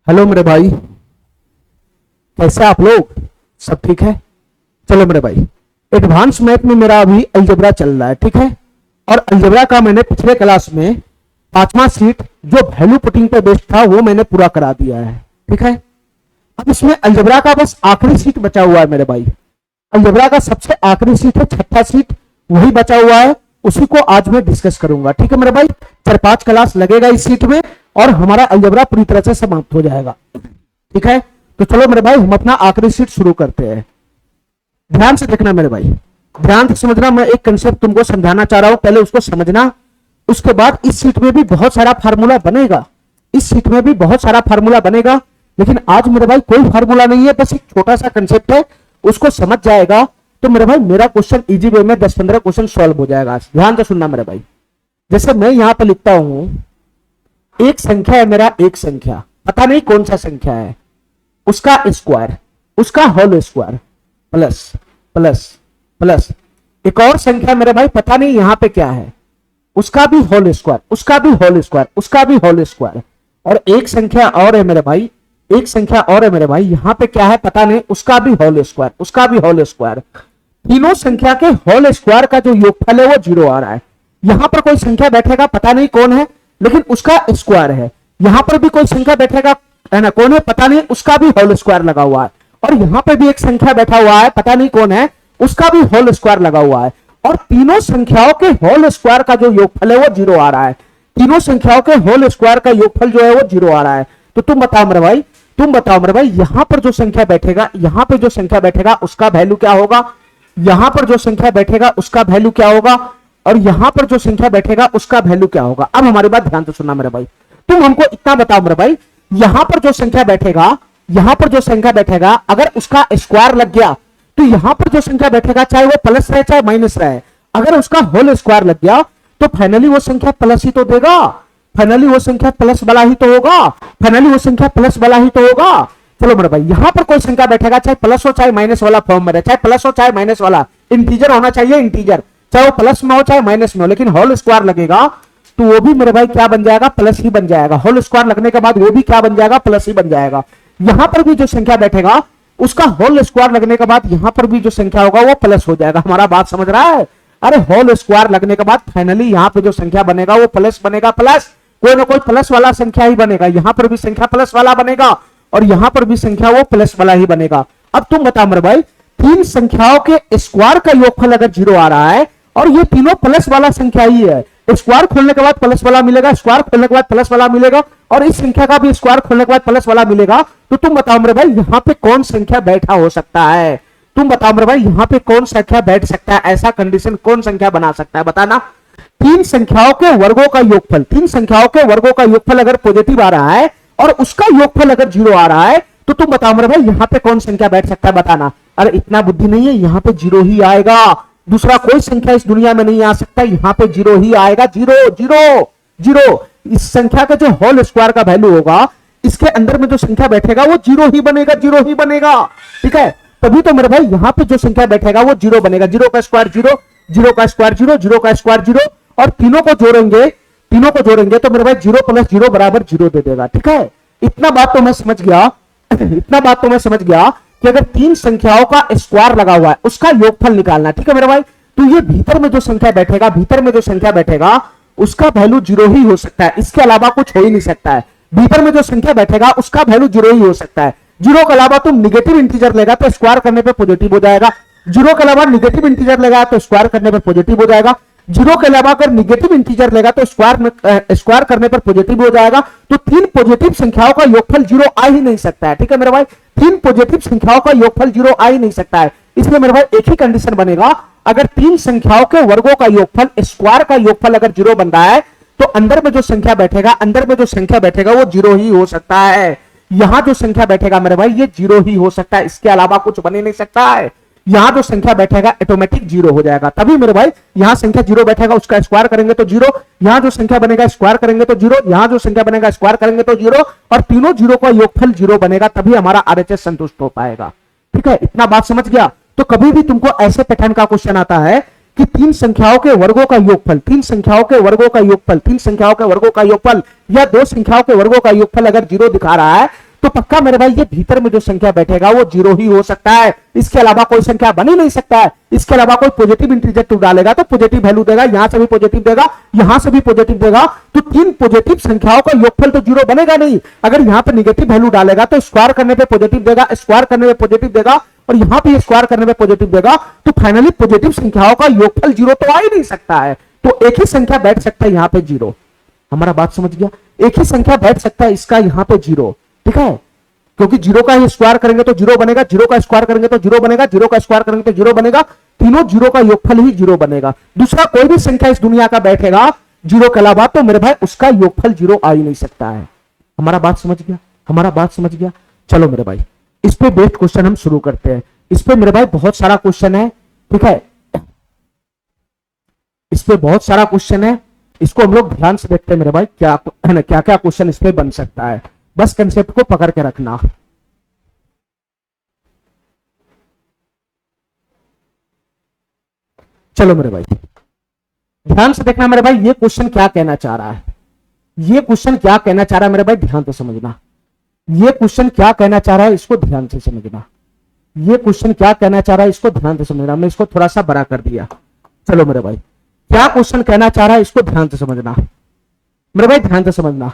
Hello मेरे भाई, कैसे आप लोग? सब ठीक है? चलो मेरे भाई, एडवांस मैथ में मेरा अभी अलजेब्रा चल रहा है, ठीक है। और अलजेब्रा का मैंने पिछले क्लास में पांचवा सीट जो वैल्यू पुटिंग पे बेस्ड था वो मैंने पूरा करा दिया है, ठीक है। अब इसमें अलजेब्रा का बस आखिरी सीट बचा हुआ है मेरे भाई। अलजेब्रा का सबसे आखिरी सीट है, छठा सीट, वही बचा हुआ है। उसी को आज मैं डिस्कस करूंगा, ठीक है मेरे भाई। 4-5 क्लास लगेगा इस सीट में और हमारा अलजेब्रा पूरी तरह से समाप्त हो जाएगा, ठीक है। तो चलो मेरे भाई, हम अपना आखिरी सीट शुरू करते हैं। ध्यान से देखना मेरे भाई, ध्यान से समझना। मैं एक कंसेप्ट तुमको समझाना चाह रहा हूं, पहले उसको समझना। उसके बाद इस सीट में भी बहुत सारा फार्मूला बनेगा, इस सीट में भी बहुत सारा फार्मूला बनेगा। लेकिन आज मेरे भाई कोई फार्मूला नहीं है, बस एक छोटा सा कंसेप्ट है, उसको समझ जाएगा तो मेरे भाई मेरा क्वेश्चन इजी वे में 10-15 क्वेश्चन सॉल्व हो जाएगा। ध्यान से सुनना मेरे भाई। जैसे मैं यहां पर लिखता हूं, एक संख्या है मेरा, एक संख्या, पता नहीं कौन सा संख्या है, उसका स्क्वायर, उसका whole square, plus plus plus एक और संख्या मेरे भाई, पता नहीं यहां पे क्या है, उसका भी होल स्क्वायर, उसका भी होल स्क्वायर, उसका भी होल स्क्वायर। और एक संख्या और है मेरे भाई, एक संख्या और है मेरे भाई, यहां पे क्या है पता नहीं, उसका भी होल स्क्वायर, उसका भी होल स्क्वायर। तीनों संख्या के होल स्क्वायर का जो योगफल है वो 0 आ रहा है। यहां पर कोई संख्या बैठेगा, पता नहीं कौन है, लेकिन उसका स्क्वायर है। यहां पर भी कोई संख्या बैठेगा, है ना, कौन है पता नहीं, उसका भी होल स्क्वायर लगा हुआ है। और यहां पर भी एक संख्या बैठा हुआ है, पता नहीं कौन है, उसका भी होल स्क्वायर लगा हुआ है। और तीनों संख्याओं के होल स्क्वायर का जो योगफल है वो 0 आ रहा है। तीनों संख्याओं के होल स्क्वायर का योगफल जो है वो 0 आ रहा है। तो तुम बताओ मेरे भाई, तुम बताओ मेरे भाई, यहां पर जो संख्या बैठेगा, यहां पर जो संख्या बैठेगा उसका वैल्यू क्या होगा, यहां पर जो संख्या बैठेगा उसका वैल्यू क्या होगा, और यहां पर जो संख्या बैठेगा उसका वैल्यू क्या होगा। अब हमारी बात ध्यान से सुनना मेरे भाई, तुम हमको इतना बताओ मेरे भाई, यहां पर जो संख्या बैठेगा, यहां पर जो संख्या बैठेगा, अगर उसका स्क्वायर लग गया तो यहां पर जो संख्या बैठेगा, चाहे वो प्लस रहे चाहे माइनस रहे, अगर उसका होल स्क्वायर लग गया तो फाइनली वो संख्या प्लस ही तो देगा, फाइनली वो संख्या प्लस वाला ही तो होगा, फाइनली वो संख्या प्लस वाला ही तो होगा। चलो मेरे भाई, यहां पर कोई संख्या बैठेगा, चाहे प्लस हो चाहे माइनस वाला फॉर्म में रहे, चाहे प्लस हो चाहे माइनस वाला, इंटीजर होना चाहिए, इंटीजर, चाहे वो प्लस में हो चाहे माइनस में हो, लेकिन होल स्क्वायर लगेगा तो वो भी मेरे भाई क्या बन जाएगा, प्लस ही बन जाएगा। होल स्क्वायर लगने के बाद वो भी क्या बन जाएगा, प्लस ही बन जाएगा। यहां पर भी जो संख्या बैठेगा उसका होल स्क्वायर लगने के बाद यहां पर भी जो संख्या होगा वो प्लस हो जाएगा। हमारा बात समझ रहा है? अरे होल स्क्वायर लगने के बाद फाइनली यहां पे जो संख्या बनेगा वो प्लस बनेगा, प्लस कोई ना कोई प्लस वाला संख्या ही बनेगा। यहां पर भी संख्या प्लस वाला बनेगा और यहां पर भी संख्या वो प्लस वाला ही बनेगा। अब तुम बताओ मेरे भाई, तीन संख्याओं के स्क्वायर का योगफल अगर 0 आ रहा है और ये तीनों प्लस वाला संख्या ही है, स्क्वायर खोलने के बाद प्लस वाला मिलेगा, स्क्वायर खोलने के बाद प्लस वाला मिलेगा, और इस संख्या का भी स्क्वायर खोलने के बाद प्लस वाला मिलेगा, तो तुम बताओ मेरे भाई यहां पे कौन संख्या बैठा हो सकता है? तुम बताओ मेरे भाई यहां पे कौन संख्या बैठ सकता है? ऐसा कंडीशन कौन संख्या बना सकता है, बताना। तीन संख्याओं के वर्गों का योगफल, तीन संख्याओं के वर्गों का योगफल अगर पॉजिटिव आ रहा है और उसका योगफल अगर 0 आ रहा है, तो तुम बताओ मेरे भाई यहां पे कौन संख्या बैठ सकता है, बताना। अरे इतना बुद्धि नहीं है, यहां पे 0 ही आएगा, दूसरा कोई संख्या इस दुनिया में नहीं आ सकता, यहां पे 0 ही आएगा, 0 0 0। इस संख्या का जो होल स्क्वायर का वैल्यू होगा, इसके अंदर में जो संख्या बैठेगा वो 0 ही बनेगा, 0 ही बनेगा, ठीक है। तभी तो मेरे भाई यहां पे जो संख्या बैठेगा वो 0 बनेगा। 0 का स्क्वायर 0, 0 का स्क्वायर 0, 0 का स्क्वायर 0, और तीनों को जोड़ेंगे, तीनों को जोड़ेंगे तो मेरे भाई 0 + 0 बराबर 0 दे देगा, ठीक है। इतना बात तो मैं समझ गया, इतना बात तो मैं समझ गया कि अगर तीन संख्याओं का स्क्वायर लगा हुआ है उसका योगफल निकालना, ठीक है मेरे भाई। तो ये भीतर में जो संख्या बैठेगा, भीतर में जो संख्या बैठेगा उसका वैल्यू 0 ही हो सकता है, इसके अलावा कुछ हो ही नहीं सकता है। भीतर में जो संख्या बैठेगा उसका वैल्यू 0 ही हो सकता है। 0 के अलावा तुम निगेटिव इंटीजर लेगा तो स्क्वायर करने पे पॉजिटिव हो जाएगा, 0 के अलावा निगेटिव इंटीजर लेगा तो स्क्वायर करने पर पॉजिटिव हो जाएगा, 0 के अलावा अगर निगेटिव इंटीजर लेगा तो स्क्वायर करने पर पॉजिटिव हो जाएगा। तो तीन पॉजिटिव संख्याओं का योगफल 0 आ ही नहीं सकता है, ठीक है मेरे भाई। तीन पॉजिटिव संख्याओं का योगफल 0 आ ही नहीं सकता है, इसलिए मेरे भाई एक ही कंडीशन बनेगा, अगर तीन संख्याओं के वर्गों का योगफल, स्क्वायर का योगफल अगर 0 बन रहा है तो अंदर में जो संख्या बैठेगा, अंदर में जो संख्या बैठेगा वो 0 ही हो सकता है। यहां जो संख्या बैठेगा मेरे भाई ये 0 ही हो सकता है, इसके अलावा कुछ बन ही नहीं सकता है। यहां जो संख्या बैठेगा ऑटोमेटिक 0 हो जाएगा। तभी मेरे भाई यहां संख्या 0 बैठेगा, उसका स्क्वायर करेंगे तो 0, यहां जो संख्या बनेगा स्क्वायर करेंगे तो 0, यहां जो संख्या बनेगा स्क्वायर करेंगे तो 0, और तीनों 0 का योगफल 0 बनेगा, तभी हमारा आरएचएस संतुष्ट हो पाएगा, ठीक है। इतना बात समझ गया? तो कभी भी तुमको ऐसे पैटर्न का क्वेश्चन आता है कि तीन संख्याओं के वर्गों का योगफल, तीन संख्याओं के वर्गों का योगफल, तीन संख्याओं के वर्गों का योगफल या दो संख्याओं के वर्गों का योगफल अगर 0 दिखा रहा है तो पक्का मेरे भाई ये भीतर में जो संख्या बैठेगा वो जीरो ही हो सकता है, इसके अलावा कोई संख्या बन ही नहीं सकता है। इसके अलावा कोई पॉजिटिव इंटीजर टू डालेगा तो पॉजिटिव वैल्यू देगा, यहां से भी पॉजिटिव देगा, यहां से भी पॉजिटिव देगा, तो तीन पॉजिटिव संख्याओं का योगफल तो जीरो बनेगा नहीं। अगर यहां पर निगेटिव वैल्यू डालेगा तो स्क्वायर करने पे पॉजिटिव देगा, स्क्वायर करने पे पॉजिटिव देगा, और यहां पे स्क्वायर करने पे पॉजिटिव देगा, तो फाइनली पॉजिटिव संख्याओं का योगफल जीरो तो आ ही नहीं सकता है। तो एक ही संख्या बैठ सकता है यहां पे जीरो। हमारा बात समझ गया? एक ही संख्या बैठ सकता है इसका यहां पे जीरो, ठीक है, क्योंकि जीरो का ही स्क्वायर करेंगे तो जीरो बनेगा, जीरो का स्क्वायर करेंगे तो जीरो बनेगा, जीरो का स्क्वायर करेंगे तो जीरो बनेगा, तीनों जीरो का योगफल ही जीरो बनेगा। दूसरा कोई भी संख्या इस दुनिया का बैठेगा जीरो के अलावा तो मेरे भाई उसका योगफल जीरो आ ही नहीं सकता है। हमारा बात समझ गया? हमारा बात समझ गया? चलो मेरे भाई इस पे बेस्ड क्वेश्चन हम शुरू करते हैं। इस पे मेरे भाई बहुत सारा क्वेश्चन है, ठीक है, इस पे बहुत सारा क्वेश्चन है, इसको हम लोग ध्यान से देखते हैं मेरे भाई, क्या क्या क्या क्वेश्चन इस पे बन सकता है। बस कंसेप्ट को पकड़ के रखना। चलो मेरे भाई ध्यान से देखना मेरे भाई, ये क्वेश्चन क्या कहना चाह रहा है, ये क्वेश्चन क्या कहना चाह रहा है मेरे भाई, ध्यान से समझना। ये क्वेश्चन क्या कहना चाह रहा है इसको ध्यान से समझना। ये क्वेश्चन क्या कहना चाह रहा है इसको ध्यान से समझना। मैं इसको थोड़ा सा बड़ा कर दिया। चलो मेरे भाई क्या क्वेश्चन कहना चाह रहा है इसको ध्यान से समझना मेरे भाई, ध्यान से समझना।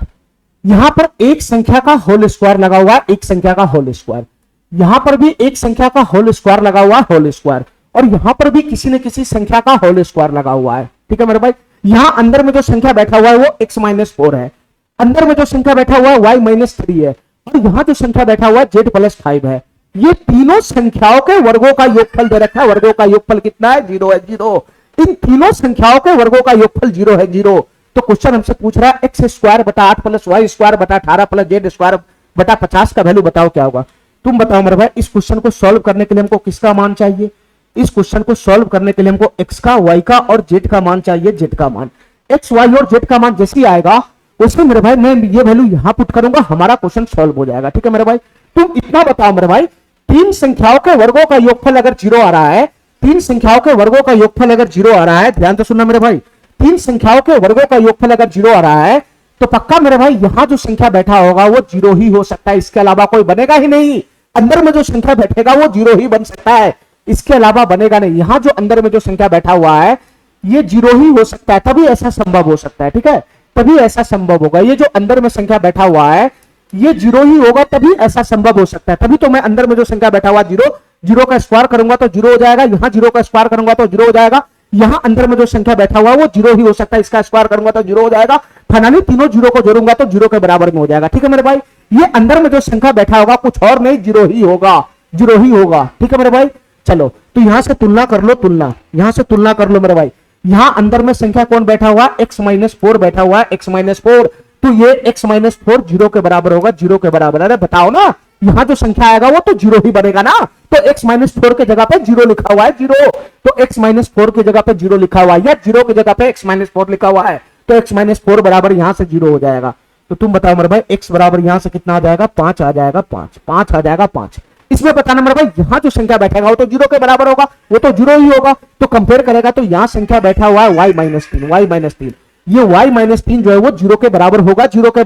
यहां पर एक संख्या का होल स्क्वायर लगा हुआ है, एक संख्या का होल स्क्वायर, यहां पर भी एक संख्या का होल स्क्वायर लगा हुआ है, होल स्क्वायर, और यहां पर भी किसी न किसी संख्या का होल स्क्वायर लगा हुआ है, ठीक है मेरे भाई। यहां अंदर में जो संख्या बैठा हुआ है वो x-4 है, अंदर में जो संख्या बैठा हुआ है y-3 है, और यहां जो संख्या बैठा हुआ है z+5 है। ये तीनों संख्याओं के वर्गों का योगफल दे रखा है। वर्गों का योगफल कितना है? जीरो है, जीरो। इन तीनों संख्याओं के वर्गों का योगफल जीरो है, जीरो। तो क्वेश्चन हमसे पूछ रहा है x² बटा 8 प्लस y² बटा 18 प्लस z² बटा 50 का वैल्यू बताओ क्या होगा। तुम बताओ मेरे भाई, इस क्वेश्चन को सॉल्व करने के लिए हमको किसका मान चाहिए? इस क्वेश्चन को सॉल्व करने के लिए हमको x का, y का और z का मान चाहिए, z का मान। x, y और z का मान जैसे ही आएगा उसमें मेरे भाई मैं ये वैल्यू यहां पुट करूंगा, हमारा क्वेश्चन सॉल्व हो जाएगा, ठीक है मेरे भाई। तुम इतना बताओ मेरे भाई, तीन संख्याओं के वर्गों का योगफल अगर जीरो आ रहा है, तीन संख्याओं के वर्गों का योगफल अगर जीरो आ रहा है, ध्यान से सुनना मेरे भाई, तीन संख्याओं के वर्गों का योगफल अगर जीरो आ रहा है तो पक्का मेरे भाई यहां जो संख्या बैठा होगा वो जीरो ही हो सकता है, इसके अलावा कोई बनेगा ही नहीं। अंदर में जो संख्या बैठेगा वो जीरो ही बन सकता है, इसके अलावा बनेगा नहीं। यहां जो अंदर में जो संख्या बैठा हुआ है ये जीरो ही हो सकता है, तभी ऐसा संभव हो सकता है, ठीक है, तभी ऐसा संभव होगा। ये जो अंदर में संख्या बैठा हुआ है ये जीरो ही होगा, तभी ऐसा संभव हो सकता है। तभी तो मैं अंदर में जो संख्या बैठा हुआ जीरो, जीरो का स्क्वायर करूंगा तो जीरो हो जाएगा, यहां जीरो का स्क्वायर करूंगा तो जीरो हो जाएगा, यहां अंदर में जो संख्या बैठा हुआ है वो जीरो ही हो सकता है, इसका स्क्वायर करूंगा तो जीरो हो जाएगा, फाइनली तीनों जीरो को जोड़ूंगा तो जीरो के बराबर में हो जाएगा, ठीक है मेरे भाई। ये अंदर में जो संख्या बैठा होगा कुछ और नहीं, जीरो ही होगा, जीरो ही होगा, ठीक है मेरे भाई। चलो तो यहां से तुलना कर लो, तुलना यहां से तुलना कर लो मेरे भाई। यहां अंदर में संख्या कौन बैठा हुआ है? x-4 बैठा हुआ है, x-4, तो ये x-4 जीरो के बराबर होगा, जीरो के बराबर। अरे बताओ ना, यहां जो संख्या आएगा वो तो जीरो ही बनेगा ना, तो x-4 के जगह पे जीरो लिखा हुआ है, जीरो, तो x-4 की जगह पे जीरो लिखा हुआ है, या जीरो की जगह पे x-4 लिखा हुआ है, तो x-4 बराबर यहां से जीरो हो जाएगा। तो तुम बताओ मेरे भाई, x बराबर यहां से कितना आ जाएगा? 5 आ जाएगा, 5 आ जाएगा, 5। इसमें बताना मेरे भाई, यहां जो संख्या बैठेगा वो तो जीरो के बराबर होगा, वो तो जीरो ही होगा। तो कंपेयर करेगा तो यहां संख्या बैठा हुआ है y-3, ये y-3 जो है वो जीरो के बराबर होगा, जीरो के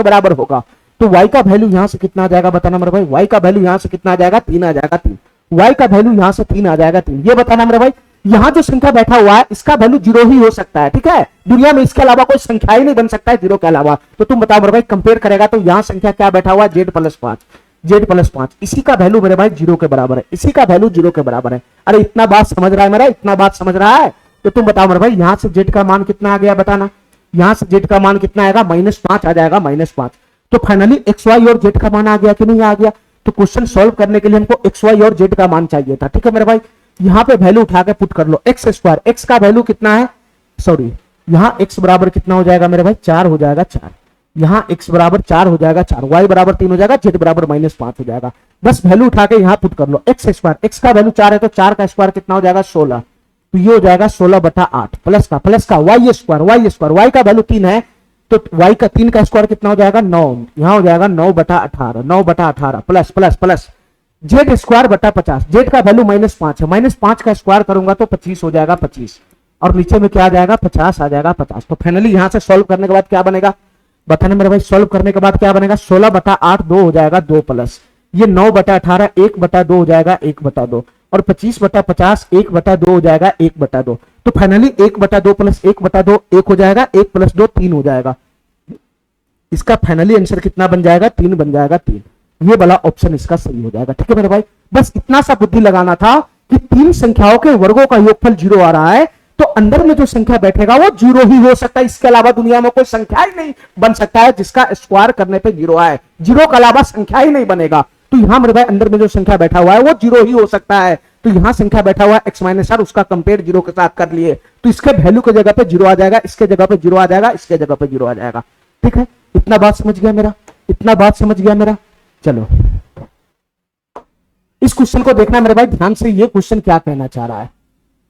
बराबर होगा। तो y का वैल्यू यहां से कितना आ जाएगा बताना मेरे भाई, y का वैल्यू यहां से कितना आ जाएगा? 3 आ जाएगा, 3। y का वैल्यू यहां से 3 आ जाएगा, 3। ये बताना मेरे भाई, यहां जो संख्या बैठा हुआ है इसका वैल्यू जीरो ही हो सकता है, ठीक है, दुनिया में इसके अलावा कोई संख्या ही नहीं बन सकता है जीरो के अलावा। तो तुम बताओ मेरे भाई, कंपेयर करेगा तो यहां संख्या क्या बैठा हुआ है? z+5, इसी का वैल्यू मेरे भाई जीरो के बराबर है, इसी का वैल्यू जीरो के बराबर है। अरे इतना बात समझ रहा है मेरा, इतना बात समझ रहा है? तो तुम बताओ मेरे भाई, यहां से z का मान कितना आ गया बताना, यहां से z का मान कितना आएगा? -5 आ जाएगा, -5। तो फाइनली x, y और z का मान आ गया कि नहीं आ गया? तो क्वेश्चन सॉल्व करने के लिए हमको x, y और z का मान चाहिए था, ठीक है मेरे भाई। यहां पे वैल्यू उठा के पुट कर लो, x², x का वैल्यू कितना है? सॉरी, यहां x बराबर कितना हो जाएगा मेरे भाई? 4 हो जाएगा, 4। यहां x बराबर 4 हो जाएगा, 4, y बराबर 3 हो जाएगा, z बराबर -5 हो जाएगा। बस वैल्यू उठा के यहां पुट कर लो, x², x का वैल्यू 4 है तो 4 का स्क्वायर कितना हो जाएगा? 16। तो ये हो जाएगा 16/8 प्लस का y² y का वैल्यू 3 है तो y का 3 का स्क्वायर कितना हो जाएगा? 9। यहां हो जाएगा 9/18 plus plus plus z²/50, z का वैल्यू -5 है, -5 का स्क्वायर करूंगा तो 25 हो जाएगा, 25, और नीचे में क्या आ जाएगा? 50 आ जाएगा, 50। तो फाइनली यहां से सॉल्व करने के बाद क्या बनेगा? बताना मेरे भाई। सॉल्व करने के बाद क्या बनेगा, 16/8 2 हो जाएगा 2 प्लस ये 9/18 1/2 हो जाएगा 1/2 और 25/50 1/2 हो जाएगा 1/2। तो फाइनली 1/2 प्लस 1/2 1 हो जाएगा, 1 प्लस 2 3 हो जाएगा। इसका फाइनली आंसर कितना बन जाएगा, 3 बन जाएगा 3। ये वाला ऑप्शन इसका सही हो जाएगा। ठीक है मेरे भाई, बस इतना सा बुद्धि लगाना था कि 3 संख्याओं के वर्गों का योगफल 0 आ रहा है तो अंदर में जो संख्या बैठेगा वो 0 ही हो सकता है। इसके अलावा दुनिया में कोई संख्या ही नहीं बन सकता है जिसका स्क्वायर करने पे 0 आए। 0 के अलावा संख्या ही नहीं बनेगा। तो यहां मेरे भाई अंदर में जो संख्या बैठा हुआ है वो 0 ही हो सकता है। तो यहां संख्या बैठा हुआ है x माइनस आर, उसका कंपेयर 0 के साथ कर लिए तो इसके वैल्यू की जगह पे 0 आ जाएगा, इसके जगह पे 0 आ जाएगा, इसके जगह पे 0 आ जाएगा। ठीक है, इतना बात समझ गया मेरा, इतना बात समझ गया मेरा। चलो इस क्वेश्चन को देखना मेरे भाई ध्यान से, ये क्वेश्चन क्या कहना चाह रहा है।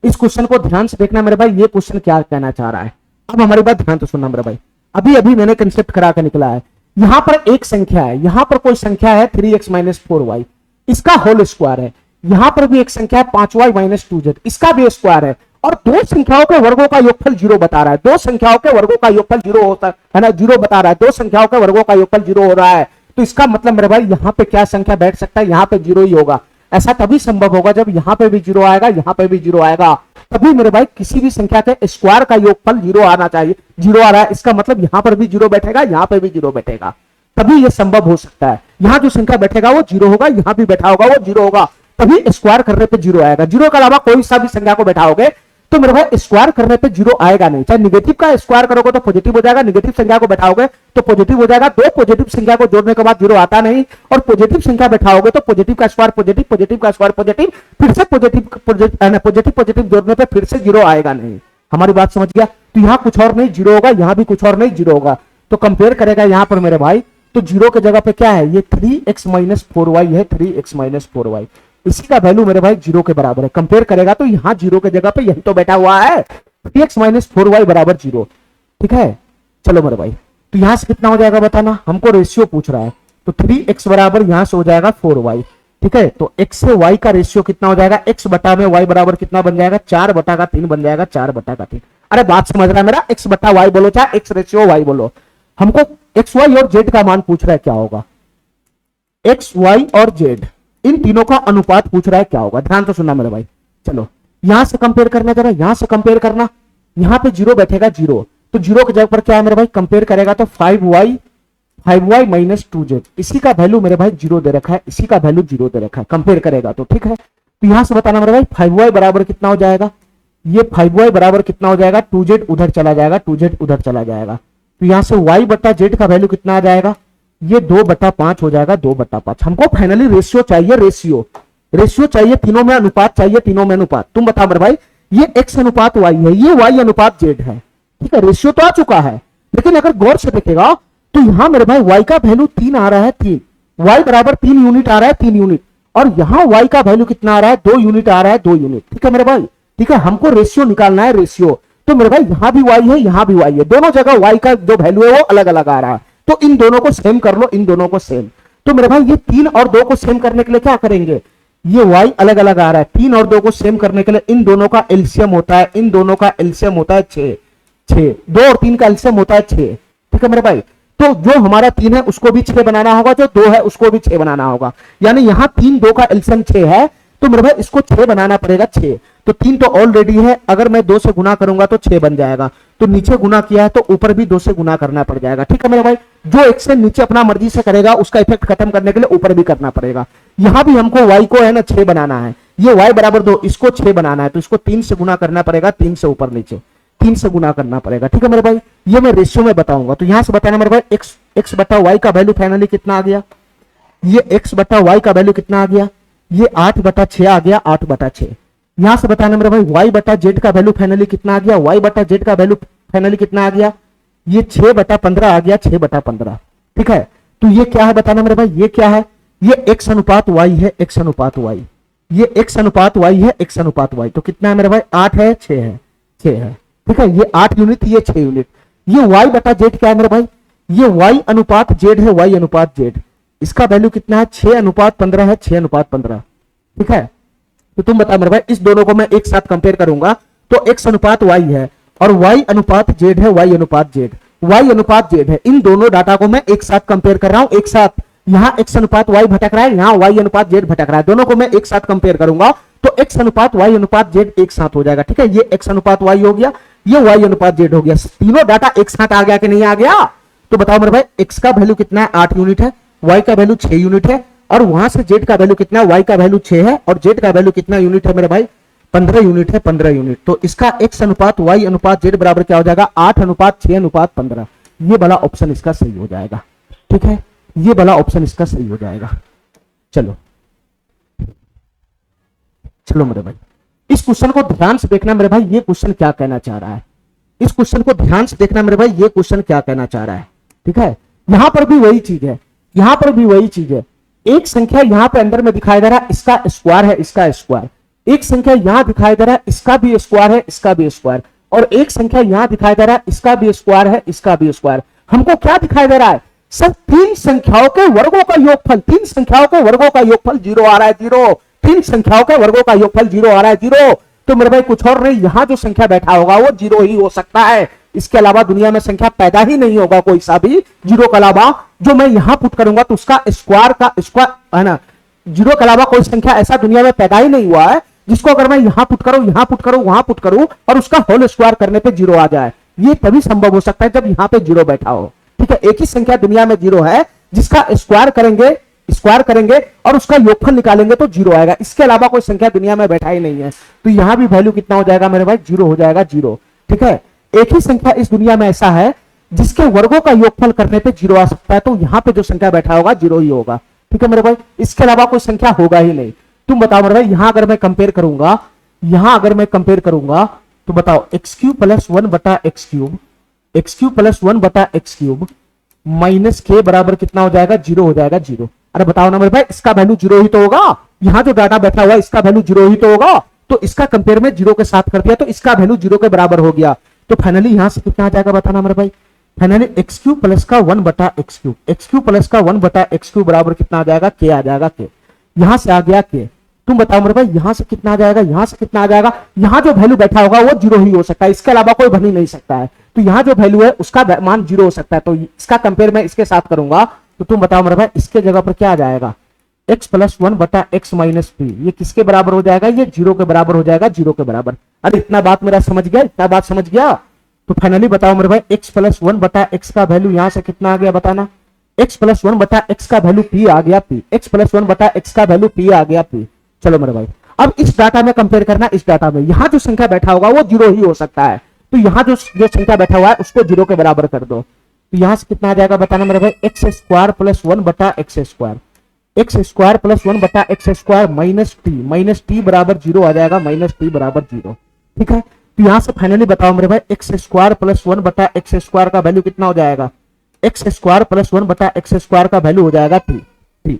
इस क्वेश्चन को ध्यान से देखना मेरे भाई, ये क्वेश्चन क्या कहना चाह रहा है। अब हमारी बात ध्यान से सुनना मेरे भाई, अभी अभी मैंने कंसेप्ट करा कर निकला है। यहां पर एक संख्या है, यहां पर कोई संख्या है 3x माइनस 4y, इसका होल स्क्वायर है। यहां पर भी एक संख्या है 5y माइनस 2z, इसका भी स्क्वायर है। और दो संख्याओं के वर्गों का योगफल 0 बता रहा है। दो संख्याओं के वर्गों का योगफल 0 होता है ना, 0 बता रहा है। दो संख्याओं के वर्गों का योगफल 0 हो रहा है। तो इसका मतलब मेरे भाई यहां पे क्या संख्या बैठ सकता है, यहां पे 0 ही होगा। ऐसा तभी संभव होगा जब यहां पे भी 0 आएगा, यहां पे भी 0 आएगा, तभी मेरे भाई किसी भी संख्या के स्क्वायर का योगफल 0 आना चाहिए। 0 आ रहा है, इसका मतलब यहां पर भी 0 बैठेगा, यहां पे भी 0 बैठेगा, तभी यह संभव हो सकता है। यहां जो संख्या बैठेगा वो 0 होगा, यहां भी बैठा होगा वो 0 होगा, तभी स्क्वायर करने पे 0 आएगा। 0 के अलावा कोई सा भी संख्या को बैठाओगे तो मेरे भाई स्क्वायर करने पे 0 आएगा नहीं। चाहे निगेटिव का स्क्वायर करोगे तो पॉजिटिव हो जाएगा, निगेटिव संख्या को बैठाओगे तो पॉजिटिव हो जाएगा। दो पॉजिटिव संख्या को जोड़ने के बाद 0 आता नहीं, और पॉजिटिव संख्या बैठाओगे तो पॉजिटिव का स्क्वायर पॉजिटिव, पॉजिटिव का स्क्वायर पॉजिटिव, फिर से पॉजिटिव पॉजिटिव जोड़ने पे फिर से 0 आएगा नहीं। हमारी बात समझ गया। तो यहां कुछ और नहीं 0 होगा, यहां भी कुछ और नहीं 0 होगा। तो कंपेयर करेगा यहां पर मेरे भाई, तो 0 की जगह पे क्या है, ये 3x माइनस 4y है, 3x माइनस 4y, इसी का वैल्यू मेरे भाई 0 के बराबर है। कंपेयर करेगा तो यहां 0 के जगह पे यही तो बैठा हुआ है, 3x माइनस 4y बराबर 0। ठीक है, चलो मेरे भाई, तो यहां से कितना हो जाएगा बताना, हमको रेशियो पूछ रहा है। तो 3x बराबर यहां से हो जाएगा 4y। ठीक है, तो x से y का रेशियो कितना हो जाएगा, x बटा में y बराबर कितना बन जाएगा, 4/3 बन जाएगा, 4/3। अरे बात समझ रहा है मेरा, x बटा y बोलो चाहे x रेशियो y बोलो, हमको x y और z का मान पूछ रहा है क्या होगा, x y और z इन तीनों का अनुपात पूछ रहा है क्या होगा। ध्यान से सुनना मेरे भाई। चलो यहां से कंपेयर करना, जरा यहां से कंपेयर करना। यहां पे 0 बैठेगा 0, तो 0 की जगह पर क्या है मेरे भाई, कंपेयर करेगा तो 5y माइनस 2z, इसी का वैल्यू मेरे भाई 0 दे रखा है, इसी का वैल्यू 0 दे रखा है, कंपेयर करेगा तो। ठीक है, तो यहां से बताना मेरे भाई 5y बराबर कितना हो जाएगा, ये 5y बराबर कितना हो जाएगा, 2z उधर चला जाएगा, 2z उधर चला जाएगा। तो यहां से y बटा z का वैल्यू कितना आ जाएगा, ये 2/5 हो जाएगा, 2/5। हमको फाइनली रेशियो चाहिए, रेशियो चाहिए, तीनों में अनुपात चाहिए, तीनों में अनुपात। तुम बताओ मेरे भाई, ये x अनुपात y है, ये y अनुपात z है। ठीक है, रेशियो तो आ चुका है, लेकिन अगर गौर से देखेगा तो यहां मेरे भाई y का वैल्यू 3 आ रहा है, 3 y बराबर 3 यूनिट आ रहा है, 3 यूनिट, और यहां y का वैल्यू कितना आ रहा है, 2 यूनिट आ रहा है, 2 यूनिट। ठीक है मेरे भाई, ठीक है, हमको रेशियो निकालना है, रेशियो। तो मेरे भाई यहां भी y है, यहां भी y है, दोनों जगह y का जो वैल्यू है वो अलग अलग आ रहा है। तो इन दोनों को सेम कर लो, इन दोनों को सेम। तो मेरे भाई ये 3 और 2 को सेम करने के लिए क्या करेंगे, ये y अलग अलग आ रहा है, 3 और 2 को सेम करने के लिए इन दोनों का एलसीएम होता है, इन दोनों का एलसीएम होता है 6, 2 और 3 का एलसीएम होता है 6। ठीक है मेरे भाई, तो जो हमारा 3 है उसको भी 6 बनाना होगा, जो 2 है उसको भी 6 बनाना होगा। यानी यहां 3 2 का एलसीएम 6 है, तो मेरे भाई इसको 6 बनाना पड़ेगा, 6। तो 3 तो ऑलरेडी है, अगर मैं 2 से गुना करूंगा तो 6 बन जाएगा। तो नीचे गुना किया है तो ऊपर भी 2 से गुना करना पड़ जाएगा। ठीक है मेरे भाई, जो एक से नीचे अपना मर्जी से करेगा उसका इफेक्ट खत्म करने के लिए ऊपर भी करना पड़ेगा। यहां भी हमको y को है ना 6 बनाना है, ये y बराबर 2, इसको 6 बनाना है, तो इसको 3 से गुना करना पड़ेगा, 3 से ऊपर नीचे 3 से गुना करना पड़ेगा। ठीक है मेरे भाई, ये मैं रेशियो में बताऊंगा। तो यहां से बताना मेरे भाई x बटा y का वैल्यू फाइनली कितना आ गया, ये x बटा y का वैल्यू कितना आ गया, ये 8/6 आ गया, 8/6। यहां से बताना मेरे भाई y बटा z का वैल्यू फाइनली कितना आ गया, y बटा z का वैल्यू फाइनली कितना आ गया, ये 6/15 आ गया, 6/15। ठीक है, तो ये क्या है बताना मेरे भाई, ये क्या है, ये x अनुपात y है, x अनुपात y, ये x अनुपात y है, x अनुपात y। तो कितना है मेरे भाई, 8 है, 6 है, 6 है। ठीक है, ये 8 यूनिट, ये 6 यूनिट। ये y बटा z क्या है मेरे भाई, ये y अनुपात z है, y अनुपात z, इसका वैल्यू कितना है, 6:15 है, 6:15। ठीक है, तो तुम बता मेरे भाई, इस दोनों को मैं एक साथ कंपेयर करूंगा तो x अनुपात y है और y अनुपात z है, y अनुपात z। y अनुपात z है। इन दोनों डाटा को मैं एक साथ कंपेयर कर रहा हूं, एक साथ। यहां x अनुपात y भटक रहा है, यहां y अनुपात z भटक रहा है, दोनों को मैं एक साथ कंपेयर करूंगा तो x अनुपात y अनुपात z एक साथ हो जाएगा। ठीक है, ये x अनुपात y हो गया, ये y अनुपात z हो गया। तीनों डाटा एक साथ आ गया कि नहीं आ गया? तो बताओ मेरे भाई, x का वैल्यू कितना है? 8 यूनिट है, y का वैल्यू 6 यूनिट है, और वहां से z का वैल्यू कितना है? y का वैल्यू 6 है, और z का वैल्यू कितना यूनिट है मेरे भाई? 15 यूनिट है, 15 यूनिट। तो इसका x अनुपात y अनुपात z बराबर क्या हो जाएगा? 8 अनुपात 6 अनुपात 15। ये वाला ऑप्शन इसका सही हो जाएगा। ठीक है, ये वाला ऑप्शन इसका सही हो जाएगा। चलो चलो मेरे भाई, इस क्वेश्चन को ध्यान से देखना मेरे भाई, ये क्वेश्चन क्या कहना चाह रहा है। इस क्वेश्चन को ध्यान से देखना मेरे भाई, ये क्वेश्चन क्या कहना चाह रहा है। ठीक है, यहां पर भी वही चीज है, यहां पर भी वही चीज है। एक संख्या यहां पे अंदर में दिखाई दे रहा है, इसका स्क्वायर है, इसका स्क्वायर। एक संख्या यहां दिखाई दे रहा है, इसका भी स्क्वायर है, इसका भी स्क्वायर। और एक संख्या यहां दिखाई दे रहा है, इसका भी स्क्वायर है, इसका भी स्क्वायर। हमको क्या दिखाई दे रहा है? सर तीन संख्याओं के वर्गों का योगफल, तीन संख्याओं के वर्गों का योगफल 0 आ रहा है, 0। तीन संख्याओं के वर्गों का योगफल 0 आ रहा है, 0। तो मेरे भाई कुछ और नहीं, यहां जो संख्या बैठा होगा वो 0 ही हो सकता है। इसके अलावा दुनिया में संख्या पैदा ही नहीं होगा कोई सा भी 0 के अलावा। जो मैं यहां पुट करूंगा तो उसका स्क्वायर का स्क्वायर है ना, 0 के अलावा कोई संख्या ऐसा दुनिया में पैदा ही नहीं हुआ है जिसको अगर मैं यहां पुट करूं, यहां पुट करूं, वहां पुट करूं और उसका होल स्क्वायर करने पे 0 आ जाए। ये तभी संभव हो सकता है जब यहां पे 0 बैठा हो। ठीक है, एक ही संख्या दुनिया में 0 है जिसका स्क्वायर करेंगे और उसका योगफल निकालेंगे तो 0 आएगा। इसके अलावा कोई संख्या दुनिया में बैठा ही नहीं है। तो यहां भी वैल्यू कितना हो जाएगा मेरे भाई? 0 हो जाएगा, 0। ठीक है, एक ही संख्या इस दुनिया में ऐसा है जिसके वर्गों का योगफल करने पे 0 आ सकता है, तो यहां पे जो संख्या बैठा होगा 0 ही होगा। ठीक है मेरे भाई, इसके अलावा कोई संख्या होगा ही नहीं। तुम बताओ मेरे भाई, यहां अगर मैं कंपेयर करूंगा, यहां अगर मैं कंपेयर करूंगा तो बताओ x³ + 1 बटा x³ + 1 बटा x³ माइनस k बराबर कितना हो जाएगा? 0 हो जाएगा, 0। अरे बताओ ना मेरे भाई, इसका वैल्यू 0 ही तो होगा। यहां जो डाटा बैठा हुआ है इसका वैल्यू 0 ही तो होगा। तो इसका कंपेयर में 0 के साथ कर दिया तो इसका वैल्यू 0 के बराबर हो गया। तो फाइनली यहां से कितना आ जाएगा बताना मेरे भाई? फाइनली x³ प्लस का 1 बटा x³ x³ प्लस का 1 बटा x³ बराबर कितना आ जाएगा? k आ जाएगा, k। यहां से आ गया k। तुम बताओ मेरे भाई, यहां से कितना आ जाएगा? यहां से कितना आ जाएगा? यहां जो वैल्यू बैठा होगा वो 0 ही हो सकता है, इसके अलावा कोई बन ही नहीं सकता है। तो यहां जो वैल्यू है उसका मान 0 हो सकता है। तो इसका कंपेयर मैं इसके साथ करूंगा तो तुम बताओ मेरे भाई, इसके जगह पर क्या आ जाएगा? x + 1 बटा x माइनस p। ये किसके बराबर हो जाएगा? ये 0 के बराबर हो जाएगा, 0 के बराबर। अरे इतना बात मेरा समझ गया, इतना बात समझ गया। तो फाइनली बताओ मेरे भाई, x + 1 बटा x का वैल्यू यहां से कितना आ गया बताना? x + 1 बटा x का वैल्यू p आ गया, p। x + 1 बटा x का वैल्यू p आ गया, p। चलो मेरे भाई, अब इस डाटा में कंपेयर करना, इस डाटा में यहां जो संख्या बैठा होगा वो 0 ही हो सकता है। तो यहां जो संख्या बैठा हुआ है उसको 0 के बराबर कर दो। तो यहां से कितना आ जाएगा बताना मेरे भाई? x² + 1 बटा x²। x² + 1 बटा x² माइनस t बराबर 0 आ जाएगा, -t बराबर 0। ठीक है, तो यहां से फाइनली बताओ मेरे भाई, x² + 1 बटा x² का वैल्यू कितना हो जाएगा? x² + 1 बटा x² का वैल्यू हो जाएगा t।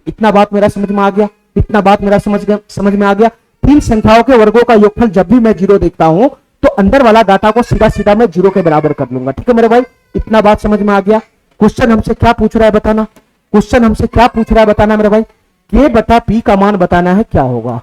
इतना बात मेरा समझ में आ गया, इतना बात मेरा समझ में आ गया। तीन संख्याओं के वर्गों का योगफल जब भी मैं 0 देखता हूं तो अंदर वाला डाटा को सीधा सीधा मैं 0 के बराबर कर लूंगा। ठीक है मेरे भाई, इतना बात समझ में आ गया। क्वेश्चन हमसे क्या पूछ रहा है बताना? क्वेश्चन हमसे क्या पूछ रहा है बताना मेरे भाई? k बटा p का मान बताना है, क्या होगा?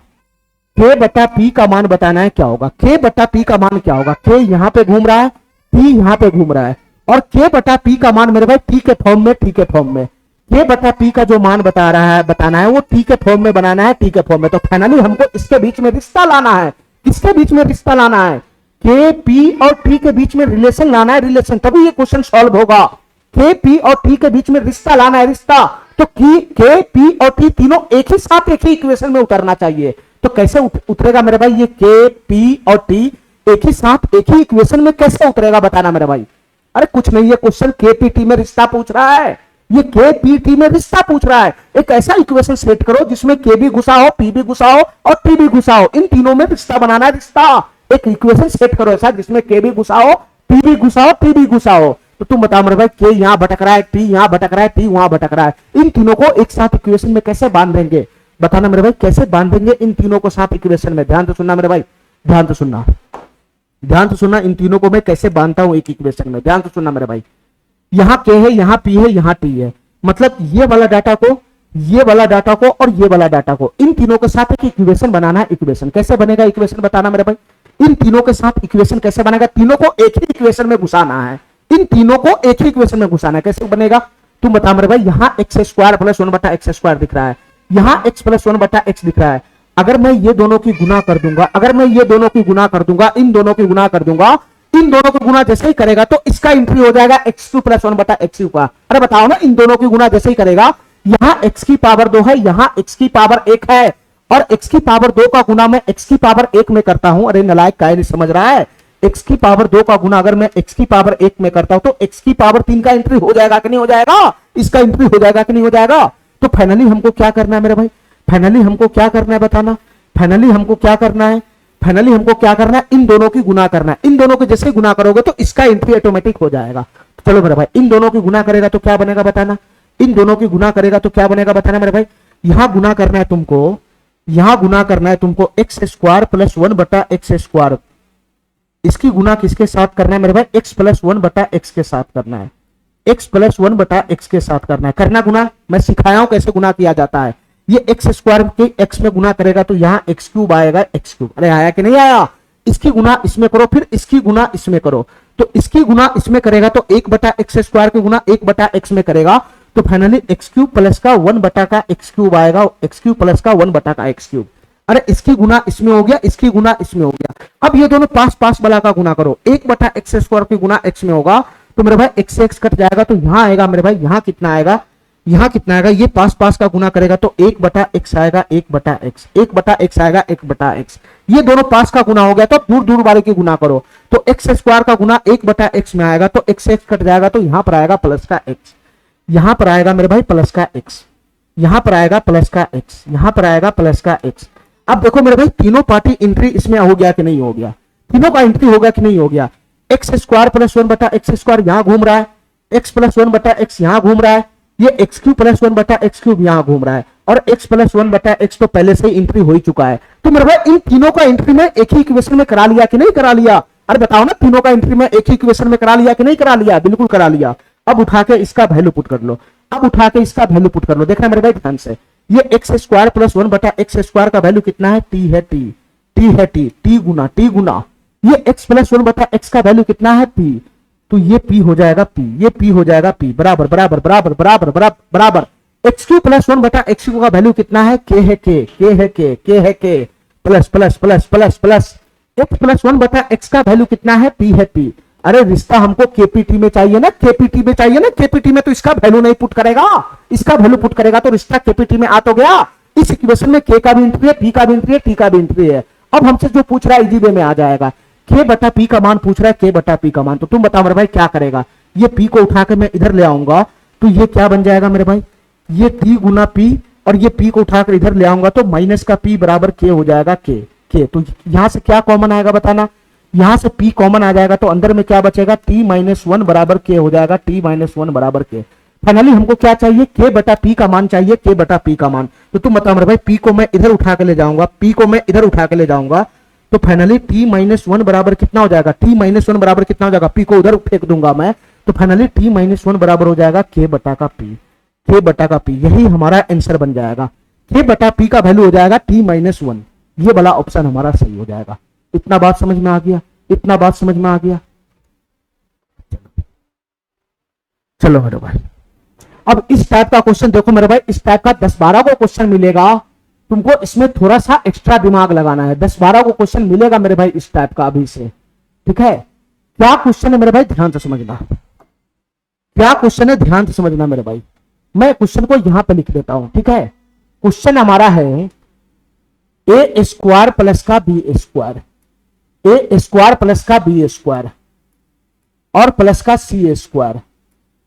k बटा p का मान बताना है, क्या होगा? k बटा p का मान क्या होगा? k यहां पे घूम रहा है, p यहां पे घूम रहा है, और k बटा p का मान मेरे भाई t के फॉर्म में, t के फॉर्म में। k बटा p का जो मान बताना है वो t के फॉर्म में बनाना है, t के फॉर्म में। तो फाइनली हमको इसके बीच में रिश्ता लाना है। किसके बीच में रिश्ता लाना है? k p और t के बीच में रिलेशन लाना है, रिलेशन, तभी ये क्वेश्चन सॉल्व होगा। k p और t के बीच में रिश्ता लाना है, रिश्ता। तो k p और t तीनों एक ही साथ एक ही इक्वेशन में उतरना चाहिए। तो कैसे उतरेगा मेरे भाई? ये k p और t एक ही साथ एक ही इक्वेशन में कैसे उतरेगा बताना मेरे भाई? अरे कुछ नहीं, ये क्वेश्चन k p t में रिश्ता पूछ रहा है, ये k p t में रिश्ता पूछ रहा है। एक ऐसा इक्वेशन सेट करो जिसमें k भी घुसा हो, p भी घुसा हो और t भी घुसा हो, इन तीनों में रिश्ता बनाना है, रिश्ता। एक इक्वेशन सेट करो ऐसा जिसमें k भी घुसा हो, p भी घुसा हो, t भी घुसा हो। तो तुम बताओ मेरे भाई, k यहां भटक रहा है, t यहां भटक रहा है, t वहां भटक रहा है, इन तीनों को एक साथ इक्वेशन में कैसे बांधेंगे बताना मेरे भाई? कैसे बांधेंगे इन तीनों को साथ इक्वेशन में? ध्यान से सुनना मेरे भाई, ध्यान से सुनना, ध्यान से सुनना। इन तीनों को मैं कैसे बांधता हूं एक इक्वेशन में, ध्यान से सुनना मेरे भाई। यहां k है, यहां p है, यहां t है, मतलब ये वाला डाटा को, ये वाला डाटा को और ये वाला डाटा को, इन तीनों के साथ एक इक्वेशन बनाना है। इक्वेशन कैसे बनेगा? इक्वेशन बताना मेरे भाई, इन तीनों के साथ इक्वेशन कैसे बनेगा? तीनों को एक ही इक्वेशन में घुसाना है, इन तीनों को एक ही इक्वेशन में घुसाना है। कैसे बनेगा तुम बता मेरे भाई। यहाँ एक्स स्क्वायर प्लस 1 बटा एक्स स्क्वायर दिख रहा है, यहाँ एक्स प्लस 1 बटा एक्स दिख रहा है। अगर मैं ये दोनों की गुना कर दूंगा, अगर मैं ये दोनों की गुना कर दूंगा, इन दोनों की गुना कर दूंगा, इन दोनों को गुना जैसे ही करेगा तो इसका एंट्री हो जाएगा x2 प्लस 1 बटा x का। अरे बताओ ना, इन दोनों की गुना जैसे ही करेगा, यहाँ x की पावर 2 है, यहाँ x की पावर 1 है, और x की पावर 2 का गुना मैं x की पावर 1 में करता हूं। अरे नलायक काय नहीं समझ रहा है, x की पावर 2 का गुना अगर मैं x की पावर 1 में करता हूं तो x की पावर 3 का एंट्री हो जाएगा कि नहीं हो जाएगा, इसका एंट्री हो जाएगा कि नहीं हो जाएगा। तो फाइनली हमको क्या करना है मेरे भाई, फाइनली हमको क्या करना है बताना, फाइनली हमको क्या करना है, फाइनली हमको क्या करना है, इन दोनों की गुना करना है। इन दोनों के जैसे गुना करोगे तो इसका एंट्री ऑटोमेटिक हो जाएगा। तो चलो मेरे भाई, इन दोनों की गुना करेगा तो क्या बनेगा बताना, इन दोनों की गुना करेगा तो क्या बनेगा बताना मेरे भाई। यहां गुना करना है तुमको, यहां गुना करना है तुमको एक्स स्क्वायर प्लस 1 बटा एक्स स्क्वायर। इसकी गुना किसके साथ करना है मेरे भाई, एक्स प्लस 1 बटा एक्स के साथ करना है, एक्स प्लस 1 बटा एक्स के साथ करना है। करना गुना मैं सिखाया हूं कैसे गुना किया जाता है। ये एक्स स्क्वायर के एक्स में गुना करेगा तो यहाँ एक्स क्यूब आएगा, एक्स क्यूब। अरे आया कि नहीं आया, इसकी गुना इसमें करो, फिर इसकी गुना इसमें करो, तो इसकी गुना इसमें करेगा तो 1 बटा एक्स स्क्वायर की गुना 1 बटा एक्स में करेगा तो फाइनली एक्स क्यूब प्लस का 1 बटा का एक्स क्यूब आएगा, एक्स क्यूब प्लस का 1 बटा का एक्स क्यूब। अरे इसकी गुना इसमें हो गया, इसकी गुना इसमें हो गया। अब ये दोनों पास पास वाला का गुना करो, 1 बटा एक्स स्क्वायर की गुना एक्स में होगा तो मेरे भाई एक्स से एक्स कट जाएगा तो यहाँ आएगा मेरे भाई, यहाँ कितना आएगा, यहाँ कितना आएगा, ये पास पास का गुना करेगा तो 1 बटा एक्स आएगा, 1 बटा एक्स, 1 बटा एक्स आएगा, 1 बटा एक्स। ये दोनों पास का गुना हो गया तो दूर दूर वाले की गुना करो तो एक्स स्क्वायर का गुना 1 बटा एक्स में आएगा तो एक्स से एक्स कट जाएगा तो यहाँ पर आएगा प्लस का एक्स, यहाँ पर आएगा मेरे भाई प्लस का एक्स, यहाँ पर आएगा प्लस का एक्स, यहाँ पर आएगा प्लस का एक्स। अब देखो मेरे भाई तीनों पार्टी एंट्री इसमें हो गया कि नहीं हो गया, तीनों का एंट्री हो गया कि नहीं हो गया। एक्स स्क्वायर प्लस 1 बटा एक्स स्क्वायर यहाँ घूम रहा है, एक्स प्लस 1 बटा एक्स यहाँ घूम रहा है, ये एक्स क्यूब प्लस 1 बटा एक्स क्यूब यहाँ घूम रहा है, और एक्स प्लस 1 बटा एक्स तो पहले से ही एंट्री हो ही चुका है। तो मेरे भाई इन तीनों का एंट्री में एक ही इक्वेशन में करा लिया कि नहीं करा लिया। अरे बताओ ना, तीनों का एंट्री में एक ही इक्वेशन में करा लिया कि नहीं करा लिया, बिल्कुल करा लिया। अब उठा के इसका वैल्यू पुट कर लो, अब उठा के इसका वैल्यू पुट कर लो। देखना मेरे भाई ध्यान से, ये एक्स स्क्वायर प्लस 1 बटा एक्स स्क्वायर का वैल्यू कितना है, टी है, टी, टी है, टी, टी गुना, टी गुना ये एक्स प्लस 1 बटा एक्स का वैल्यू कितना है, पी, तो ये पी हो जाएगा पी, ये पी हो जाएगा पी, बराबर बराबर बराबर बराबर बराबर बराबर। एक्स क्यू प्लस 1 बटा एक्स क्यू का वैल्यू कितना है, के है के, के है के, के है के, plus plus plus plus plus x plus 1 बटा एक्स का वैल्यू कितना है, पी है पी। अरे रिश्ता हमको केपीटी में चाहिए ना, केपीटी में चाहिए ना, केपीटी में तो इसका वैल्यू नहीं पुट करेगा, इसका वैल्यू पुट करेगा तो रिश्ता केपीटी में आ तो गया। इस इक्वेशन में के का भी एंट्री है, पी का भी एंट्री है, टी का भी एंट्री है। अब हमसे जो पूछ रहा है इजी वे में आ जाएगा, के बटा पी का मान पूछ रहा है, के बटा पी का मान। तो तुम बताओ मेरे भाई क्या करेगा, ये पी को उठा के मैं इधर ले आऊंगा तो ये क्या बन जाएगा मेरे भाई, ये टी गुना पी, और ये पी को उठाकर इधर ले आऊंगा तो माइनस का पी बराबर के हो जाएगा, के, के। तो यहां से क्या कॉमन आएगा बताना, यहां से पी कॉमन आ जाएगा तो अंदर में क्या बचेगा, टी माइनस 1 बराबर के हो जाएगा, टी माइनस 1 बराबर के। फाइनली हमको क्या चाहिए, के बटा पी का मान चाहिए, के बटा पी का मान। तो तुम बताओ मेरे भाई, पी को मैं इधर उठा के ले जाऊंगा, पी को मैं इधर उठा के ले जाऊंगा तो फाइनली टी माइनस 1 बराबर कितना हो जाएगा, टी माइनस 1 बराबर कितना हो जाएगा, पी को उधर फेंक दूंगा मैं तो फाइनली टी माइनस 1 बराबर हो जाएगा के बटा का पी, के बटा का पी। यही हमारा आंसर बन जाएगा, के बटा पी का वैल्यू हो जाएगा टी माइनस 1। ये वाला ऑप्शन हमारा सही हो जाएगा। इतना बात समझ में आ गया, इतना बात समझ में आ गया। चलो मेरे भाई, अब इस टाइप का क्वेश्चन देखो मेरे भाई, इस टाइप का 10-12 को क्वेश्चन मिलेगा, तुमको इसमें थोड़ा सा एक्स्ट्रा दिमाग लगाना है। 10-12 को क्वेश्चन मिलेगा मेरे भाई इस टाइप का अभी से, ठीक है। क्या क्वेश्चन है मेरे भाई, ध्यान से समझना, क्या क्वेश्चन है ध्यान से समझना मेरे भाई। मैं क्वेश्चन को यहां पे लिख देता हूं, ठीक है। क्वेश्चन हमारा है ए स्क्वायर प्लस का बी स्क्वायर, ए स्क्वायर प्लस का बी स्क्वायर और प्लस का सी स्क्वायर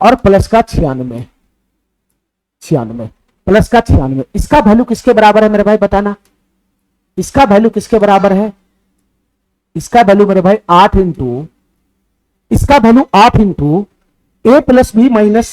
और प्लस का 96 प्लस का 96। इसका वैल्यू किसके बराबर है मेरे भाई बताना, इसका वैल्यू किसके बराबर है, इसका वैल्यू मेरे भाई 8 इंटू, इसका वैल्यू 8 इंटू ए प्लस बी माइनस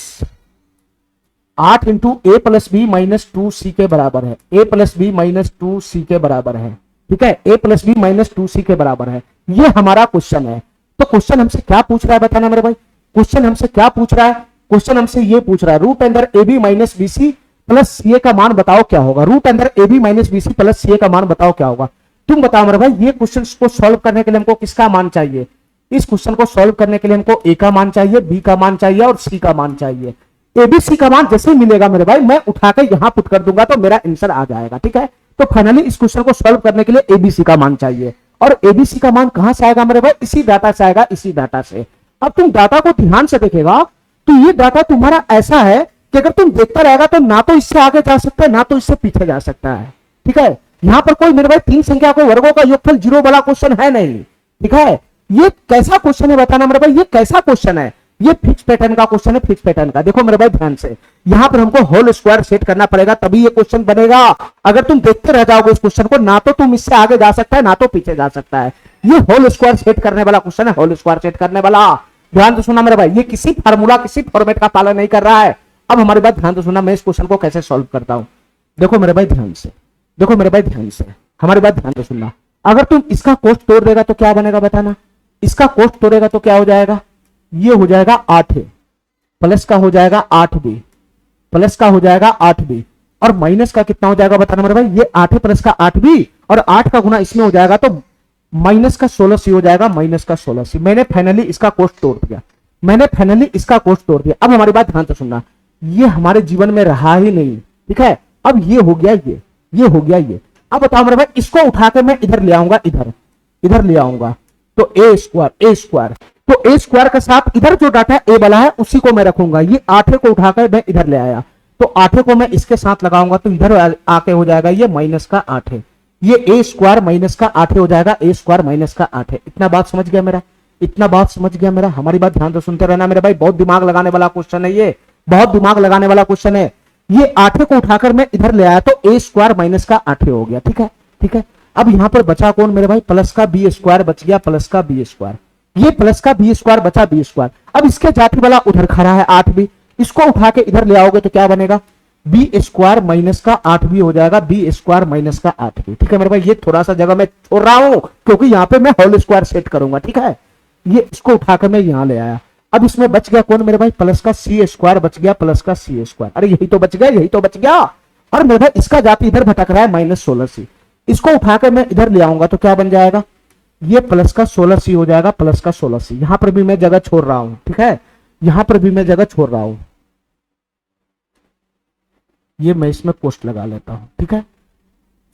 8 इंटू ए प्लस बी माइनस 2c के बराबर है, ए प्लस बी माइनस 2c के बराबर है, ठीक है। ए प्लस बी माइनस 2c के बराबर है, ये हमारा क्वेश्चन है। तो क्वेश्चन हमसे क्या पूछ रहा है बताना मेरे भाई, क्वेश्चन हमसे क्या पूछ रहा है, क्वेश्चन हमसे ये पूछ रहा है रूट अंदर A B minus B C plus C A का मान बताओ क्या होगा, रूट अंदर A B minus B C plus C A का मान बताओ क्या होगा। तुम बताओ मेरे भाई, ये क्वेश्चन को सॉल्व करने के लिए हमको किसका मान चाहिए, इस क्वेश्चन को सॉल्व करने के लिए हमको ए का मान चाहिए, बी का मान चाहिए और सी का मान चाहिए। एबीसी का मान जैसे ही मिलेगा मेरे भाई, मैं उठाकर यहां पुट कर दूंगा तो मेरा आंसर आ जाएगा। ठीक है, तो फाइनली इस क्वेश्चन को सॉल्व करने के लिए एबीसी का मान चाहिए, और एबीसी का मान कहां से आएगा मेरे भाई, इसी डाटा से आएगा, इसी डाटा से। अब तुम डाटा को ध्यान से देखेगा तो ये डाटा तुम्हारा ऐसा है कि अगर तुम देखता रहेगा तो ना तो इससे आगे जा सकता है, ना तो इससे पीछे जा सकता है। ठीक है, यहां पर कोई मेरे भाई तीन संख्या को वर्गों का योगफल 0 वाला क्वेश्चन है नहीं। ठीक है, ये कैसा क्वेश्चन है बताना मेरे भाई, ये कैसा क्वेश्चन है, ये फिक्स पैटर्न का क्वेश्चन है, फिक्स पैटर्न का। देखो मेरे भाई ध्यान से, यहां पर हमको होल स्क्वायर सेट करना पड़ेगा तभी ये क्वेश्चन बनेगा। अगर तुम देखते रह जाओगे इस क्वेश्चन को, ना तो तुम इससे आगे जा सकता है, ना तो पीछे जा सकता है। ये होल स्क्वायर सेट करने वाला क्वेश्चन है, होल स्क्वायर सेट करने वाला। ध्यान से सुनना मेरे भाई, ये किसी फार्मूला, किसी फॉर्मेट का पालन नहीं कर रहा है। अब हमारी बात ध्यान से सुनना, मैं इस क्वेश्चन को कैसे सॉल्व करता हूं। देखो मेरे भाई ध्यान से, देखो मेरे भाई ध्यान से, हमारी बात ध्यान से सुनना। अगर तुम इसका कोष्ठ तोड़ देगा तो क्या बनेगा बताना, इसका कोष्ठ तोड़ेगा तो क्या हो जाएगा, ये हो जाएगा 8 प्लस का हो जाएगा 8b, प्लस का हो जाएगा 8b, और माइनस का कितना हो जाएगा बताना मेरे भाई, ये 8 प्लस का 8b, और 8 का गुना इसमें हो जाएगा तो माइनस का 16c हो जाएगा, माइनस का 16c। मैंने फाइनली इसका कोष्ठ तोड़ दिया, मैंने फाइनली इसका कोष्ठ तोड़ दिया। अब हमारी बात ध्यान से सुनना, ये हमारे जीवन में रहा ही नहीं। ठीक है, अब ये हो गया, ये हो गया ये। अब बताओ मेरे भाई, इसको उठा के मैं इधर ले आऊंगा, इधर ले आऊंगा तो ए स्क्वायर, तो ए स्क्वायर के साथ इधर जो डाटा ए वाला है उसी को मैं रखूंगा। ये 8 को उठाकर मैं इधर ले आया तो 8 को मैं इसके साथ लगाऊंगा तो इधर आके हो जाएगा ये माइनस का 8, ये ए स्क्वायर माइनस का 8 हो जाएगा, ए स्क्वायर माइनस का 8। इतना बात समझ गया मेरा, इतना बात समझ गया मेरा। हमारी बात ध्यान से सुनते रहना मेरे भाई, बहुत दिमाग लगाने वाला क्वेश्चन है ये, बहुत दिमाग लगाने वाला क्वेश्चन है। ये 8 को उठाकर मैं इधर ले आया तो ए स्क्वायर माइनस का 8 हो गया। ठीक है, ठीक है। अब यहां पर बचा कौन मेरे भाई, प्लस का बी स्क्वायर बच गया, प्लस का बी स्क्वायर, ये प्लस का बी स्क्वायर बचा बी स्क्वायर। अब इसके जाति वाला उधर खड़ा है 8b, इसको उठा के इधर ले आओगे तो क्या बनेगा, बी स्क्वायर माइनस का 8b हो जाएगा, बी स्क्वायर माइनस का 8b। ठीक है मेरे भाई, ये थोड़ा सा जगह मैं छोड़ रहा हूं क्योंकि यहां पे मैं होल स्क्वायर सेट करूंगा। ठीक है, ये इसको उठाकर मैं यहां ले आया। अब इसमें बच गया कौन मेरे भाई, प्लस का सी स्क्वायर बच गया, प्लस का सी स्क्वायर। अरे यही तो बच गया, यही तो बच गया। और मेरे भाई इसका जाति इधर भटक रहा है -16c, इसको उठाकर मैं इधर ले आऊंगा तो क्या बन जाएगा, ये प्लस का 16c हो जाएगा, प्लस का 16c। यहां पर भी मैं जगह छोड़ रहा हूं। ठीक है, यहां पर भी मैं जगह छोड़ रहा हूं, ये मैं इसमें कोष्ठ लगा लेता हूं। ठीक है,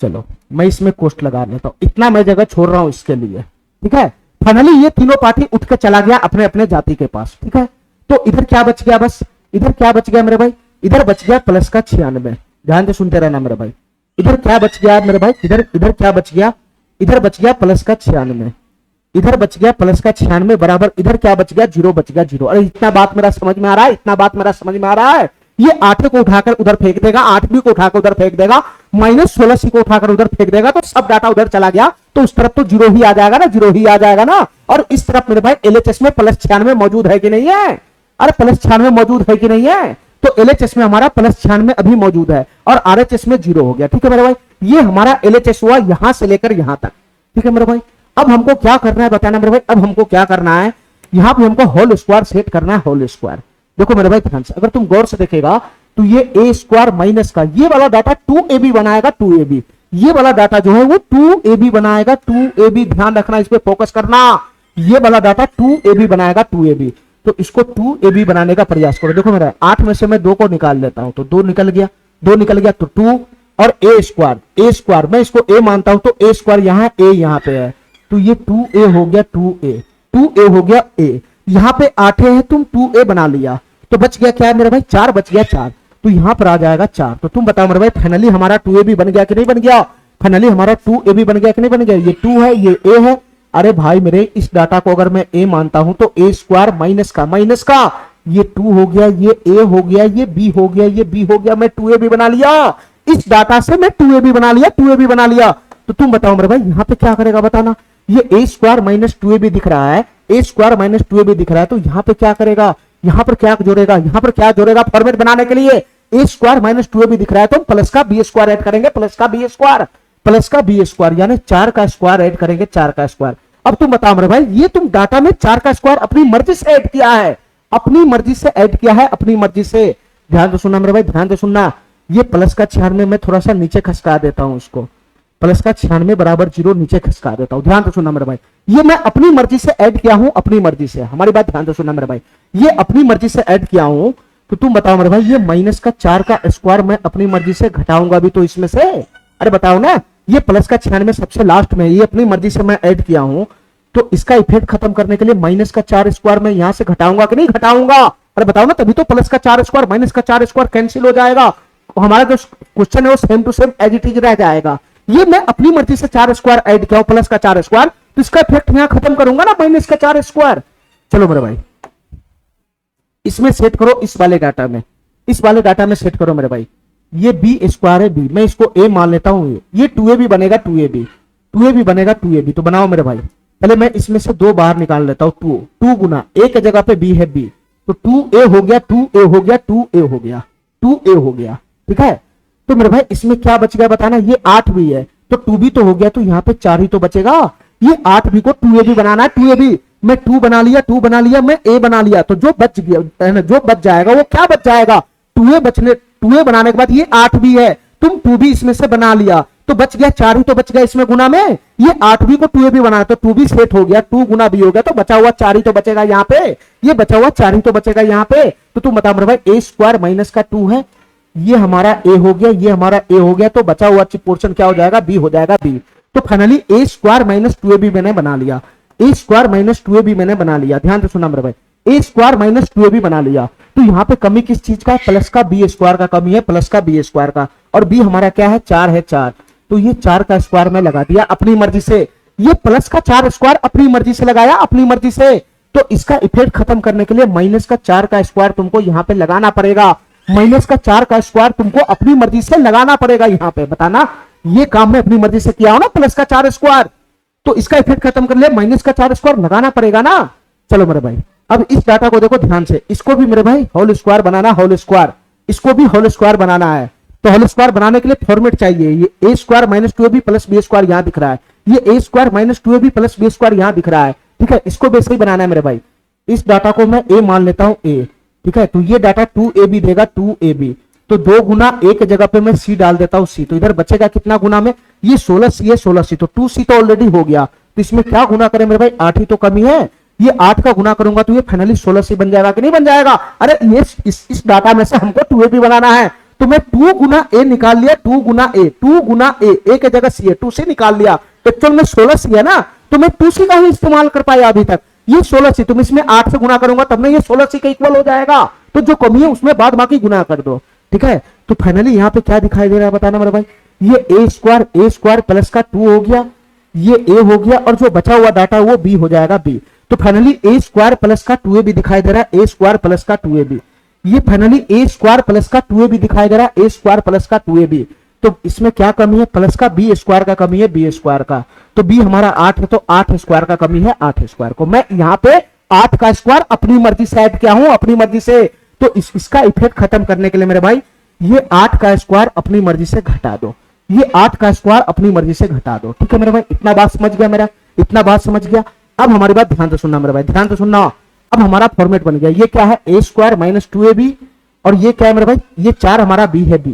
चलो मैं इसमें कोष्ठ लगा लेता हूं, इतना मैं जगह छोड़ रहा हूं इसके लिए। ठीक है, फाइनली ये तीनों पार्टी उठ के चला गया अपने अपने जाति के पास। ठीक है, तो इधर क्या बच गया, बस इधर क्या बच गया मेरे भाई, इधर बच गया प्लस का 96। ध्यान से सुनते रहना मेरे भाई, इधर क्या बच गया मेरे भाई, इधर क्या बच गया, इधर बच गया प्लस का 96, इधर बच गया प्लस का 96 बराबर इधर क्या बच गया, 0 बच गया 0। अरे इतना बात मेरा समझ में आ रहा है, इतना बात मेरा समझ में आ रहा है। ये 8 को उठाकर उधर फेंक देगा, 8b को उठाकर उधर फेंक देगा, -16c को उठाकर उधर फेंक देगा तो सब डाटा उधर चला गया तो उस तरफ तो 0 ही आ जाएगा ना, 0 ही आ जाएगा ना। और इस तरफ मेरे भाई एलएचएस में प्लस 96 मौजूद है कि नहीं है, अरे प्लस 96 मौजूद है कि नहीं है, तो एलएचएस में हमारा प्लस 96 अभी मौजूद है और आरएचएस में 0 हो गया। ठीक है मेरे भाई, ये हमारा एलएचएस हुआ यहां से लेकर यहां तक। ठीक है मेरे भाई, अब हमको क्या करना है बताना मेरे भाई, अब हमको क्या करना है, यहां पे हमको होल स्क्वायर सेट करना है, होल स्क्वायर। देखो मेरे भाई ध्यान से, अगर तुम गौर से देखेगा तो ये ए स्क्वायर माइनस का ये वाला डाटा 2ab बनाएगा, 2ab ये वाला डाटा जो है वो 2ab बनाएगा, 2ab ध्यान रखना, इस पे फोकस करना। ये वाला डाटा 2ab बनाएगा, 2ab, तो इसको 2ab बनाने का प्रयास करो। देखो मेरा 8 में से मैं 2 को निकाल लेता हूं तो 2 निकल गया, 2 निकल गया तो 2 और ए स्क्वायर मैं इसको a मानता हूं तो ए स्क्वायर यहां a यहां पे है तो ये 2a हो गया, 2a हो गया a, यहां पे 8 है तुम 2a बना लिया तो बच गया क्या मेरे भाई, 4 बच गया, 4 तो यहां पर आ जाएगा 4। तो तुम बताओ मेरे भाई फाइनली हमारा 2ab बन गया कि नहीं बन गया, फाइनली हमारा 2ab बन गया कि नहीं बन गया। ये 2 है, ये a है। अरे भाई मेरे इस डाटा को अगर मैं a मानता हूं तो ए स्क्वायर माइनस का ये 2 हो गया, ये a हो गया, ये b हो गया, ये b हो गया, मैं 2ab बना लिया, इस डाटा से मैं 2ab बना लिया, 2ab बना लिया। तो तुम बताओ मेरे भाई यहां पे क्या करेगा बताना, ये ए स्क्वायर माइनस 2ab दिख रहा है, ए स्क्वायर माइनस 2ab दिख रहा है तो यहां पे क्या करेगा, यहां पर क्या जोड़ेगा, यहां पर क्या जोड़ेगा, फॉर्मेट बनाने के लिए ए स्क्वायर माइनस 2ab दिख रहा है तो प्लस का बी स्क्वायर ऐड करेंगे, प्लस का बी स्क्वायर यानी 4 का स्क्वायर ऐड करेंगे, 4 का स्क्वायर। अब तुम बताओ मेरे भाई ये तुम डाटा में 4 का स्क्वायर अपनी मर्जी से ऐड किया है, अपनी मर्जी से ऐड किया है, अपनी मर्जी से। ध्यान से सुनना मेरे भाई, ध्यान से सुनना। ये प्लस का 96 मैं थोड़ा सा नीचे खसका देता हूं, इसको प्लस का 96 बराबर 0 नीचे खसका देता हूं। ध्यान से सुनना मेरे भाई, ये मैं अपनी मर्जी से ऐड किया हूं, अपनी मर्जी से, हमारी बात ध्यान से सुनना मेरे भाई, ये अपनी मर्जी से ऐड किया हूं। तो तुम बताओ मेरे भाई, ये माइनस का 4 का स्क्वायर मैं अपनी मर्जी से घटाऊंगा भी तो इसमें से, अरे बताओ ना, ये प्लस का 96 सबसे लास्ट में, ये अपनी मर्जी से मैं ऐड किया हूं, तो इसका इफेक्ट खत्म करने के लिए माइनस का 4 स्क्वायर मैं यहां से घटाऊंगा कि नहीं घटाऊंगा, अरे बताओ ना, तभी तो प्लस का 4 स्क्वायर माइनस का 4 स्क्वायर कैंसिल हो जाएगा, हमारा जो क्वेश्चन है वो same to same as it is रह जाएगा। ये मैं अपनी मर्जी से 4 स्क्वायर ऐड किया प्लस का 4 स्क्वायर, तो इसका इफेक्ट यहां खत्म करूंगा ना माइनस का 4 स्क्वायर। चलो मेरे भाई इसमें सेट करो, इस वाले डाटा में, इस वाले डाटा में सेट करो मेरे भाई, ये बी स्क्वायर है बी, मैं इसको ए मान लेता हूं, ये 2ab बनेगा 2ab, 2ab बनेगा 2ab, तो बनाओ मेरे भाई, पहले मैं इसमें से 2 बाहर निकाल लेता हूं, 2 गुना ए के जगह पे बी है बी, तो 2a हो गया, 2a हो गया, 2a हो गया, 2a हो गया, ठीक है। तो मेरे भाई इसमें क्या बच गया बताना, ये 8 भी है, तो 2b तो हो गया, तो यहाँ पे 4 ही तो बचेगा, ये 8b को 2ab बनाना है, 2ab मैं 2 बना लिया, 2 बना लिया, मैं a बना लिया, तो जो बच गया, जो बच जाएगा वो क्या बच जाएगा, 2a बनाने के बाद ये 8b है, तुम 2b इसमें से बना लिया, तो बच गया 4 ही तो बच गया इसमें गुना में, ये 8b को 2ab बनाना, तो 2b सेट हो गया, 2 गुना b हो गया, तो बचा हुआ 4 ही तो बचेगा यहाँ पे, ये बचा हुआ 4 ही तो बचेगा यहाँ पे। तो तुम बताओ मेरे भाई, a स्क्वायर माइनस का 2 है, ये हमारा a हो गया, ये हमारा a हो गया, तो बचा हुआ पोर्शन क्या हो जाएगा, b हो जाएगा b। तो finally a square minus 2ab मैंने बना लिया, a स्क्वायर माइनस 2ab मैंने बना लिया, ध्यान से सुना मेरे भाई, a स्क्वायर माइनस 2ab बना लिया। तो यहाँ पे कमी किस चीज का है, प्लस का b स्क्वायर का कमी है, प्लस का b स्क्वायर का, और b हमारा क्या है 4 है 4, तो ये 4 का स्क्वायर में लगा दिया अपनी मर्जी से, ये प्लस का 4 स्क्वायर अपनी मर्जी से लगाया, अपनी मर्जी से। तो इसका इफेक्ट खत्म करने के लिए माइनस का 4 का स्क्वायर तुमको यहाँ पे लगाना पड़ेगा, माइनस का 4 का स्क्वायर तुमको अपनी मर्जी से लगाना पड़ेगा यहाँ पे, बताना ये काम मैं अपनी मर्जी से किया हूं ना, प्लस का 4 स्क्वायर, तो इसका इफेक्ट खत्म कर ले माइनस का 4 स्क्वायर लगाना पड़ेगा ना। चलो मेरे भाई अब इस डाटा को देखो ध्यान से, इसको भी मेरे भाई होल स्क्वायर बनाना, होल स्क्वायर, इसको भी होल स्क्वायर बनाना है, तो होल स्क्वायर बनाने के लिए फॉर्मेट चाहिए, ये a square minus 2ab plus b square यहां दिख रहा है, ये a square minus 2ab plus b square यहां दिख रहा है, ठीक है, इसको वैसे ही बनाना है मेरे भाई, इस डाटा को मैं a मान लेता हूं a, ठीक है, तो ये डाटा 2ab देगा 2ab, तो 2 गुना a के जगह पे मैं c डाल देता हूं c, तो इधर बचेगा कितना गुना में, ये 16c है 16c, तो 2c तो ऑलरेडी हो गया, तो इसमें क्या गुना करें मेरे भाई, 8 ही तो कमी है, ये 8 का गुना करूंगा तो ये फाइनली 16c बन जाएगा कि नहीं बन जाएगा। अरे ये इस डाटा में से हमको 2ab बनाना है, तो मैं 2 गुना a निकाल लिया, 2 गुना a, 2 गुना a के जगह c है, 2c निकाल लिया, एक्चुअल में 16c है ना, तो मैं 2c का ही इस्तेमाल कर पाया अभी तक, ये 16c, तुम इसमें 8 से गुना करूंगा तब ना ये 16c का इक्वल हो जाएगा, तो जो कमी है उसमें बाद बाकी गुना कर दो, ठीक है। तो फाइनली यहाँ पे क्या दिखाई दे रहा है बताना मेरे भाई, ये a स्क्वायर प्लस का 2 हो गया, ये a हो गया, और जो बचा हुआ डाटा वो b हो जाएगा b, तो फाइनली a स्क्वायर प्लस का 2ab दिखाई दे रहा है, a स्क्वायर प्लस का 2ab, ये फाइनली a स्क्वायर प्लस का 2ab दिखाई दे रहा है, a स्क्वायर प्लस का 2ab, तो इसमें क्या कमी है, प्लस का b स्क्वायर का कमी है, b स्क्वायर का, तो b हमारा 8 है, तो 8 स्क्वायर का कमी है, 8 स्क्वायर को मैं यहाँ पे 8 का स्क्वायर अपनी मर्जी से ऐड किया हूं, अपनी मर्जी से, तो इसका इफेक्ट खत्म करने के लिए मेरे भाई ये 8 का स्क्वायर अपनी मर्जी से घटा दो, ये 8 का स्क्वायर अपनी मर्जी से घटा दो, ठीक है मेरे भाई, इतना बात समझ गया मेरा, इतना बात समझ गया। अब हमारी बात ध्यान से सुनना मेरे भाई, ध्यान से सुनना, अब हमारा फॉर्मेट बन गया, ये क्या है a स्क्वायर माइनस 2ab, और ये क्या है मेरे भाई, ये 4 हमारा b है b,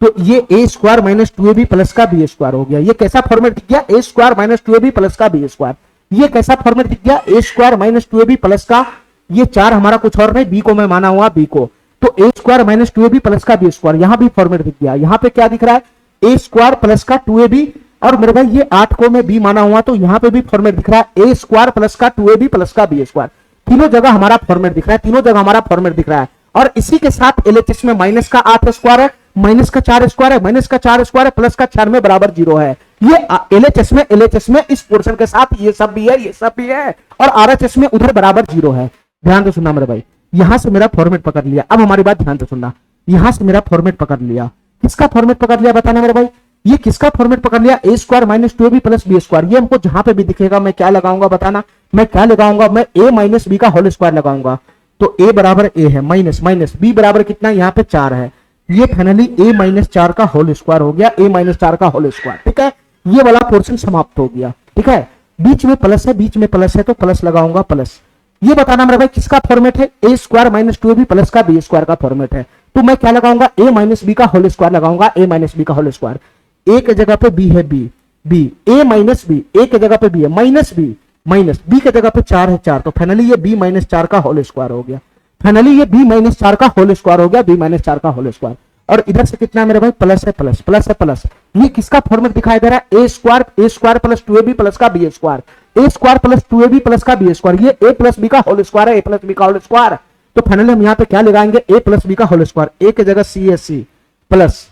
तो ये a square minus 2ab plus का b स्क्वायर हो गया, ये कैसा फॉर्मेट दिख गया, a square minus 2ab plus का b स्क्वायर, ये कैसा फॉर्मेट दिख गया, a square minus 2ab plus का, ये 4 हमारा कुछ और नहीं, b को मैं माना हुआ b को, तो a square minus 2ab plus का b स्क्वायर, यहां भी फॉर्मेट दिख गया, यहां पे क्या दिख रहा है a स्क्वायर प्लस का 2ab, और मेरे भाई ये 8 को मैं b माना हुआ, तो यहां पे भी फॉर्मेट दिख रहा है a स्क्वायर प्लस का 2ab प्लस का b स्क्वायर, तीनों जगह हमारा फॉर्मेट दिख रहा है, तीनों जगह हमारा फॉर्मेट दिख रहा है, और इसी के साथ LHS में माइनस का 8 स्क्वायर है, माइनस का 4 स्क्वायर है, माइनस का 4 स्क्वायर है, प्लस का 4 में बराबर 0 है, ये LHS में इस पोर्शन के साथ ये सब भी है, ये सब भी है, और RHS में उधर बराबर 0 है, ध्यान से सुनना मेरे भाई, यहां से मेरा फॉर्मेट पकड़ लिया, अब हमारी बात ध्यान से सुनना, यहां से मेरा फॉर्मेट पकड़ लिया, किसका फॉर्मेट पकड़ लिया बताना मेरे भाई, ये किसका फॉर्मेट पकड़ लिया, a square minus 2ab plus b square, ये हमको जहां पे भी दिखेगा मैं क्या लगाऊंगा बताना, मैं क्या लगाऊंगा, मैं a माइनस b का होल स्क्वायर लगाऊंगा, तो a बराबर a है, माइनस माइनस b बराबर कितना, यहाँ पे 4 है, ये फाइनली a माइनस 4 का होल स्क्वायर हो गया, a माइनस 4 का होल स्क्वायर, ठीक है, ये वाला पोर्शन समाप्त हो गया, ठीक है, बीच में प्लस है, बीच में प्लस है, तो प्लस लगाऊंगा प्लस, ये बताना मेरा भाई किसका फॉर्मेट है, a square minus 2ab plus का b स्क्वायर का फॉर्मेट है, तो मैं क्या लगाऊंगा, a माइनस b का होल स्क्वायर लगाऊंगा, a माइनस b का होल स्क्वायर, a के जगह पे b है b, a minus b, a के जगह पे b है माइनस b, माइनस बी के जगह पे 4 है 4, तो फाइनली ये बी माइनस 4 का होल स्क्वायर हो गया। फाइनली ये बी माइनस 4 का होल स्क्वायर हो गया, बी माइनस 4 का होल स्क्वायर। और इधर से कितना है मेरे भाई, प्लस है प्लस, प्लस है प्लस। ये किसका फॉर्मेट दिखाई दे रहा है, ए स्क्वायर प्लस 2ab प्लस का बी स्क्वायर, ए स्क्वायर प्लस 2ab प्लस का बी स्क्वायर। ये ए प्लस बी का होल स्क्वायर है, ए प्लस बी का होल स्क्वायर। तो फाइनली हम यहाँ पे क्या लगाएंगे, ए प्लस बी का होल स्क्वायर। ए के जगह सी है सी प्लस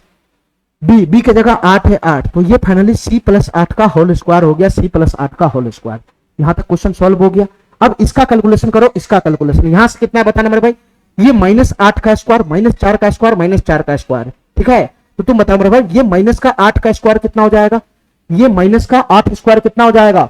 बी, बी के जगह 8 है 8, तो ये फाइनली सी प्लस 8 का होल स्क्वायर हो गया, सी प्लस 8 का होल स्क्वायर। यहां तक क्वेश्चन सॉल्व हो गया। अब इसका कैलकुलेशन करो, इसका कैलकुलेशन। यहां से कितना है बताना मेरे भाई, ये -8 का स्क्वायर, -4 का स्क्वायर, -4 का स्क्वायर, ठीक है। तो तुम बताओ मेरे भाई, ये माइनस का 8 का स्क्वायर कितना हो जाएगा, ये माइनस का 8 स्क्वायर कितना हो जाएगा।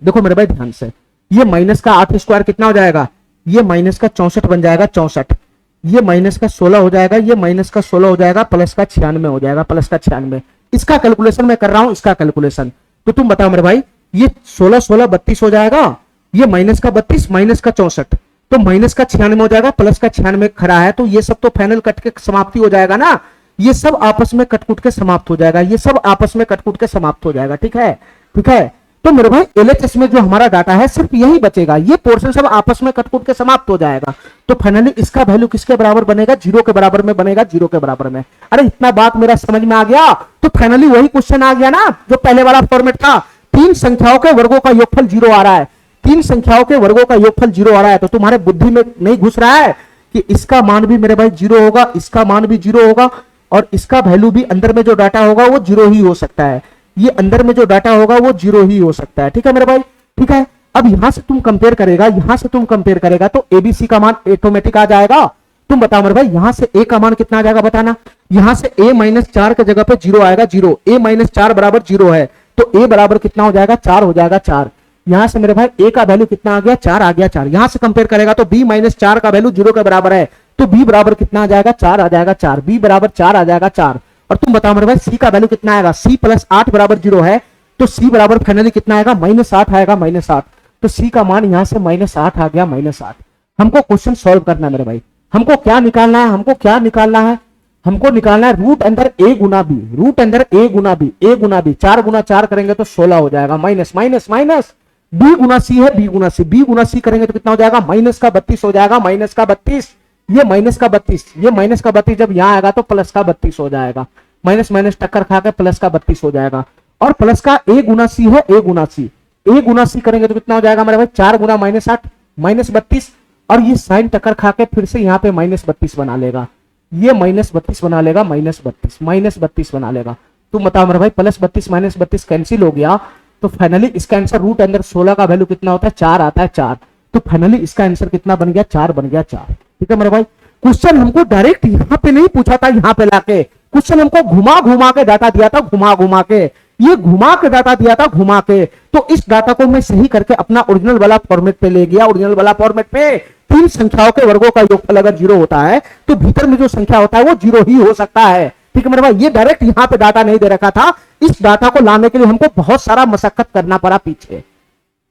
देखो मेरे भाई ध्यान से, ये माइनस का 8 स्क्वायर कितना हो जाएगा, ये माइनस का 64 बन जाएगा, 64। ये माइनस का 16 हो जाएगा, ये माइनस का 16 हो जाएगा, प्लस का 96 हो जाएगा, प्लस का 96। इसका कैलकुलेशन मैं कर रहा हूं, इसका कैलकुलेशन। तो तुम बताओ मेरे भाई, ये 16 16 32 हो जाएगा, ये माइनस का 32 माइनस का 64, तो माइनस का 96 हो जाएगा, प्लस का 96 खड़ा है, तो ये सब तो फाइनल कट के समाप्ति हो जाएगा ना, ये सब आपस में कटकुट के समाप्त हो जाएगा, ये सब आपस में कटकुट के समाप्त हो जाएगा, ठीक है, ठीक है। तो मेरे भाई एलएचएस में जो हमारा डाटा है सिर्फ यही बचेगा, ये पोर्शन सब आपस में कटकुट के समाप्त हो जाएगा। तो फाइनली इसका वैल्यू किसके बराबर बनेगा, 0 के बराबर में बनेगा, 0 के बराबर में। अरे इतना बात मेरा समझ में आ गया। तो फाइनली वही क्वेश्चन आ गया ना जो पहले वाला फॉर्मेट था, 3 संख्याओं के वर्गों का योगफल 0 आ रहा है, 3 संख्याओं के वर्गों का योगफल 0 आ रहा है। तो तुम्हारे बुद्धि में नहीं घुस रहा है कि इसका मान भी मेरे भाई 0 होगा, इसका मान भी 0 होगा, और इसका वैल्यू भी अंदर में जो डाटा होगा वो 0 ही हो सकता है, ये अंदर में जो डाटा होगा वो 0 ही हो सकता है, ठीक है मेरे भाई, ठीक है। अब यहां से तुम कंपेयर करेगा, यहां से तुम कंपेयर करेगा तो एबीसी का मान ऑटोमेटिक आ जाएगा। तुम बताओ मेरे भाई, यहां से ए का मान कितना आ जाएगा बताना, यहां से a माइनस 4 के जगह पे 0 आएगा, 0, a माइनस 4 बराबर 0 है, तो a बराबर कितना हो जाएगा, 4 हो जाएगा, 4। यहां से मेरे भाई a का वैल्यू कितना आ गया, 4 आ गया, 4। यहां से कंपेयर करेगा तो b माइनस 4 का वैल्यू 0 के बराबर है, तो b बराबर कितना आ जाएगा, 4 आ जाएगा, 4, b बराबर 4 आ जाएगा, 4। और तुम बताओ मेरे भाई c का वैल्यू कितना आएगा, c प्लस 8 बराबर 0 है, तो c बराबर फाइनली कितना आएगा, -8 आएगा, -8। तो c का मान यहां से -8 आ गया, -8। हमको क्वेश्चन सॉल्व करना है मेरे भाई, हमको क्या निकालना है, हमको क्या निकालना है, हमको निकालना है रूट अंदर a गुना b, रूट अंदर a Guna b, a Guna b, 4 गुना 4 करेंगे तो 16 हो जाएगा, माइनस माइनस माइनस, b गुना c है, b गुना c, b गुना c करेंगे तो कितना हो जाएगा, माइनस का 32 हो जाएगा, माइनस का 32, ये माइनस का 32, ये माइनस का 32 जब यहाँ आएगा तो प्लस का 32 हो जाएगा, माइनस माइनस टक्कर खा के प्लस का 32 हो जाएगा। और प्लस का a गुना c है, a Guna c, a Guna c करेंगे तो कितना हो जाएगा मेरे भाई, 4 गुना -8 -32, और ये साइन टक्कर खा के फिर से यहाँ पे -32 बना लेगा, ये -32 बना लेगा, -32 बना लेगा। तुम बताओ मेरे भाई, +32 -32 कैंसिल हो गया, तो फाइनली इसका आंसर रूट अंदर 16 का वैल्यू कितना होता है, 4 आता है, 4। तो फाइनली इसका आंसर कितना बन गया, 4 बन गया, 4, ठीक है मेरे भाई। क्वेश्चन हमको डायरेक्ट यहाँ पे नहीं पूछा था, यहाँ पे लाके क्वेश्चन हमको घुमा घुमा के डाटा दिया था, घुमा घुमा के, ये घुमा के डाटा दिया था, घुमा के। तो इस डाटा को मैं सही करके अपना ओरिजिनल वाला फॉर्मेट पे ले गया, ओरिजिनल वाला फॉर्मेट पे 3 संख्याओं के वर्गों का योगफल अगर 0 होता है तो भीतर में जो संख्या होता है वो 0 ही हो सकता है, ठीक है मेरे भाई। ये डायरेक्ट यहाँ पे डाटा नहीं दे रखा था, इस डाटा को लाने के लिए हमको बहुत सारा मशक्कत करना पड़ा पीछे,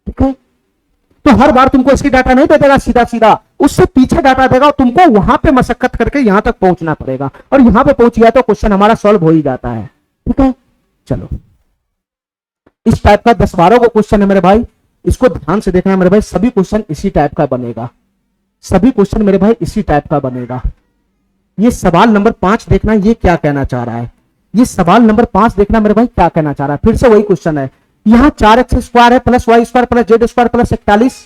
ठीक है। तो हर बार तुमको इसकी डाटा नहीं दे देगा सीधा सीधा, उससे पीछे डाटा देगा, तुमको वहां पे मशक्कत करके यहां तक पहुंचना पड़ेगा, और यहां पे पहुंच गया तो क्वेश्चन हमारा सॉल्व हो ही जाता है, ठीक है। चलो, इस टाइप का 10-12 को क्वेश्चन है मेरे भाई, इसको ध्यान से देखना मेरे भाई, सभी क्वेश्चन इसी टाइप का बनेगा, सभी क्वेश्चन मेरे भाई इसी टाइप का बनेगा। ये सवाल नंबर 5 देखना, ये क्या कहना चाह रहा है, ये सवाल नंबर 5 देखना मेरे भाई क्या कहना चाह रहा है। फिर से वही क्वेश्चन है, यहां 4x स्क्वायर है plus Y square plus Z square plus 41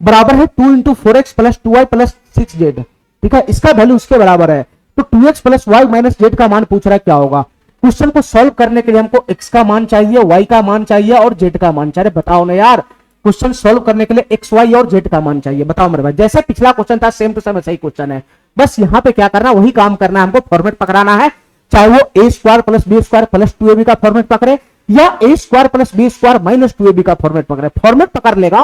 बराबर है 2 × 4x plus 2y plus 6z, ठीक है। इसका वैल्यू इसके बराबर है, तो 2x plus Y minus Z का मान पूछ रहा है क्या होगा। क्वेश्चन को सॉल्व करने के लिए हमको x का मान चाहिए, y का मान चाहिए और z का मान चाहिए। बताओ ना यार, क्वेश्चन सॉल्व करने के लिए x, y और z का मान चाहिए, बताओ मेरे भाई। जैसे पिछला क्वेश्चन था सेम टू सेम सही क्वेश्चन है, बस यहाँ पे क्या करना, वही काम करना है, हमको फॉर्मेट पकड़ाना है, चाहे वो a square plus b square plus 2ab का फॉर्मेट पकड़े या a square plus b square minus 2ab का फॉर्मेट पकड़े। फॉर्मेट पकड़ लेगा,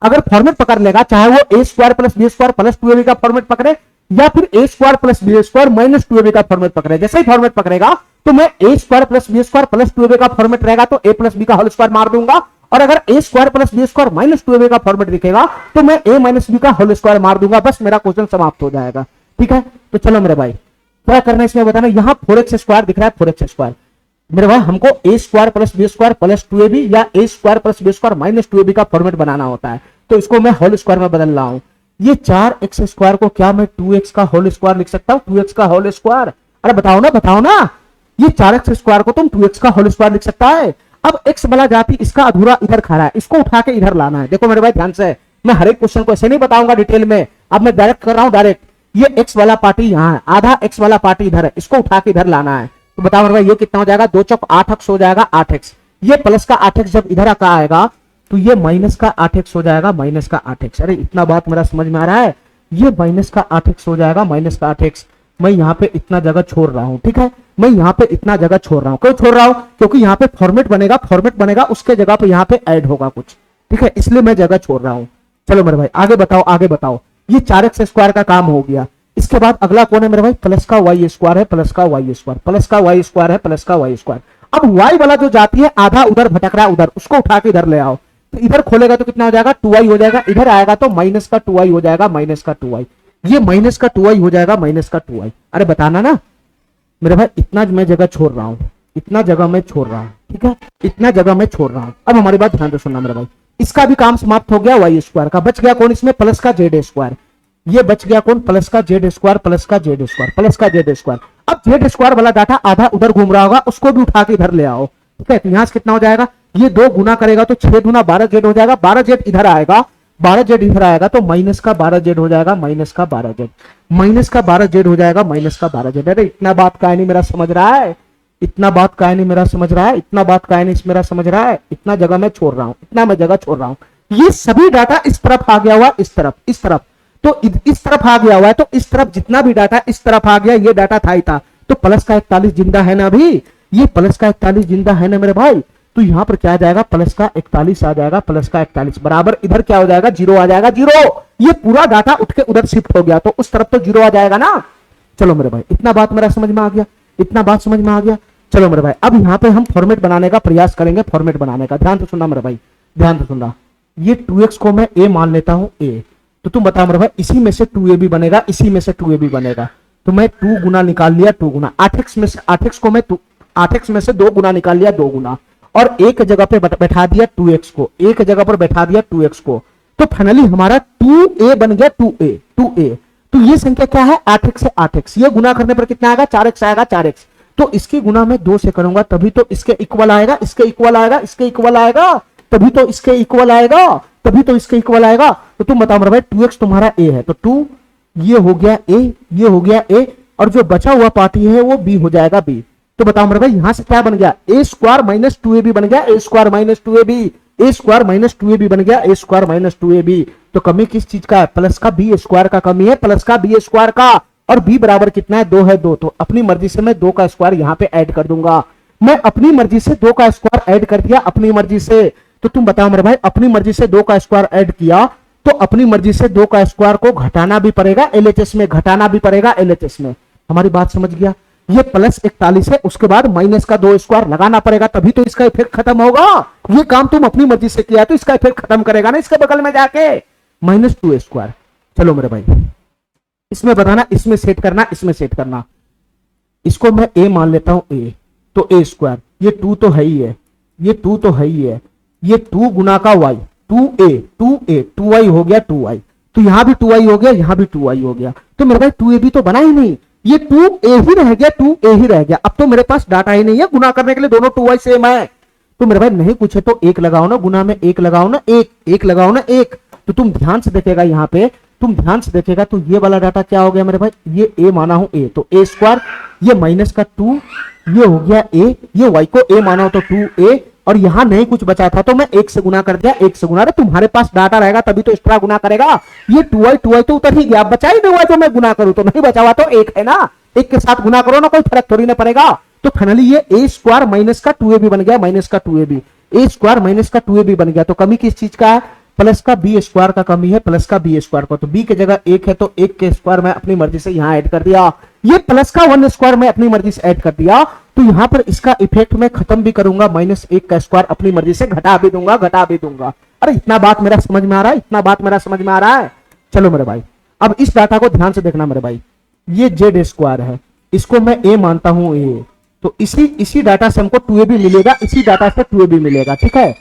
अगर फॉर्मेट पकड़ लेगा, चाहे वो a square plus b square plus 2ab का फॉर्मेट पकड़े या फिर a square plus b square minus 2ab का फॉर्मेट पकड़े। जैसे ही फॉर्मेट पकड़ेगा तो मैं a square plus b square plus 2ab का फॉर्मेट रहेगा तो a प्लस b का होल स्क्वायर मार दूंगा, और अगर a square plus b square minus 2ab का फॉर्मेट दिखेगा तो मैं a माइनस b का होल स्क्वायर मार दूंगा, बस मेरा क्वेश्चन समाप्त हो जाएगा, ठीक है। तो चलो मेरे भाई, क्या करना है इसमें बताना, यहां 4x स्क्वायर दिख रहा है, 4x स्क्वायर, मेरे भाई हमको A square plus B square plus 2ab या A square plus B square minus 2ab का फॉर्मेट बनाना होता है, तो इसको मैं होल स्क्वायर में बदल रहा हूं। ये 4x स्क्वायर को क्या मैं 2x का होल स्क्वायर लिख सकता हूं? 2x का होल स्क्वायर, अरे बताओ ना बताओ ना, ये 4x स्क्वायर को तुम 2x का होल स्क्वायर लिख सकता है। अब x वाला जाति इसका अधूरा इधर खा रहा है, इसको उठा के इधर लाना है। देखो मेरे भाई ध्यान से, मैं हर एक क्वेश्चन को ऐसे नहीं बताऊंगा डिटेल में, अब मैं डायरेक्ट कर रहा हूं डायरेक्ट। ये x वाला पार्टी यहाँ है, आधा x वाला पार्टी इधर है, इसको उठा के इधर लाना है। तो बताओ मेरे भाई ये कितना हो जाएगा? 2 चौक 8x हो जाएगा 8x। ये प्लस का 8x जब इधर का आएगा तो ये माइनस का 8x हो जाएगा माइनस का 8x। अरे इतना बात मेरा समझ में आ रहा है? ये माइनस का 8x हो जाएगा माइनस का 8x। मैं यहाँ पे इतना जगह छोड़ रहा हूँ, ठीक है, मैं यहाँ पे इतना जगह छोड़ रहा हूँ। क्यों छोड़ रहा हूँ? क्योंकि यहाँ पे फॉर्मेट बनेगा, फॉर्मेट बनेगा उसके जगह पे यहाँ पे ऐड होगा कुछ, ठीक है, इसलिए मैं जगह छोड़ रहा हूँ। चलो मेरे भाई आगे बताओ आगे बताओ। ये 4x स्क्वायर का काम हो गया। इसके बाद अगला कौन है मेरे भाई? प्लस का y स्क्वायर है, प्लस का y स्क्वायर, प्लस का y स्क्वायर है, प्लस का y स्क्वायर। अब y वाला जो जाती है आधा उधर भटक रहा है उधर, उसको उठा के इधर ले आओ। तो इधर खोलेगा तो कितना हो जाएगा? 2y हो जाएगा। इधर आएगा तो माइनस का 2y हो जाएगा माइनस का 2y। ये माइनस का 2y हो जाएगा माइनस का 2y। अरे बताना ना मेरे भाई, इतना मैं जगह छोड़ रहा हूँ, इतना जगह मैं छोड़ रहा हूँ, ठीक है, इतना जगह मैं छोड़ रहा हूँ। अब हमारी बात ध्यान से सुनना मेरे भाई, इसका भी काम समाप्त हो गया। y स्क्वायर का बच गया कौन? इसमें प्लस का z स्क्वायर। ये बच गया कौन? प्लस का z स्क्वायर, प्लस का z स्क्वायर, प्लस का z स्क्वायर। अब z स्क्वायर वाला डाटा आधा उधर घूम रहा होगा, उसको भी उठा के इधर ले आओ, ठीक है। तो यहां से कितना हो जाएगा? ये 2 गुना करेगा तो 6 गुना 12z हो जाएगा। 12z इधर आएगा, 12z इधर आएगा तो माइनस का 12z हो जाएगा माइनस का 12z, माइनस का 12z हो जाएगा माइनस का 12z। अरे इतना बात का नहीं मेरा समझ रहा है? इतना बात का नहीं मेरा समझ रहा है? इतना बात का नहीं मेरा समझ रहा है? इतना जगह मैं छोड़ रहा हूं, इतना मैं जगह छोड़ रहा हूं। ये सभी डाटा इस तरफ आ गया हुआ, इस तरफ, इस तरफ, तो इस तरफ आ गया हुआ है। तो इस तरफ जितना भी डाटा इस तरफ आ गया, ये डाटा था ही था। तो प्लस का 41 जिंदा है ना अभी, ये प्लस का 41 जिंदा है ना मेरे भाई। तो यहां पर क्या आ जाएगा? प्लस का 41 आ जाएगा, प्लस का 41 बराबर इधर क्या हो जाएगा? 0 आ जाएगा, 0। ये पूरा डाटा उठ के उधर शिफ्ट हो गया, तो उस तरफ तो 0 आ जाएगा ना। चलो मेरे भाई इतना बात मेरा समझ में आ गया, इतना बात समझ में आ गया। चलो मेरे भाई अब यहाँ पे हम फॉर्मेट बनाने का प्रयास करेंगे, फॉर्मेट बनाने का। ध्यान से सुनना मेरे भाई, ध्यान से सुनना। ये 2x को मैं a मान लेता हूं a, तो तुम बताओ मेरे भाई इसी में से 2ab बनेगा, इसी में से 2ab बनेगा। तो मैं 2 गुना निकाल लिया, 2 गुना 8x में से 8x को मैं 8x में से 2 गुना निकाल लिया, 2 गुना, और एक जगह पे बैठा दिया 2x को, एक जगह पर बैठा दिया 2x को। तो फाइनली हमारा 2a बन गया, 2a। तो ये संख्या क्या है? 8x से 8x। ये गुना करने पर कितना आएगा? 4x आएगा, 4x। तो इसकी गुना मैं 2 से करूंगा तभी तो इसके इक्वल आएगा, इसके इक्वल आएगा, इसके इक्वल आएगा, तभी तो इसके इक्वल आएगा, तभी तो इसके इक्वल आएगा। तो तुम बताओ मेरे भाई 2x तुम्हारा a है, तो 2 ये हो गया a, ये हो गया a, और जो बचा हुआ पार्टी है वो b हो जाएगा b। तो बताओ मेरे भाई यहां से क्या बन गया? a स्क्वायर माइनस 2ab बन गया, a square minus 2ab, a square minus 2ab बन गया, a स्क्वायर माइनस 2ab। तो कमी किस चीज का है? प्लस का b स्क्वायर का कमी है, प्लस का b स्क्वायर का। और b बराबर कितना है? 2 है, 2। तो अपनी मर्जी से मैं 2 का स्क्वायर यहां पे ऐड कर दूंगा। मैं अपनी मर्जी से 2 का स्क्वायर ऐड कर दिया, अपनी मर्जी से। तो तुम बताओ मेरे भाई अपनी मर्जी से 2 का स्क्वायर ऐड किया तो अपनी मर्जी से 2 का स्क्वायर को घटाना भी पड़ेगा एलएचएस में, घटाना भी पड़ेगा एलएचएस में। हमारी बात समझ गया? ये प्लस 41 है, उसके बाद माइनस का 2 स्क्वायर लगाना पड़ेगा, तभी तो इसका इफेक्ट खत्म होगा। ये काम तुम अपनी मर्जी से किया तो इसका इफेक्ट खत्म करेगा ना इसके बगल में जाके, माइनस 2 स्क्वायर। चलो मेरे भाई इसमें बताना, इसमें सेट करना, इसमें सेट करना। इसको मैं a मान लेता हूं a, तो a स्क्वायर, ये 2 तो है ही है, ये 2 तो है ही है, ये 2 गुना का y, 2y हो गया 2y। तो यहां भी 2y हो गया, यहां भी 2y हो गया। तो मेरे भाई 2ab तो बना ही नहीं, ये 2a ही रह गया, 2a ही रह गया। अब तो मेरे पास डाटा ही नहीं है गुना करने के लिए, दोनों 2y सेम है। तो मेरे भाई नहीं पूछे तो 1 लगाओ ना, गुना में 1 लगाओ ना, 1 लगाओ ना, 1। तो तुम ध्यान से देखेगा यहाँ पे, तुम ध्यान से देखेगा तो ये वाला डाटा क्या हो गया मेरे भाई? ये a माना हूं a, तो a स्क्वायर, ये माइनस का 2, ये हो गया a, ये y को a माना हो तो 2a, और यहां नहीं कुछ बचा था तो मैं 1 से गुना कर दिया, 1 से गुना। अरे तुम्हारे पास डाटा रहेगा तभी तो एक्स्ट्रा गुना करेगा। ये 2y तो उतर ही गया, बचा ही नहीं हुआ जो मैं गुना करूं, तो नहीं बचा हुआ तो 1 है ना, 1 के साथ गुना करो ना, कोई फर्क थोड़ी ना पड़ेगा। तो फाइनली ये a स्क्वायर माइनस का 2ab बन गया, माइनस का 2ab, a स्क्वायर माइनस का 2ab बन गया। तो कमी किस चीज का है? प्लस का b स्क्वायर का कमी है, प्लस का b स्क्वायर का। तो b की जगह 1 है तो 1 के स्क्वायर मैं अपनी मर्जी से यहां ऐड कर दिया, ये प्लस का 1 स्क्वायर मैं अपनी मर्जी से ऐड कर दिया। तो यहां पर इसका इफेक्ट मैं खत्म भी करूंगा, -1 का स्क्वायर अपनी मर्जी से घटा भी दूंगा, घटा भी दूंगा। अरे इतना बात मेरा समझ में आ रहा है, इतना बात मेरा समझ में आ रहा है। चलो मेरे भाई अब इस डाटा को ध्यान से देखना मेरे भाई, ये z स्क्वायर है, इसको मैं a मानता हूं a, तो इसी डाटा से हमको 2ab मिलेगा, इसी डाटा से 2ab मिलेगा, ठीक है।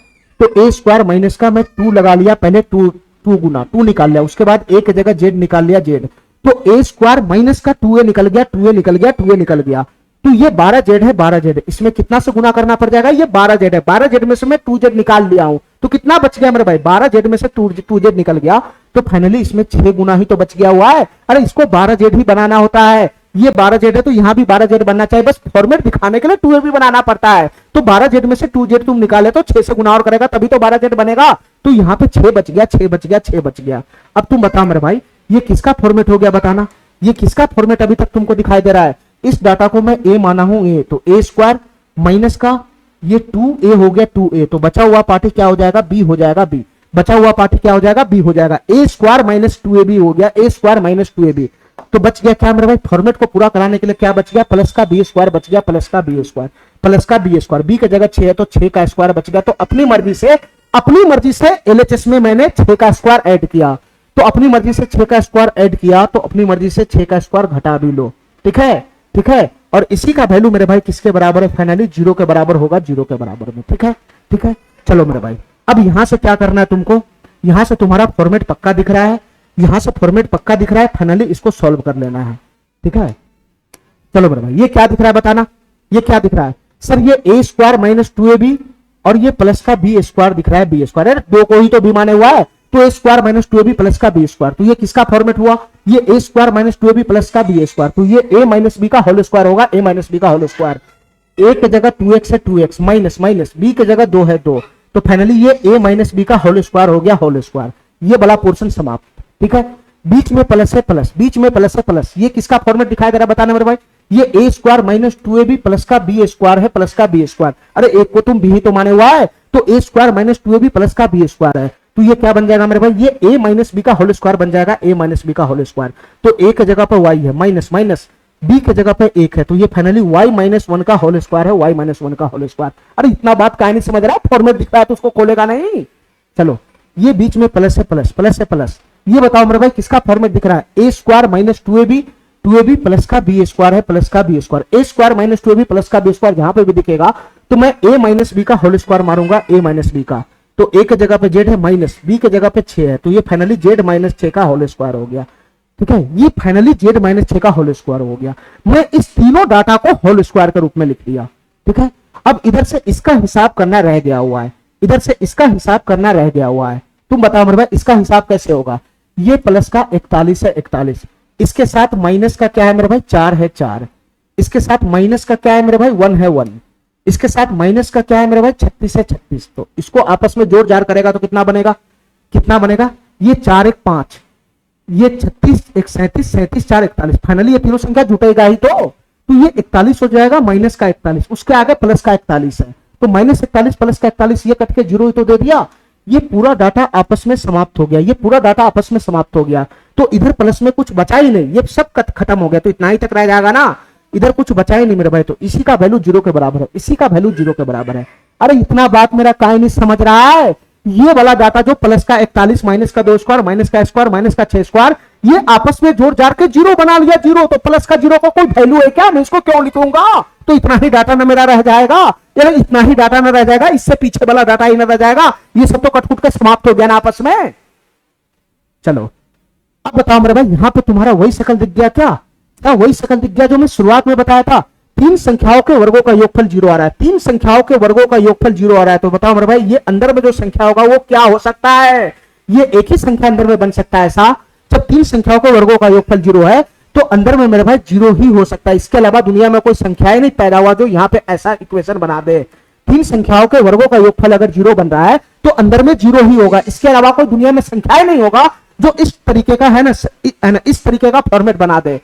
तो ए स्क्वायर माइनस का मैं 2 लगा लिया, पहले 2 गुना 2 निकाल लिया, उसके बाद ए की जगह जेड निकाल लिया, जेड। तो ए स्क्वायर माइनस का 2a निकल गया, 2a निकल गया, 2a निकल गया। तो ये 12z है, 12z, इसमें कितना से गुना करना पड़ जाएगा, ये 12z है, 12z में से मैं 2z निकाल लिया हूं, तो कितना बच गया मेरे भाई, 12z में से 2z निकल गया, तो फाइनली इसमें 6 गुना ही तो बच गया हुआ है। अरे इसको 12z ही बनाना होता है, ये 12z है तो यहां भी 12z बनना चाहिए, बस फॉर्मेट दिखाने के लिए 2ab बनाना पड़ता है। तो 12z में से 2z तुम निकाले तो 6 से गुना और करेगा तभी तो 12z बनेगा। तो यहां पे 6 बच गया, 6 बच गया, 6 बच गया। अब तुम बताओ मेरे भाई ये किसका फॉर्मेट हो गया, बताना ये किसका फॉर्मेट अभी तक तुमको दिखाई दे रहा है। इस डाटा को मैं ए माना हूं, ए, तो ए स्क्वायर माइनस का ये 2a हो गया, 2a, तो बचा हुआ पार्टी क्या हो जाएगा, b हो जाएगा, b, बचा हुआ पार्टी क्या हो जाएगा, b हो जाएगा। ए स्क्वायर माइनस 2ab हो गया, ए स्क्वायर माइनस 2ab, तो बच गया क्या मेरे भाई, फॉर्मेट को पूरा कराने के लिए क्या बच गया, प्लस का बी स्क्वायर बच गया, प्लस का बी स्क्वायर, प्लस का बी स्क्वायर, बी की जगह 6 है तो 6 का स्क्वायर बच गया। तो अपनी मर्जी से एलएचएस में मैंने 6 का स्क्वायर ऐड किया, तो अपनी मर्जी से 6 का स्क्वायर ऐड किया, तो अपनी मर्जी से 6 का स्क्वायर घटा भी लो, ठीक है, ठीक है। और इसी का वैल्यू मेरे भाई किसके बराबर है, फाइनली 0 के बराबर होगा, 0 के बराबर में, ठीक है, ठीक है। चलो मेरे भाई अब यहां से क्या करना है तुमको, यहां से तुम्हारा फॉर्मेट पक्का दिख रहा है, यहां से फॉर्मेट पक्का दिख रहा है, फाइनली इसको सॉल्व कर लेना है, ठीक है। चलो मेरे भाई ये क्या दिख रहा है बताना, ये क्या दिख रहा है सर, ये ए स्क्वायर माइनस 2ab और ये प्लस का बी स्क्वायर दिख रहा है, बी स्क्वायर, दो को ही तो बी माने हुआ है, तो ए स्क्वायर माइनस 2ab प्लस का बी स्क्वायर, तो ये किसका फॉर्मेट हुआ, ये ए स्क्वायर माइनस 2ab प्लस का बी स्क्वायर, तो ये ए माइनस बी का होल स्क्वायर होगा, ए माइनस बी का होल स्क्वायर, ए की जगह 2x है, 2x माइनस माइनस बी की जगह 2 है, 2, तो फाइनली ये ए माइनस बी का होल स्क्वायर हो गया, होल स्क्वायर, ये वाला पोर्शन समाप्त, ठीक है। बीच में प्लस है प्लस, बीच में प्लस है प्लस, ये किसका फॉर्मेट दिखाई दे रहा है बताना मेरे भाई, ये ए स्क्वायर माइनस 2ab प्लस का बी स्क्वायर है, प्लस का बी स्क्वायर, अरे एक को तुम बी ही तो माने हुआ है, तो ए स्क्वायर माइनस 2ab प्लस का बी स्क्वायर है, तो ये क्या बन जाएगा मेरे भाई, ये ए माइनस बी का होल स्क्वायर बन जाएगा, ए माइनस बी का होल स्क्वायर, तो ए की जगह पर वाई है, माइनस माइनस बी की जगह पे 1 है, तो ये फाइनली y माइनस 1 का होल स्क्वायर है, y माइनस 1 का होल स्क्वायर। अरे इतना बात काहे नहीं समझ रहा है, फॉर्मेट दिख रहा है तो उसको खोलेगा नहीं। चलो ये बीच में प्लस है प्लस, प्लस है प्लस, ये बताओ मेरे भाई किसका फॉर्मेट दिख रहा है, ए स्क्वायर माइनस 2ab प्लस का बी स्क्वायर है, प्लस का बी स्क्वायर, ए स्क्वायर माइनस 2ab प्लस का बी स्क्वायर जहां पे भी दिखेगा तो मैं ए माइनस बी का होल स्क्वायर मारूंगा, ए माइनस बी का, तो ए की जगह पे जेड है माइनस, बी की जगह पे 6 है, तो ये फाइनली जेड माइनस 6 का होल स्क्वायर हो गया, ठीक है, ये फाइनली जेड माइनस 6 का होल स्क्वायर हो गया। मैं इस तीनों डाटा को होल स्क्वायर के रूप में लिख दिया, ठीक है। अब इधर से इसका हिसाब करना रह गया हुआ है, इधर से इसका हिसाब करना रह गया हुआ है, तुम बताओ मेरे भाई इसका हिसाब कैसे होगा, ये प्लस का 41 है 41, इसके साथ माइनस का क्या है मेरे भाई 4 है 4, इसके साथ माइनस का क्या है मेरे भाई 1 है 1, इसके साथ माइनस का क्या है मेरे भाई 36 है 36, तो इसको आपस में जोड़ जार करेगा तो कितना बनेगा, कितना बनेगा, ये 4 1 5, ये 36 1 37 37 4 41, फाइनली ये तीनों संख्या जुटेगा ही तो ये 41 हो जाएगा, माइनस का 41, उसके आगे प्लस का 41 है, तो माइनस 41 प्लस का 41 ये कट के 0 ही तो दे दिया, ये पूरा डाटा आपस में समाप्त हो गया, ये पूरा डाटा आपस में समाप्त हो गया, तो इधर प्लस में कुछ बचा ही नहीं, ये सब खत्म हो गया, तो इतना ही तक रह जाएगा ना, इधर कुछ बचा ही नहीं मेरे भाई, तो इसी का वैल्यू 0 के बराबर है, इसी का वैल्यू 0 के बराबर है। अरे इतना बात मेरा काहे नहीं समझ रहा है, ये वाला डाटा जो प्लस का 41 माइनस का 2 स्क्वायर माइनस का स्क्वायर माइनस का 6 स्क्वायर, ये आपस में जोड़ जार के 0 बना लिया, 0, तो प्लस का 0 का कोई वैल्यू है क्या, मैं इसको क्यों लिखूंगा, तो इतना ही डाटा ना मेरा रह जाएगा, यार इतना ही डाटा ना रह जाएगा, इससे पीछे वाला डाटा ही ना रह जाएगा, ये सब तो कटकुट के समाप्त हो गया ना आपस में। चलो अब बताओ मेरे भाई यहां पे तुम्हारा वही शकल दिख गया क्या, वही शकल दिख गया जो मैं शुरुआत में बताया था, 3 संख्याओं के वर्गों का योगफल 0 आ रहा है, 3 संख्याओं के वर्गों का योगफल 0 आ रहा है, तो बताओ मेरे भाई ये अंदर में जो संख्या होगा वो क्या हो सकता है, ये एक ही संख्या अंदर में बन सकता है ऐसा, जब 3 संख्याओं के वर्गों का योगफल 0 है तो अंदर में मेरे भाई 0 ही हो सकता है, इसके अलावा दुनिया में कोई संख्याएं नहीं पैदा हुआ जो यहाँ पे ऐसा इक्वेशन बना दे। 3 संख्याओं के वर्गों का योगफल अगर 0 बन रहा है तो अंदर में 0 ही होगा, इसके अलावा कोई दुनिया में संख्याएं नहीं होगा जो इस तरीके का है ना, इस तरीके का फॉर्मेट बना दे,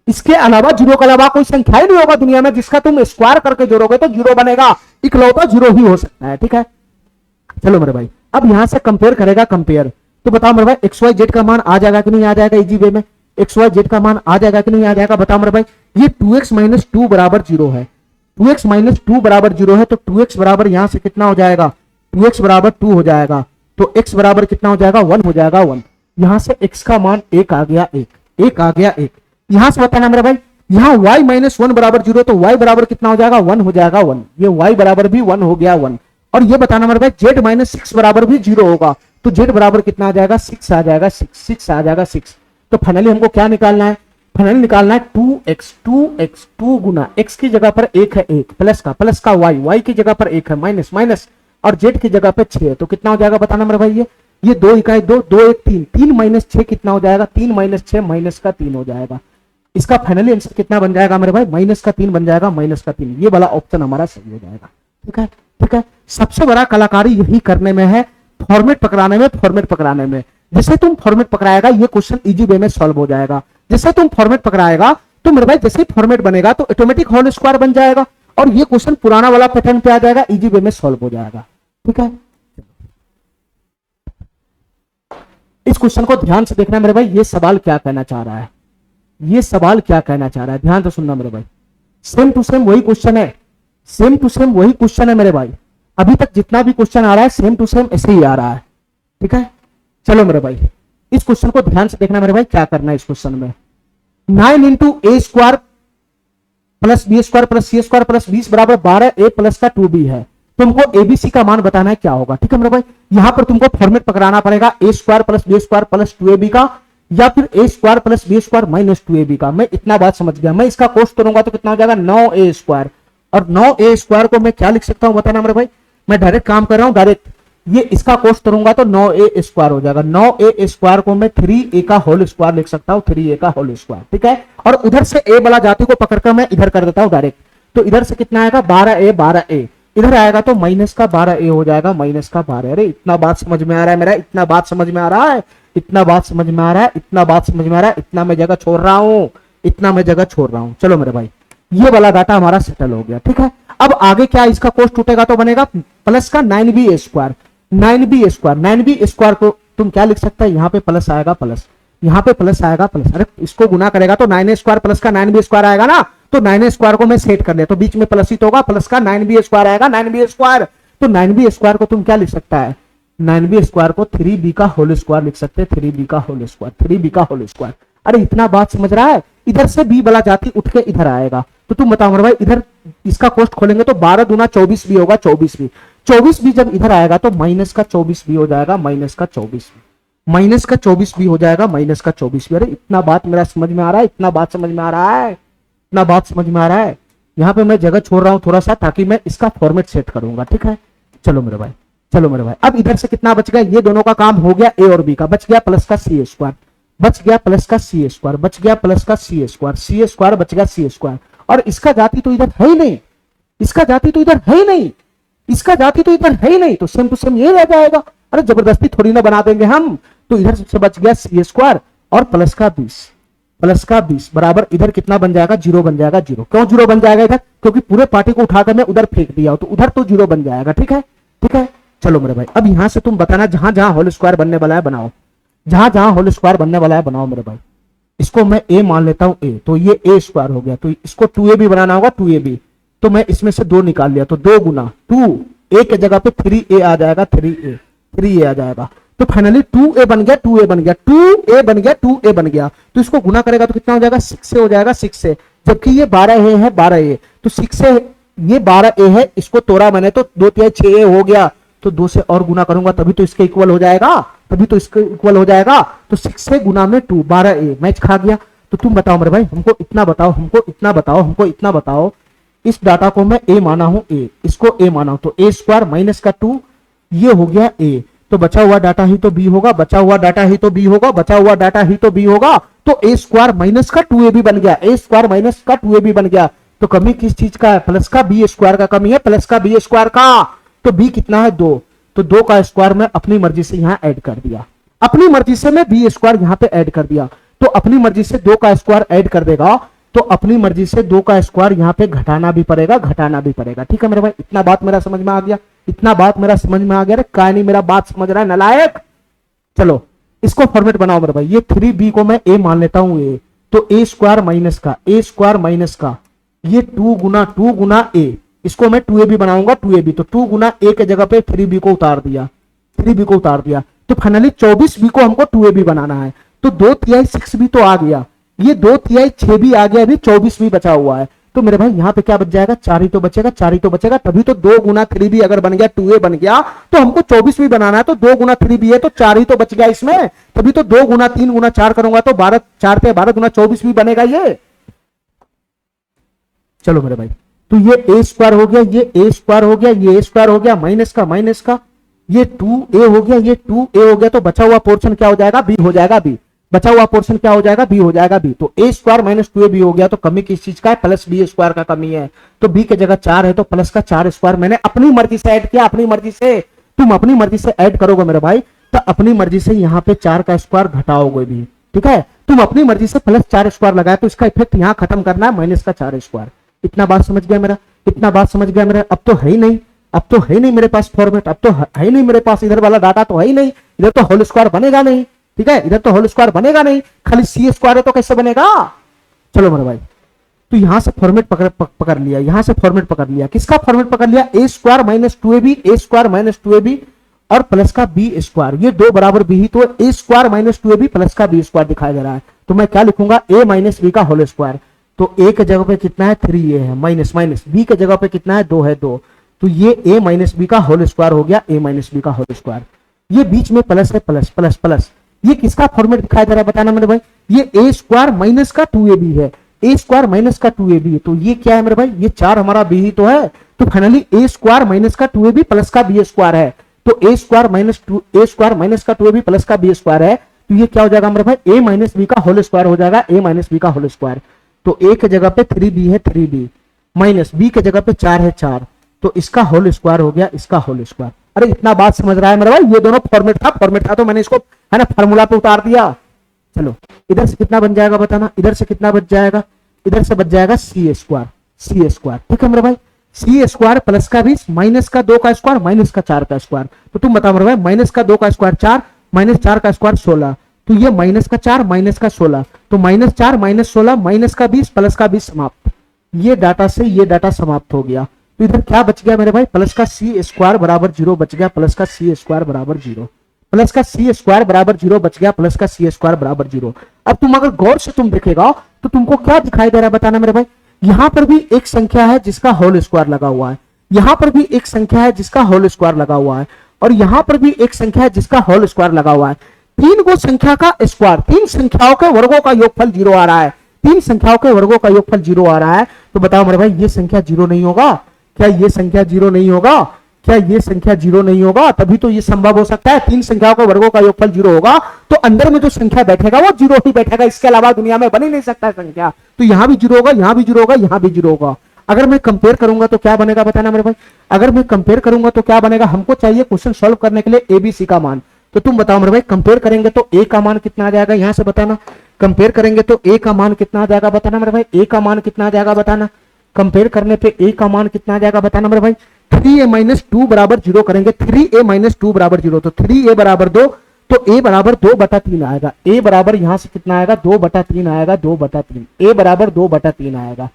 इसके अलावा 0 के अलावा कोई संख्या ही नहीं होगा दुनिया में जिसका तुम स्क्वायर करके जोड़ोगे तो 0 बनेगा, इकलौता 0 ही हो सकता है, ठीक है। चलो मेरे भाई अब यहां से कंपेयर करेगा, कंपेयर, तो बताओ मेरे भाई एक्स वाई जेड का मान आ जाएगा कि नहीं आ जाएगा, इजी वे में एक्स वाई जेड का मान आ जाएगा कि नहीं आ जाएगा, बताओ मेरे भाई ये 2x माइनस 2 बराबर 0 है, 2x माइनस 2 बराबर 0 है, तो 2x बराबर यहां से कितना हो जाएगा, 2x बराबर 2 हो जाएगा, तो x बराबर कितना हो जाएगा 1 हो जाएगा 1, यहां से x का मान 1 आ गया, 1 आ गया 1, यहां से बताना मेरे भाई यहाँ y माइनस वन बराबर 0, तो y बराबर कितना हो जाएगा 1 हो जाएगा 1, ये y बराबर भी 1 हो गया 1। और ये बताना मेरे भाई z माइनस 6 बराबर भी 0 होगा, तो z बराबर कितना आ जाएगा 6 आ जाएगा 6 आ जाएगा 6। तो फाइनली हमको क्या निकालना है, फाइनली निकालना है 2x 2 गुना x की जगह पर 1 है 1, प्लस का y की जगह पर 1 है माइनस माइनस, और z की जगह पर 6 है, तो कितना हो जाएगा बताना मेरे भाई, ये 2 इकाई 2 2 1 3 3 माइनस 6 कितना हो जाएगा 3 माइनस 6 माइनस का 3 हो जाएगा। इसका फाइनली आंसर कितना बन जाएगा मेरे भाई, माइनस का 3 बन जाएगा, माइनस का 3, ये वाला ऑप्शन हमारा सही हो जाएगा। ठीक है ठीक है। सबसे बड़ा कलाकारी यही करने में है, फॉर्मेट पकड़ाने में। जैसे तुम फॉर्मेट पकड़ाएगा ये क्वेश्चन इजी वे में सॉल्व हो जाएगा। जैसे तुम फॉर्मेट पकड़ाएगा तो मेरे भाई जैसे फॉर्मेट बनेगा तो ऑटोमेटिक होल स्क्वायर बन जाएगा, और ये क्वेश्चन पुराना वाला पैटर्न पे आ जाएगा, इजी वे में सॉल्व हो जाएगा। ठीक है, इस क्वेश्चन को ध्यान से देखना मेरे भाई, ये सवाल क्या कहना चाह रहा है, ये सवाल क्या कहना चाह रहा है, ध्यान से सुनना मेरे भाई। सेम टू सेम वही क्वेश्चन है, सेम टू सेम वही क्वेश्चन है मेरे भाई। अभी तक जितना भी क्वेश्चन आ रहा है सेम टू सेम ऐसे ही आ रहा है। ठीक है, चलो मेरे भाई इस क्वेश्चन को ध्यान से देखना मेरे भाई, क्या करना है इस क्वेश्चन में। 9 into A square plus B square plus C square plus 20 बराबर 12 ए प्लस का 2b है। तुमको एबीसी का मान बताना है क्या होगा। ठीक है मेरे भाई, यहां पर तुमको फॉर्मेट पकड़ाना पड़ेगा A square plus B square plus 2ab का, या फिर A square plus B square minus 2ab का। मैं इतना बात समझ गया, मैं इसका कोष्ट करूंगा तो कितना हो जाएगा 9a स्क्वायर, और 9a स्क्वायर को मैं क्या लिख सकता हूं बताना मेरे भाई, मैं डायरेक्ट काम कर रहा हूं, डायरेक्ट ये इसका कोष्ट करूंगा तो 9a स्क्वायर हो जाएगा। 9a स्क्वायर को मैं 3a का होल स्क्वायर लिख सकता हूं, 3a का होल स्क्वायर। ठीक है, और उधर से a वाला जाति को पकड़कर मैं इधर कर देता हूं डायरेक्ट, तो इधर से कितना आएगा 12a, इधर आएगा तो माइनस का 12a हो जाएगा, माइनस का 12। अरे इतना बात समझ में आ रहा है मेरा, इतना बात समझ में आ रहा है, इतना बात समझ में आ रहा है, इतना बात समझ में आ रहा है, इतना मैं जगह छोड़ रहा हूं, इतना मैं जगह छोड़ रहा हूं। चलो मेरे भाई ये वाला डाटा हमारा सेटल हो गया। ठीक है, अब आगे क्या इसका कोष्ट टूटेगा तो बनेगा प्लस का 9b स्क्वायर, 9b स्क्वायर को तुम क्या लिख सकते हैं, यहाँ पे प्लस आएगा प्लस, यहाँ पे प्लस आएगा प्लस। अरे इसको गुना करेगा तो 9a स्क्वायर प्लस का 9b स्क्वायर आएगा ना, तो 9a स्क्वायर को मैं सेट कर लिया तो बीच में प्लस ही तो होगा, प्लस का 9b स्क्वायर आएगा, 9b स्क्वायर। तो 9b स्क्वायर को तुम क्या लिख सकता है, 9b स्क्वायर को 3b का होल स्क्वायर लिख सकते हैं, 3b का होल स्क्वायर, 3b का होल स्क्वायर। अरे इतना बात समझ रहा है, इधर से b वाला जाति उठ के इधर आएगा, तो तुम बताओ मेरे भाई इधर इसका कोष्ट खोलेंगे तो 12 दूना 24 भी होगा, 24 भी जब इधर आएगा तो माइनस का 24 भी हो जाएगा, माइनस का 24 भी हो जाएगा, माइनस का 24 भी। अरे इतना बात मेरा समझ में आ रहा है, इतना बात समझ में आ रहा है, इतना बात समझ में आ रहा है। यहाँ पे मैं जगह छोड़ रहा हूँ थोड़ा सा ताकि मैं इसका फॉर्मेट सेट करूंगा। ठीक है, चलो मेरे भाई, चलो मेरे भाई। अब इधर से कितना बच गया, ये दोनों का काम हो गया ए और बी का, बच गया प्लस का सी स्क्वायर, बच गया प्लस का सी स्क्वायर, बच गया प्लस का सी स्क्वायर, सी स्क्वायर बच गया सी स्क्वायर। और इसका जाति तो इधर है ही नहीं, इसका जाति तो इधर है ही नहीं, इसका जाति तो इधर है ही नहीं, तो सेम टू सेम ये रह जाएगा। अरे जबरदस्ती थोड़ी ना बना देंगे हम, तो इधर से बच गया सी स्क्वायर और प्लस का 20 बराबर इधर कितना बन जाएगा 0 बन जाएगा 0। क्यों 0 बन जाएगा इधर, क्योंकि पूरे पार्टी को उठाकर मैं उधर फेंक दिया तो उधर तो 0 बन जाएगा। ठीक है ठीक है, चलो मेरे भाई अब यहां से तुम बताना जहां जहां होल स्क्वायर बनने वाला है बनाओ, जहां जहां होल स्क्वायर बनने वाला है बनाओ मेरे भाई। इसको मैं a मान लेता हूं a, तो ये a स्क्वायर हो गया, तो इसको 2ab बनाना होगा, 2ab। तो मैं इसमें से 2 निकाल लिया तो 2 गुना 2 a के जगह पे 3a आ जाएगा, 3a आ जाएगा। तो फाइनली 2a बन गया, 2a बन गया, 2a बन गया, 2a बन गया। तो इसको गुना करेगा तो कितना हो जाएगा 6 से हो जाएगा, 6 से, जबकि ये 12a है 12a, तो 6 से ये 12a है, इसको तोड़ा मैंने तो 2 तिहाई 6a हो गया, तो 2 से और गुना करूंगा तभी तो इसके इक्वल हो जाएगा, तभी तो इसके इक्वल हो जाएगा। तो 6 से गुना में 2 12a मैच खा गया। तो तुम बताओ मेरे भाई, हमको इतना बताओ, हमको इतना बताओ, हमको इतना बताओ। इस डाटा को मैं a माना हूं, a इसको a माना हूं, तो a स्क्वायर माइनस का 2 ये हो गया a, तो बचा हुआ डाटा ही तो b होगा, बचा हुआ डाटा ही तो b होगा, बचा हुआ डाटा ही तो b होगा। तो a स्क्वायर माइनस का 2ab बन गया, a स्क्वायर माइनस का 2ab बन गया। तो कमी किस चीज का है, प्लस का b स्क्वायर का कमी है, प्लस का b स्क्वायर का। तो b कितना है 2, तो 2 का स्क्वायर मैं अपनी मर्जी से यहां ऐड कर दिया, अपनी मर्जी से मैं b स्क्वायर यहां पे ऐड कर दिया। तो अपनी मर्जी से 2 का स्क्वायर ऐड कर देगा तो अपनी मर्जी से 2 का स्क्वायर यहां पे घटाना भी पड़ेगा, घटाना भी पड़ेगा। ठीक है मेरे भाई, इतना बात मेरा समझ में आ गया, इतना बात मेरा समझ में आ गया। काय नहीं मेरा बात समझ रहा है नलायक। चलो इसको फॉर्मेट बनाओ मेरे भाई, ये 3b को मैं a मान लेता हूं a, तो a स्क्वायर माइनस का ये 2 गुना a, इसको मैं 2ab बनाऊंगा, 2ab तो 2 गुना a के जगह पे 3b को उतार दिया, 3b को उतार दिया। तो फाइनली 24b को हमको 2ab बनाना है, तो 2 तिहाई 6b तो आ गया, ये 2/3 6 भी आ गया, अभी 24 भी बचा हुआ है। तो मेरे भाई यहाँ पे क्या बच जाएगा, 4 ही तो बचेगा, 4 ही तो बचेगा। तभी तो 2 गुना 3b अगर बन गया 2a बन गया, तो हमको 24 भी बनाना है, तो 2 गुना 3b है तो 4 ही तो बच गया इसमें। तभी तो 2 गुना 3 गुना 4 करूंगा तो 12, 4 पे 12 गुना 24 भी बनेगा ये। चलो मेरे भाई, तो ये a स्क्वायर हो गया, ये a स्क्वायर हो गया, ये a स्क्वायर हो गया, माइनस का, ये 2a हो गया, ये 2a हो गया। तो बचा हुआ पोर्शन क्या हो जाएगा, b हो जाएगा, b। बचा हुआ पोर्शन क्या हो जाएगा, b हो जाएगा, b। तो a स्क्वायर माइनस 2ab हो गया, तो कमी किस चीज का है, प्लस b स्क्वायर का कमी है। तो b की जगह 4 है, तो प्लस का 4 स्क्वायर मैंने अपनी मर्जी से ऐड किया, अपनी मर्जी से। तुम अपनी मर्जी से ऐड करोगे मेरे भाई, तो अपनी मर्जी से यहाँ पे 4 का स्क्वायर घटाओगे भी, ठीक है। तुम अपनी मर्जी से प्लस 4 स्क्वायर लगाया, तो इसका इफेक्ट यहाँ खत्म करना है, माइनस का 4 स्क्वायर। इतना बात समझ गया मेरा, इतना बात समझ गया मेरा। अब तो है ही नहीं, अब तो है ही नहीं मेरे पास फॉर्मेट, अब तो है ही नहीं मेरे पास, इधर वाला डाटा तो है ही नहीं, इधर तो होल स्क्वायर बनेगा नहीं, ठीक है, इधर तो होल स्क्वायर बनेगा नहीं, खाली सी स्क्वायर है तो कैसे बनेगा। चलो मेरे भाई, तो यहां से फॉर्मेट पकड़ लिया, यहां से फॉर्मेट पकड़ लिया, किसका फॉर्मेट पकड़ लिया, a square minus 2ab, a square minus 2ab और प्लस का b स्क्वायर, ये दो बराबर b ही, तो a square minus 2ab plus का b स्क्वायर दिखाई दे रहा है। तो मैं क्या लिखूंगा, a माइनस b का होल स्क्वायर। तो a के जगह पे कितना है, 3a है, माइनस माइनस b के जगह पे कितना है, 2 है, 2। तो ये a माइनस b का होल स्क्वायर हो गया, a माइनस b का होल स्क्वायर। ये बीच में प्लस है, प्लस प्लस प्लस। ये किसका फॉर्मेट दिखाई दे रहा है बताना मेरे भाई, ये a स्क्वायर माइनस का 2ab है, a स्क्वायर माइनस का 2ab। तो ये क्या है मेरे भाई, ये 4 हमारा b ही तो है। तो फाइनली a स्क्वायर माइनस का 2ab प्लस का b स्क्वायर है। तो a स्क्वायर माइनस का 2ab प्लस का b स्क्वायर है। तो ये क्या हो जाएगा मेरे भाई, a माइनस b का होल स्क्वायर हो जाएगा, a माइनस b का होल स्क्वायर। तो a के जगह पे 3b है, 3b माइनस b के जगह पे 4 है, 4। तो इसका होल स्क्वायर हो गया, इसका होल स्क्वायर। अरे इतना बात समझ रहा है मेरे भाई, ये दोनों फॉर्मेट था तो मैंने इसको है ना फार्मूला पे उतार दिया। चलो इधर से कितना बन जाएगा बताना, इधर से कितना बच जाएगा, इधर से बच जाएगा सी स्क्वायर, ठीक है मेरे भाई। सी स्क्वायर प्लस का 20 माइनस का 2 का स्क्वायर माइनस का 4 का स्क्वायर। तो तुम बताओ मेरे भाई, माइनस का 2 का स्क्वायर 4 माइनस 4 का स्क्वायर 16। तो ये माइनस का 4 माइनस का 16, तो माइनस 4 माइनस 16 माइनस का 20 प्लस का 20 समाप्त। ये डाटा से ये डाटा समाप्त हो गया। तो इधर क्या बच गया मेरे भाई, प्लस का सी स्क्वायर बराबर 0 बच गया, प्लस का सी स्क्वायर बराबर 0, प्लस का सी स्क्वायर बराबर 0 बच गया, प्लस का सी स्क्वायर बराबर 0। अब तुम अगर गौर से तुम देखेगा तो तुमको क्या दिखाई दे रहा है बताना मेरे भाई, यहां पर भी एक संख्या है जिसका होल स्क्वायर लगा हुआ है, यहां पर भी एक संख्या है जिसका होल स्क्वायर लगा हुआ है, और यहां पर भी एक संख्या है जिसका होल स्क्वायर लगा हुआ है। 3 को संख्या का स्क्वायर, 3 संख्याओं के वर्गों का योगफल 0 आ रहा है, 3 संख्याओं के वर्गों का योगफल 0 आ रहा है। तो बताओ मेरे भाई, ये संख्या 0 नहीं होगा क्या, ये संख्या 0 नहीं होगा क्या, ये संख्या 0 नहीं होगा। तभी तो ये संभव हो सकता है, 3 संख्याओं के वर्गों का योगफल 0 होगा तो अंदर में जो संख्या बैठेगा वो 0 ही बैठेगा, इसके अलावा दुनिया में बन ही नहीं सकता संख्या। तो यहां भी 0 होगा, यहां भी 0 होगा, यहां भी 0 होगा। अगर मैं कंपेयर करूंगा तो क्या बनेगा बताना मेरे भाई, अगर मैं कंपेयर करूंगा तो क्या बनेगा, हमको चाहिए क्वेश्चन सॉल्व करने के लिए एबीसी का मान। तो तुम बताओ मेरे भाई, कंपेयर करेंगे तो ए का मान कितना आ जाएगा, यहां से बताना। कंपेयर करेंगे तो ए का मान कितना आ जाएगा बताना मेरे भाई, ए का मान कितना आ जाएगा बताना। कंपेयर करने पे ए का मान कितना आ जाएगा बताना मेरे भाई, 3a माइनस 2 बराबर 0 करेंगे, 3a माइनस 2 बराबर 0, तो 3a बराबर 2, तो a बराबर 2/3 आएगा। a बराबर यहां से कितना आएगा, 2/3 आएगा, 2/3, a बराबर 2/3 आएगा।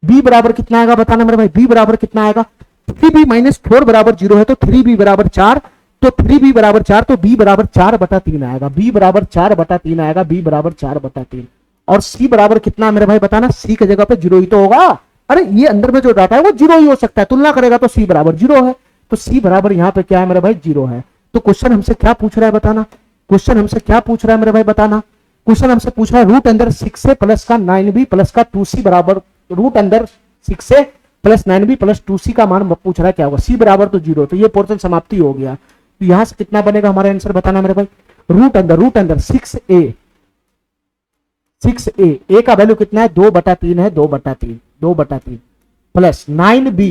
b बराबर कितना आएगा बताना मेरे भाई, b बराबर कितना आएगा, 3b माइनस 4 बराबर 0 है, तो 3b बराबर 4, तो 3b बराबर 4, तो b बराबर 4/3 आएगा, b बराबर 4/3 आएगा, b बराबर 4/3। और c बराबर कितना मेरे भाई बताना, c की जगह पे 0 ही तो होगा। अरे ये अंदर में जो डाटा है वो 0 ही हो सकता है, तुलना करेगा तो c बराबर 0 है, तो c बराबर यहाँ पे क्या है मेरे भाई, 0 है। तो क्वेश्चन हमसे क्या पूछ रहा है बताना, क्वेश्चन हमसे क्या पूछ रहा है मेरे भाई बताना, क्वेश्चन हमसे पूछ रहा है रूट अंदर 6 से प्लस का 9b प्लस का 2c बराबर, रूट अंदर 6 से प्लस 9b प्लस 2c का मान पूछ रहा है, क्या होगा, c बराबर तो 0, तो ये पोर्शन समाप्ति हो गया। तो यहां से कितना बनेगा हमारा आंसर बताना मेरे भाई, रूट अंदर 6a, 6a, a का वैल्यू कितना है, 2/3 है, 2/3 प्लस 9b,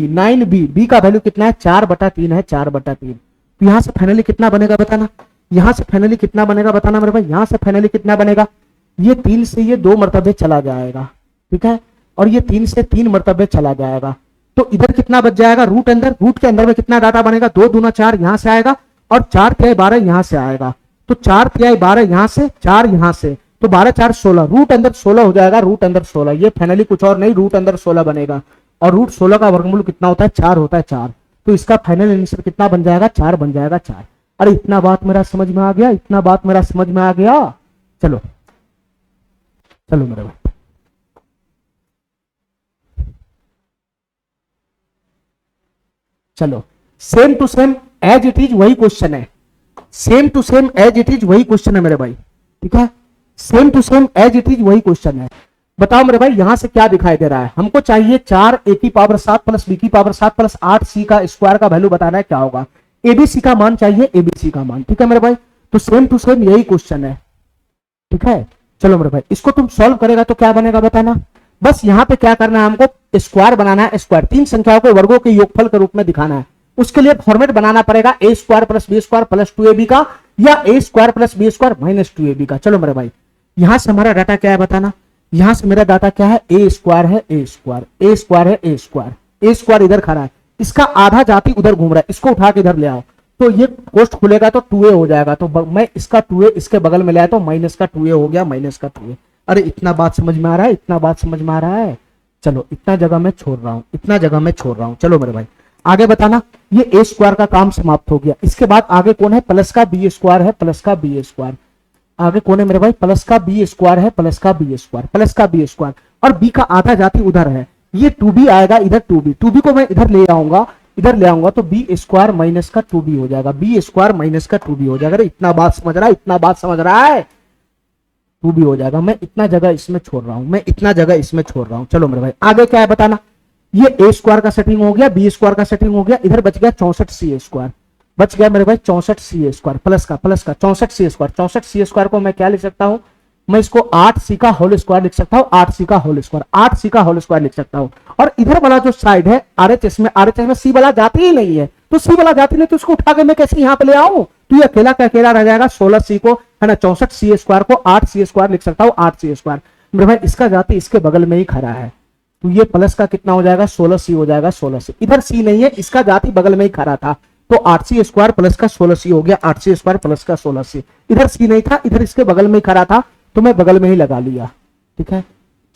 b का वैल्यू कितना है, 4/3 है, 4/3। तो यहां से फाइनली कितना बनेगा बताना, यहां से फाइनली कितना बनेगा बताना मेरे भाई, यहां से फाइनली कितना बनेगा, ये 3 से ये 2 मरतबे चला जाएगा, ठीक है, और ये 3 से 3 मरतबे चला जाएगा। तो इधर कितना बच जाएगा, रूट के अंदर में कितना डाटा बनेगा, 2 दूना 4 यहां से आएगा और 4×12 यहां से आएगा, तो 4×12 यहां से, 4 यहां से, तो 12×4 16, रूट अंदर 16 हो जाएगा, रूट अंदर 16। ये फाइनली कुछ और नहीं, रूट अंदर 16 बनेगा, और रूट 16 का वर्गमूल कितना होता है, 4 होता है, 4। तो इसका फाइनल आंसर कितना बन जाएगा, 4 बन जाएगा, 4। अरे इतना बात मेरा समझ में आ गया, इतना बात मेरा समझ में आ गया। चलो चलो मेरे भाई, चलो same to same as it is वही क्वेश्चन है, same to same as it is वही क्वेश्चन है मेरे भाई, ठीक है, same to same as it is वही क्वेश्चन है। बताओ मेरे भाई यहां से क्या दिखाई दे रहा है, हमको चाहिए 4 a की पावर 7 प्लस b की पावर 7 प्लस 8 c का स्क्वायर का वैल्यू बताना है क्या होगा, एबीसी का मान चाहिए, एबीसी का मान, ठीक है मेरे भाई। तो सेम टू सेम यही क्वेश्चन है, ठीक है। चलो मेरे भाई इसको तुम सॉल्व करेगा तो क्या बनेगा बताना, बस यहाँ पे क्या करना है, हमको स्क्वायर बनाना है, स्क्वायर 3 संख्याओं को वर्गों के योगफल के रूप में दिखाना है। उसके लिए फॉर्मेट बनाना पड़ेगा A square plus B square plus 2ab का, या A square plus B square minus 2ab का। चलो मेरे भाई यहां से हमारा डाटा क्या है बताना, यहां से मेरा डाटा क्या है, ए स्क्वायर है, ए स्क्वायर, ए स्क्वायर है, ए स्क्वायर, ए स्क्वायर इधर खड़ा है, इसका आधा जाति उधर घूम रहा है, इसको उठा के इधर ले आओ तो ये कोष्ठ खुलेगा तो 2a हो जाएगा, तो मैं इसका 2a इसके बगल में ले आया तो माइनस का 2a हो गया, माइनस का 2a। अरे इतना बात समझ में आ रहा है, इतना बात समझ में आ रहा है। चलो इतना जगह मैं छोड़ रहा हूं, इतना जगह मैं छोड़ रहा हूं। चलो मेरे भाई आगे बताना, ये ए स्क्वायर का काम समाप्त हो गया। इसके बाद आगे कौन है, प्लस का बी स्क्वायर है, प्लस का बी स्क्वायर। आगे कौन है मेरे भाई, प्लस का बी स्क्वायर है, प्लस का बी स्क्वायर, प्लस का बी स्क्वायर, और बी का आधा जाति उधर है, ये 2b आएगा इधर, 2b को मैं इधर ले आऊंगा, इधर ले आऊंगा तो बी स्क्वायर माइनस का 2b हो जाएगा, बी स्क्वायर माइनस का 2b हो जाएगा। इतना बात समझ रहा है, इतना बात समझ रहा है, 2b हो जाएगा। मैं इतना जगह इसमें छोड़ रहा हूं, मैं इतना जगह इसमें छोड़ रहा हूं। चलो मेरे भाई आगे क्या है बताना, ये ए स्क्वायर का सेटिंग हो गया, बी स्क्वायर का सेटिंग हो गया, इधर बच गया 64 सी स्क्वायर, बच गया मेरे भाई 64 सी स्क्वायर, प्लस का 64 सी स्क्वायर। 64 सी स्क्वायर को मैं क्या लिख सकता हूं, मैं इसको 8 सी का होल स्क्वायर लिख सकता हूं, 8 सी का होल स्क्वायर, 8 सी का होल स्क्वायर लिख सकता हूं। और इधर वाला जो साइड है आरएचएस में सी वाला जाती ही नहीं है, तो सी वाला जाती नहीं तो उसको उठा के मैं कैसे यहां पे ले आऊं, तो ये अकेला का अकेला रह जाएगा 16 सी को, है ना, 64 सी स्क्वायर को 8 सी स्क्वायर लिख सकता हूं, 8 सी स्क्वायर। मेरे भाई इसका जाति इसके बगल में ही खड़ा है, तो ये प्लस का कितना हो जाएगा, 16 सी हो जाएगा, 16 सी। इधर सी नहीं है, इसका जाति बगल में ही खड़ा था, तो 8 सी स्क्वायर प्लस का 16 सी हो गया, 8 सी स्क्वायर प्लस का 16 सी। इधर सी नहीं था, इधर इसके बगल में ही खड़ा था, तो मैं बगल में ही लगा लिया, ठीक है।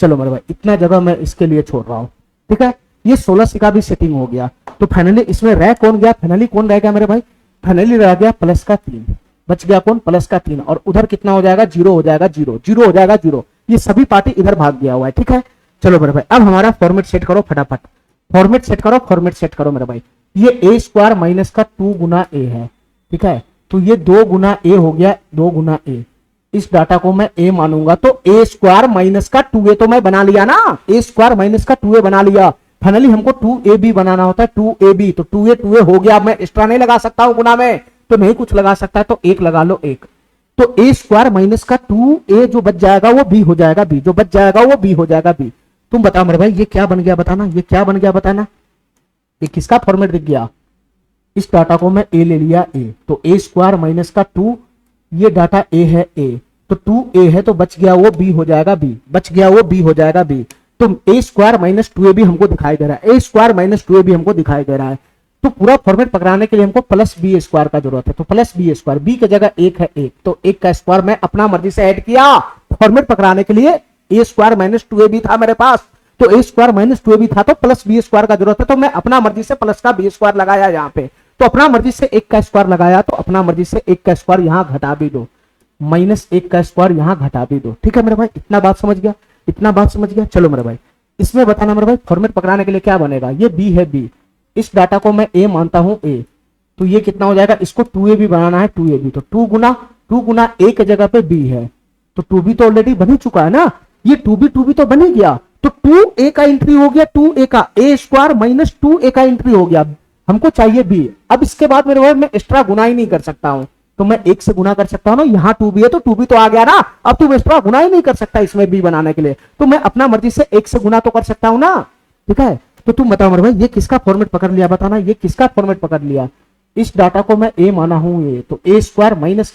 चलो मेरे भाई इतना जगह मैं इसके लिए छोड़ रहा हूं, ठीक है। ये 16 सी का भी सेटिंग हो गया, तो फाइनली इसमें रह कौन गया, फाइनली कौन रह गया मेरे भाई, फाइनली रह गया प्लस का 3, बच गया कौन, प्लस का 3, और उधर कितना हो जाएगा, 0 हो जाएगा, 0 0 हो जाएगा, 0। ये सभी पार्टी इधर भाग गया हुआ है, ठीक है। चलो मेरे भाई अब हमारा फॉर्मेट सेट करो फटाफट, फॉर्मेट सेट करो, फॉर्मेट सेट करो मेरे भाई। ये ए स्क्वायर माइनस का 2 गुना ए है, ठीक है, तो ये 2 गुना ए हो गया, 2 गुना ए। इस डाटा को मैं ए मानूंगा तो ए स्क्वायर माइनस का 2a तो मैं बना लिया ना, ए स्क्वायर माइनस का 2a बना लिया। फाइनली हमको 2ab बनाना होता है, 2ab, तो 2a हो गया, मैं एक्स्ट्रा नहीं लगा सकता हूं गुना में, तो नहीं कुछ लगा सकता है तो 1 लगा लो, 1। तो ए स्क्वायर माइनस का 2a जो बच जाएगा वो b हो जाएगा, b जो बच जाएगा वो b हो जाएगा, b। तुम बताओ मेरे भाई ये क्या बन गया बताना, ये क्या बन गया बताना, ये किसका फॉर्मेट दिख गया, इस डाटा को मैं a ले लिया a, तो ए स्क्वायर माइनस का 2, ये डाटा a है a, तो 2a है तो बच गया वो b हो जाएगा, b बच गया वो b हो जाएगा, b। तो ए स्क्वायर माइनस 2ab हमको दिखाई दे रहा है, ए स्क्वायर माइनस 2ab हमको दिखाई दे रहा है। तो पूरा फॉर्मेट पकड़ाने के लिए हमको प्लस बी स्क्वायर का जरूरत है, तो प्लस बी स्क्वायर, बी की जगह 1 है 1, तो 1 का स्क्वायर मैं अपना मर्जी से ऐड किया। फॉर्मेट पकड़ाने के लिए ए स्क्वायर माइनस 2ab था मेरे पास, तो ए स्क्वायर माइनस 2ab था तो प्लस बी स्क्वायर का जरूरत है, तो मैं अपना मर्जी से प्लस का बी स्क्वायर लगाया यहाँ पे, तो अपना मर्जी से 1 का स्क्वायर लगाया, तो अपना मर्जी से 1 का स्क्वायर यहाँ घटा भी दो, माइनस 1 का स्क्वायर यहाँ घटा भी दो, ठीक है मेरे भाई। इतना बात समझ गया, इतना बात समझ गया। चलो मेरे भाई इसमें बताना मेरे भाई फॉर्मेट पकड़ाने के लिए क्या बनेगा, ये b है, b, इस डाटा को मैं a मानता हूं a, तो ये कितना हो जाएगा, इसको 2ab बनाना है, 2ab, तो 2 गुना a के जगह पे b है, तो 2b तो ऑलरेडी बन ही चुका है ना, ये 2b तो बन ही गया, तो 2a का एंट्री हो गया, 2a का a स्क्वायर माइनस 2a का एंट्री हो गया, हमको चाहिए b। अब इसके बाद मेरे भाई मैं एक्स्ट्रा गुना ही नहीं कर सकता हूं, तो मैं 1 से गुना कर सकता हूं ना, यहाँ 2b है तो 2b तो आ गया ना, अब तुम एक्स्ट्रा गुना ही नहीं कर सकता इसमें b बनाने के लिए, तो मैं अपना मर्जी से 1 से गुना तो कर सकता हूं ना, ठीक है। तो तुम बताओ मेरे भाई ये किसका फॉर्मेट पकड़ लिया बताना, ये किसका फॉर्मेट पकड़ लिया, इस डाटा को मैं a माना हूं a, तो a स्क्वायर माइनस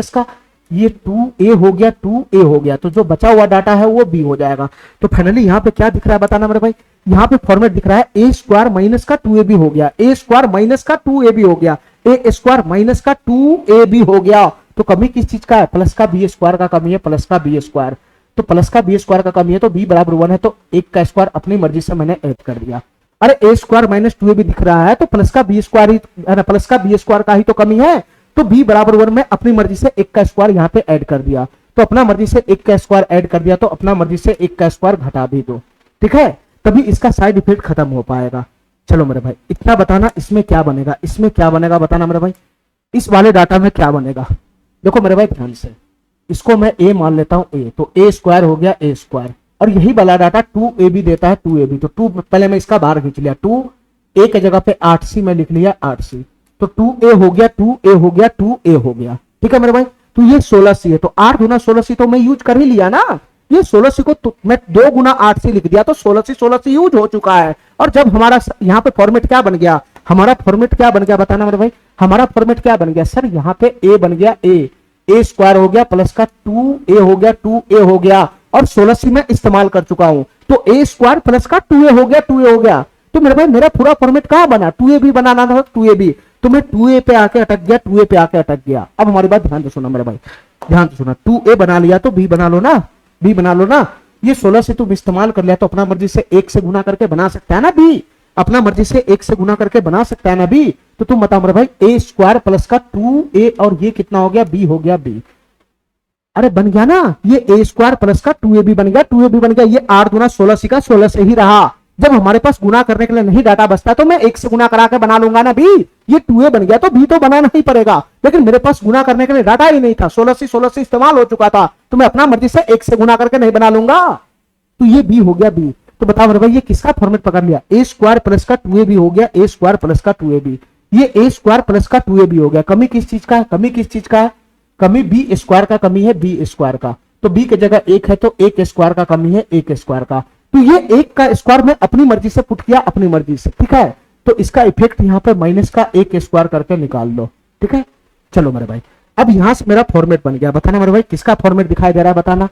का ये 2a हो गया, 2a हो गया, तो जो बचा हुआ डाटा है वो b हो जाएगा। तो फाइनली यहाँ पे क्या दिख रहा है बताना मेरे भाई, यहाँ पे फॉर्मेट दिख रहा है a स्क्वायर माइनस का 2ab हो गया, a स्क्वायर माइनस का 2ab हो गया, a स्क्वायर माइनस का 2ab हो गया। तो कमी किस चीज का है, प्लस का b स्क्वायर का कमी है, प्लस का b स्क्वायर, तो प्लस का b स्क्वायर का कमी है, तो b बराबर 1 है, तो 1 का स्क्वायर अपनी मर्जी से मैंने ऐड कर दिया। अरे a स्क्वायर माइनस 2ab दिख रहा है, तो प्लस का b स्क्वायर ही है ना, प्लस का b स्क्वायर का ही तो कमी है, तो b बराबर 1 में अपनी मर्जी से 1 का स्क्वायर यहाँ पे ऐड कर दिया। तो अपना मर्जी से एक का स्क्वायर ऐड कर दिया तो अपना मर्जी से एक का स्क्वायर घटा भी दो, ठीक है, तभी इसका साइड इफेक्ट खत्म हो पाएगा। चलो मेरे भाई इतना बताना, इसमें क्या बनेगा, इसमें क्या बनेगा बताना मेरे भाई, इस वाले डाटा में क्या बनेगा। देखो मेरे भाई ध्यान से, इसको मैं ए मान लेता हूं ए, तो ए स्क्वायर हो गया ए स्क्वायर, और यही वाला डाटा 2ab देता है 2ab, तो 2 पहले मैं इसका बाहर खींच लिया, 2 ए के जगह पे 8c मैं लिख लिया 8c, तो 2a हो गया 2a हो गया 2a हो गया, ठीक है मेरे भाई। तो ये 16c है, तो 8 गुना 16c तो मैं यूज कर ही लिया ना, ये 16c को तो मैं 2 गुना 8c लिख दिया, तो 16c यूज हो चुका है। और जब हमारा यहाँ पे फॉर्मेट क्या बन गया, हमारा फॉर्मेट क्या बन गया बताना मेरे भाई, हमारा फॉर्मेट क्या बन गया सर, यहाँ पे a बन गया ए स्क्वायर हो गया प्लस का 2a हो गया 2a हो गया, और 16c मैं इस्तेमाल कर चुका हूं, तो a स्क्वायर प्लस का 2a हो गया 2a हो गया। तो मेरे भाई मेरा पूरा फॉर्मेट कहां बना, 2ab बनाना था 2ab, तो मैं 2a पे आके अटक गया, 2a पे आके अटक गया। अब हमारी बात ध्यान से सुना मेरे भाई, ध्यान से सुना, 2a बना लिया तो b बना लो ना, b बना लो ना, ये 16 से तुम इस्तेमाल कर लिया तो अपना मर्जी से 1 से गुना करके बना सकता है ना b, अपना मर्जी से 1 से गुना करके बना सकता है ना b, तो तुम बताओ मेरे भाई a स्क्वायर प्लस का 2a और ये कितना हो गया b हो गया b, अरे बन गया ना, ये a स्क्वायर प्लस का 2ab बन गया 2ab बन गया, ये 8 गुना 16 का 16 से ही रहा। जब हमारे पास गुना करने के लिए नहीं डाटा बचता तो मैं 1 से गुना करा के बना लूंगा ना b, ये 2a बन गया तो b तो बनाना ही पड़ेगा, लेकिन मेरे पास गुना करने के लिए डाटा ही नहीं था, 16 से इस्तेमाल हो चुका था, तो मैं अपना मर्जी से 1 से गुना करके नहीं बना लूंगा, तो ये b हो गया b। तो बताओ मेरे भाई ये किसका फॉर्मेट पकड़ लिया, a स्क्वायर प्लस का 2ab हो गया a स्क्वायर प्लस का 2ab, ये a स्क्वायर प्लस का 2ab हो गया। कमी किस चीज का है, कमी किस चीज का है, कमी b स्क्वायर का कमी है b स्क्वायर का, तो b की जगह 1 है तो 1 स्क्वायर का कमी है 1 स्क्वायर का, तो ये 1 का स्क्वायर मैं अपनी मर्जी से पुट किया अपनी मर्जी से, ठीक है, तो इसका इफेक्ट यहाँ पे माइनस का 1 स्क्वायर करके निकाल लो, ठीक है। चलो मेरे भाई अब यहां से मेरा फॉर्मेट बन गया, बताना मेरे भाई किसका फॉर्मेट दिखाई दे रहा है बताना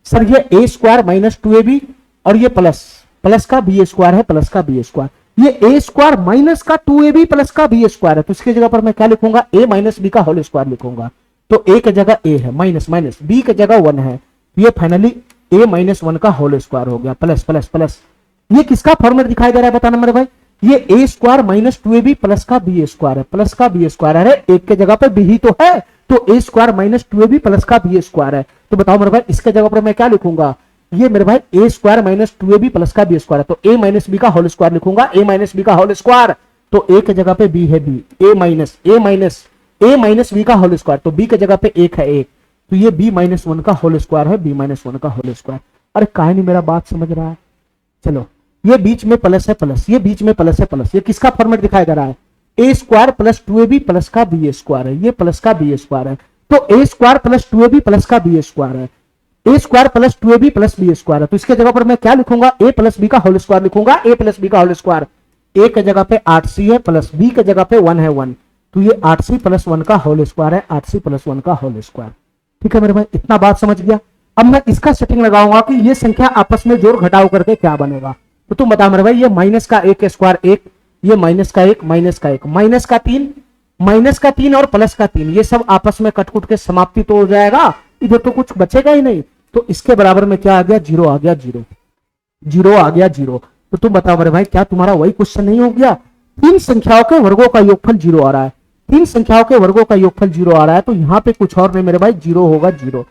सर, ये a स्क्वायर माइनस 2ab और ये प्लस का b स्क्वायर है प्लस का b स्क्वायर, ये a स्क्वायर माइनस का 2ab प्लस का b स्क्वायर है, तो इसकी जगह पर मैं क्या लिखूंगा a माइनस b का होल स्क्वायर लिखूंगा, तो a की जगह a है माइनस माइनस, b की जगह 1 है, ये फाइनली a माइनस 1 का होल स्क्वायर हो गया प्लस प्लस प्लस, ये किसका फॉर्मेट दिखाई दे रहा है बताना मेरे भाई, ये a square minus 2ab plus का b स्क्वायर है प्लस का b स्क्वायर है, एक के जगह पे b ही तो है, तो a square minus 2ab plus का b स्क्वायर है, तो बताओ मेरे भाई इसके जगह पर मैं क्या लिखूंगा, ये मेरे भाई a square minus 2ab plus का b स्क्वायर है, तो a माइनस b का होल स्क्वायर लिखूंगा, a माइनस b का होल स्क्वायर, तो a की जगह पे b है b, a माइनस b का होल स्क्वायर, तो b की जगह पे 1 है 1, तो ये b माइनस 1 का होल स्क्वायर है, b माइनस 1 का होल स्क्वायर। अरे काहे नहीं मेरा बात समझ रहा है, चलो ये बीच में प्लस है प्लस, ये बीच में प्लस है प्लस, ये किसका फॉर्मेट दिखाई दे रहा है, a square plus 2ab plus का b स्क्वायर है, ये प्लस का b स्क्वायर है, तो a square plus 2ab plus का b स्क्वायर है, a square plus 2ab plus b square है, तो इसके जगह पर मैं क्या लिखूंगा, a प्लस b का होल स्क्वायर लिखूंगा, a प्लस b का होल स्क्वायर, a की जगह पे 8c है प्लस b की जगह पे 1 है 1, तो ये 8c प्लस 1 का होल स्क्वायर है, 8c प्लस 1 का होल स्क्वायर, ठीक है मेरे भाई इतना बात समझ गया। अब मैं इसका सेटिंग लगाऊंगा कि ये संख्या आपस में जोड़ घटाव करके क्या बनेगा, तो तुम बता मेरे भाई, ये माइनस का 1 स्क्वायर 1, ये माइनस का 1 माइनस का 1 माइनस का 3 और प्लस का 3, ये सब आपस में कटकुट के समाप्ति तो हो जाएगा, इधर तो कुछ बचेगा ही नहीं, तो इसके बराबर में क्या आ गया, 0 आ गया, 0 आ गया 0। तो तुम बताओ मेरे भाई क्या तुम्हारा वही क्वेश्चन नहीं हो गया, 3 संख्याओं के वर्गों का योगफल 0 आ रहा है, 3 संख्याओं के वर्गों का योगफल 0 आ रहा है, तो यहाँ पे कुछ और नहीं मेरे भाई 0 होगा 0,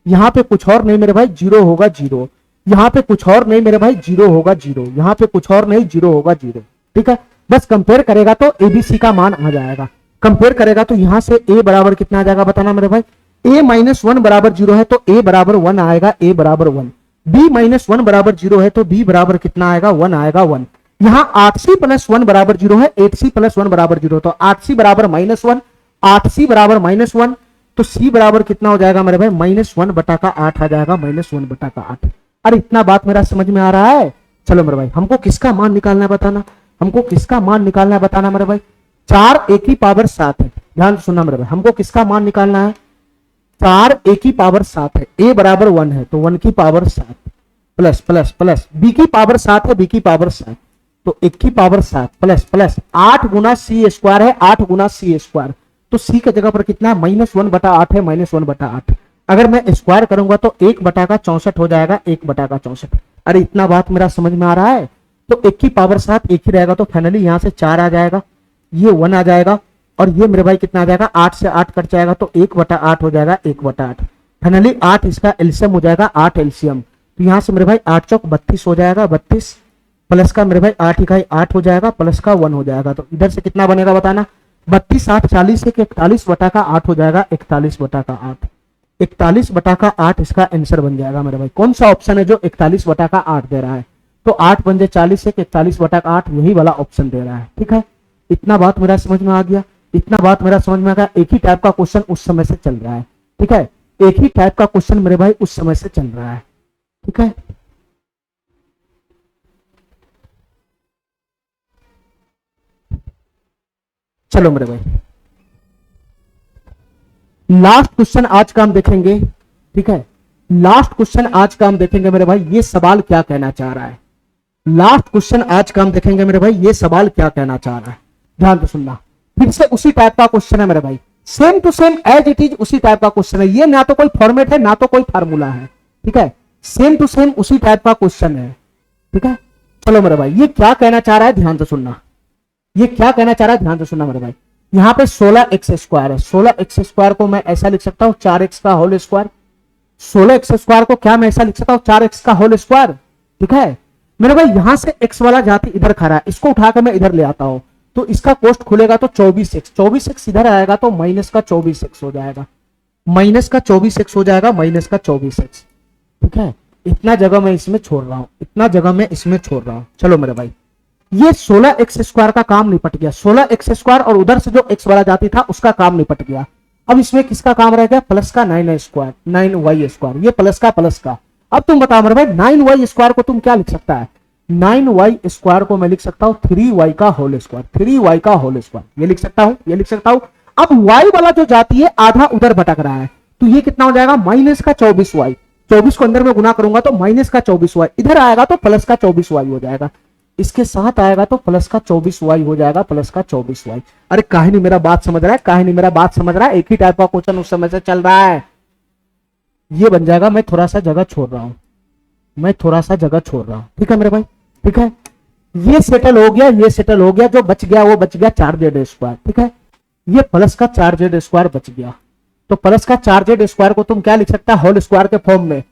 यहाँ पे कुछ और नहीं मेरे भाई 0 होगा 0, यहाँ पे कुछ और नहीं मेरे भाई 0 होगा 0, यहाँ पे कुछ और नहीं 0 होगा 0, ठीक है। बस कंपेयर करेगा तो एबीसी का मान आ जाएगा, कंपेयर करेगा तो यहाँ से a बराबर कितना आ जाएगा बताना मेरे भाई, a माइनस 1 बराबर 0 है तो a बराबर 1 आएगा, a बराबर 1, b माइनस 1 बराबर 0 है तो b बराबर कितना आएगा, 1 आएगा 1, यहाँ 8c प्लस 1 बराबर 0 है, 8c प्लस 1 बराबर 0, तो 8c बराबर माइनस 1, 8c बराबर माइनस 1, तो c बराबर कितना हो जाएगा मेरे भाई, माइनस 1 बटा का 8 आ जाएगा, माइनस 1 बटा का 8। अरे इतना बात मेरा समझ में आ रहा है, चलो मेरे भाई हमको किसका मान निकालना है बताना, हमको किसका मान निकालना है बताना मेरे भाई, 4 a की पावर 7 है, ध्यान सुनना मेरे भाई, हमको किसका मान निकालना है, 4 a की पावर 7 है, a बराबर 1 है तो 1 की power 7 plus plus plus b की पावर 7 है, b की पावर 7 तो 1 की पावर 7 प्लस प्लस 8 गुना c स्क्वायर है, 8 गुना c स्क्वायर, तो c की जगह पर कितना है, माइनस 1 बटा 8 है, माइनस 1 बटा 8, अगर मैं स्क्वायर करूंगा तो 1 बटा का 64 हो जाएगा, 1 बटा का 64। अरे इतना बात मेरा समझ में आ रहा है, तो 1 की पावर 7 1 ही रहेगा, तो फाइनली यहां से 4 आ जाएगा, ये 1 आ जाएगा, और ये मेरे भाई कितना आ जाएगा, 8 से 8 कट जाएगा तो 1 बटा 8 हो जाएगा, 1 बटा 8। फाइनली 8 इसका एलसीएम हो जाएगा, 8 एलसीएम। तो यहां से मेरे भाई 8 चौक 32 हो जाएगा, 32 प्लस का मेरे भाई 8 इकाई 8 हो जाएगा, प्लस का 1 हो जाएगा। तो इधर से कितना बनेगा बताना, 32 8 40 एक 41 बटा का 8 हो जाएगा, 41 बटा का 8, 41 बटा का 8 इसका आंसर बन जाएगा मेरे भाई। कौन सा ऑप्शन है जो 41 बटा का 8 दे रहा है? तो 8 बन जाए 40 एक 41 बटा का 8, यही वाला ऑप्शन दे रहा है। ठीक है, इतना बात मेरा समझ में आ गया, इतना बात मेरा समझ में आ गया। एक ही टाइप का क्वेश्चन उस समय से चल रहा है। ठीक है, एक ही टाइप का क्वेश्चन मेरे भाई उस समय से चल रहा है। ठीक है, चलो मेरे भाई लास्ट क्वेश्चन आज का हम देखेंगे। ठीक है, लास्ट क्वेश्चन आज का हम देखेंगे मेरे भाई, ये सवाल क्या कहना चाह रहा है। लास्ट क्वेश्चन आज का हम देखेंगे मेरे भाई, ये सवाल क्या कहना चाह रहा है। ध्यान से सुनना, फिर से उसी टाइप का क्वेश्चन है मेरे भाई, same to same as it is उसी टाइप का क्वेश्चन है। ये ना तो कोई फॉर्मेट है ना तो कोई फार्मूला है। ठीक है, सेम टू सेम उसी टाइप का क्वेश्चन है। ठीक है, चलो मेरे भाई ये क्या कहना चाह रहा है, ध्यान से सुनना। ये क्या कहना चाह रहा है, ध्यान से सुनना मेरे भाई। यहाँ पे 16x स्क्वायर है, 16x स्क्वायर को मैं ऐसा लिख सकता हूँ 4x का होल स्क्वायर। 16x स्क्वायर को क्या मैं ऐसा लिख सकता हूँ 4x का होल स्क्वायर। ठीक है मेरे भाई, यहां से x वाला जाति इधर खड़ा है, इसको उठाकर मैं इधर ले आता हूं तो इसका कोष्ट खुलेगा तो 24x, 24x इधर आएगा तो माइनस का 24x हो जाएगा, माइनस का 24x हो जाएगा, माइनस का 24x। ठीक है, इतना जगह मैं इसमें छोड़ रहा हूं, इतना जगह मैं इसमें छोड़ रहा हूं। चलो मेरे भाई ये 16x स्क्वायर का काम निपट गया, 16x स्क्वायर और उधर से जो x वाला जाति था उसका काम निपट गया। अब इसमें किसका काम रह गया, प्लस का 9y स्क्वायर, 9y स्क्वायर, ये प्लस का। अब तुम बताओ मेरे भाई 9y स्क्वायर को तुम क्या लिख सकता है, 9y स्क्वायर को मैं लिख सकता हूं 3y का होल स्क्वायर, 3y का होल स्क्वायर, ये लिख सकता हूं, ये लिख सकता हूं। अब y वाला जो जाति है आधा उधर भटक रहा है तो ये कितना हो जाएगा, माइनस का 24y, 24 को अंदर में गुना करूंगा तो माइनस का 24y, इधर आएगा तो प्लस का 24y हो जाएगा, इसके साथ आएगा तो प्लस का 24y हो जाएगा, प्लस का 24y। अरे काहे नहीं मेरा बात समझ रहा है, काहे नहीं मेरा बात समझ रहा है, एक ही टाइप का क्वेश्चन उस समय से चल रहा है। ये बन जाएगा, मैं थोड़ा सा जगह छोड़ रहा हूं, मैं थोड़ा सा जगह छोड़ रहा हूं। ठीक है मेरे भाई, ठीक है, ये सेटल हो गया, ये सेटल हो गया, जो बच गया वो बच गया 4z स्क्वायर। ठीक है, ये प्लस का 4z स्क्वायर बच गया, तो प्लस का 4z स्क्वायर को तुम क्या लिख सकता है, होल स्क्वायर के फॉर्म में।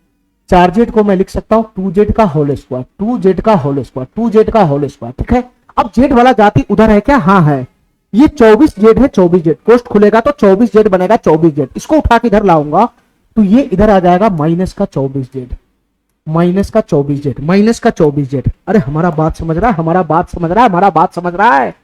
4z को मैं लिख सकता हूं 2z का होल स्क्वायर, 2z का होल स्क्वायर, 2z का होल स्क्वायर। ठीक है, अब z वाला जाति उधर है क्या, हाँ है, ये 24z है, 24z कोष्ट खुलेगा तो 24z बनेगा, 24z, इसको उठा के इधर लाऊंगा तो ये इधर आ जाएगा माइनस का 24z, माइनस का 24z, माइनस का 24z। अरे हमारा बात समझ रहा है, हमारा बात समझ रहा है, हमारा बात समझ रहा है।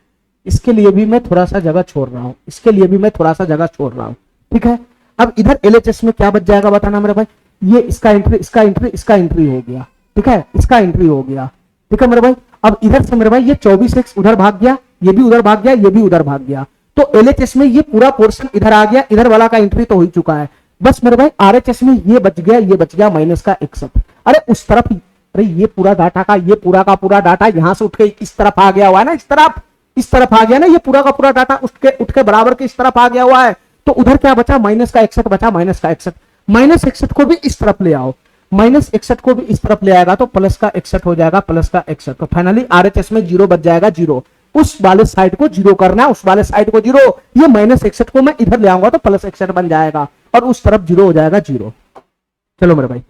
इसके लिए भी मैं थोड़ा सा जगह छोड़ रहा हूं, इसके लिए भी मैं थोड़ा सा जगह छोड़ रहा हूं। ठीक है, अब इधर एलएचएस में क्या बच जाएगा बताना मेरे भाई, ये इसका एंट्री, इसका एंट्री, इसका एंट्री हो गया। ठीक है, इसका एंट्री हो गया। ठीक है मेरे भाई, अब इधर से मेरे भाई ये 24x उधर भाग गया, ये भी उधर भाग गया, ये भी उधर भाग गया, तो एलएचएस में ये पूरा पोर्शन इधर आ गया, इधर वाला का एंट्री तो हो ही चुका है। बस मेरे भाई आरएचएस में ये बच गया, ये बच गया माइनस का 61। अरे उस तरफ, अरे ये पूरा डाटा का, ये पूरा का पूरा डाटा यहां से उठ के इस तरफ आ गया हुआ है ना, इस तरफ आ गया ना, ये पूरा का पूरा डाटा उठ के बराबर के इस तरफ आ गया हुआ है। तो उधर क्या बचा, माइनस का 61 बचा, माइनस का 61, माइनस 61 को भी इस तरफ ले आओ, माइनस 61 को भी इस तरफ ले आएगा तो प्लस का 61 हो जाएगा, प्लस का 61। तो फाइनली आरएचएस में 0 बच जाएगा, 0, उस वाले साइड को 0 करना है, उस वाले साइड को 0, ये माइनस 61 को मैं इधर ले आऊंगा तो प्लस 61 बन जाएगा और उस तरफ 0 हो जाएगा, 0। चलो मेरे भाई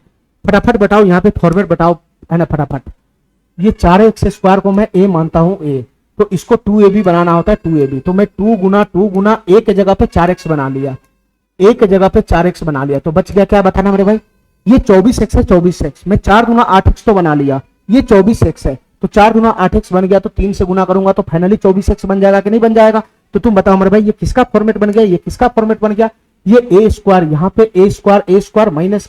फटाफट बताओ, यहाँ पे फॉर्मेट बताओ है ना फटाफट। ये 4x स्क्वायर को मैं a मानता हूं, a, तो इसको 2ab बनाना होता है, 2ab, तो मैं 2 गुना a के जगह पे 4x बना लिया, a के जगह पे 4x बना लिया, तो बच गया क्या बताना मेरे भाई, ये 24x है, 24x, मैं 4 गुना 8x तो बना लिया, ये 24x है, तो 4 गुना 8x बन गया, तो 3 से गुना करूंगा तो फाइनली 24x बन जाएगा कि नहीं बन जाएगा। तो तुम बताओ मेरे भाई ये किसका फॉर्मेट बन गया, ये किसका फॉर्मेट बन गया, ये a स्क्वायर, यहाँ पे a स्क्वायर माइनस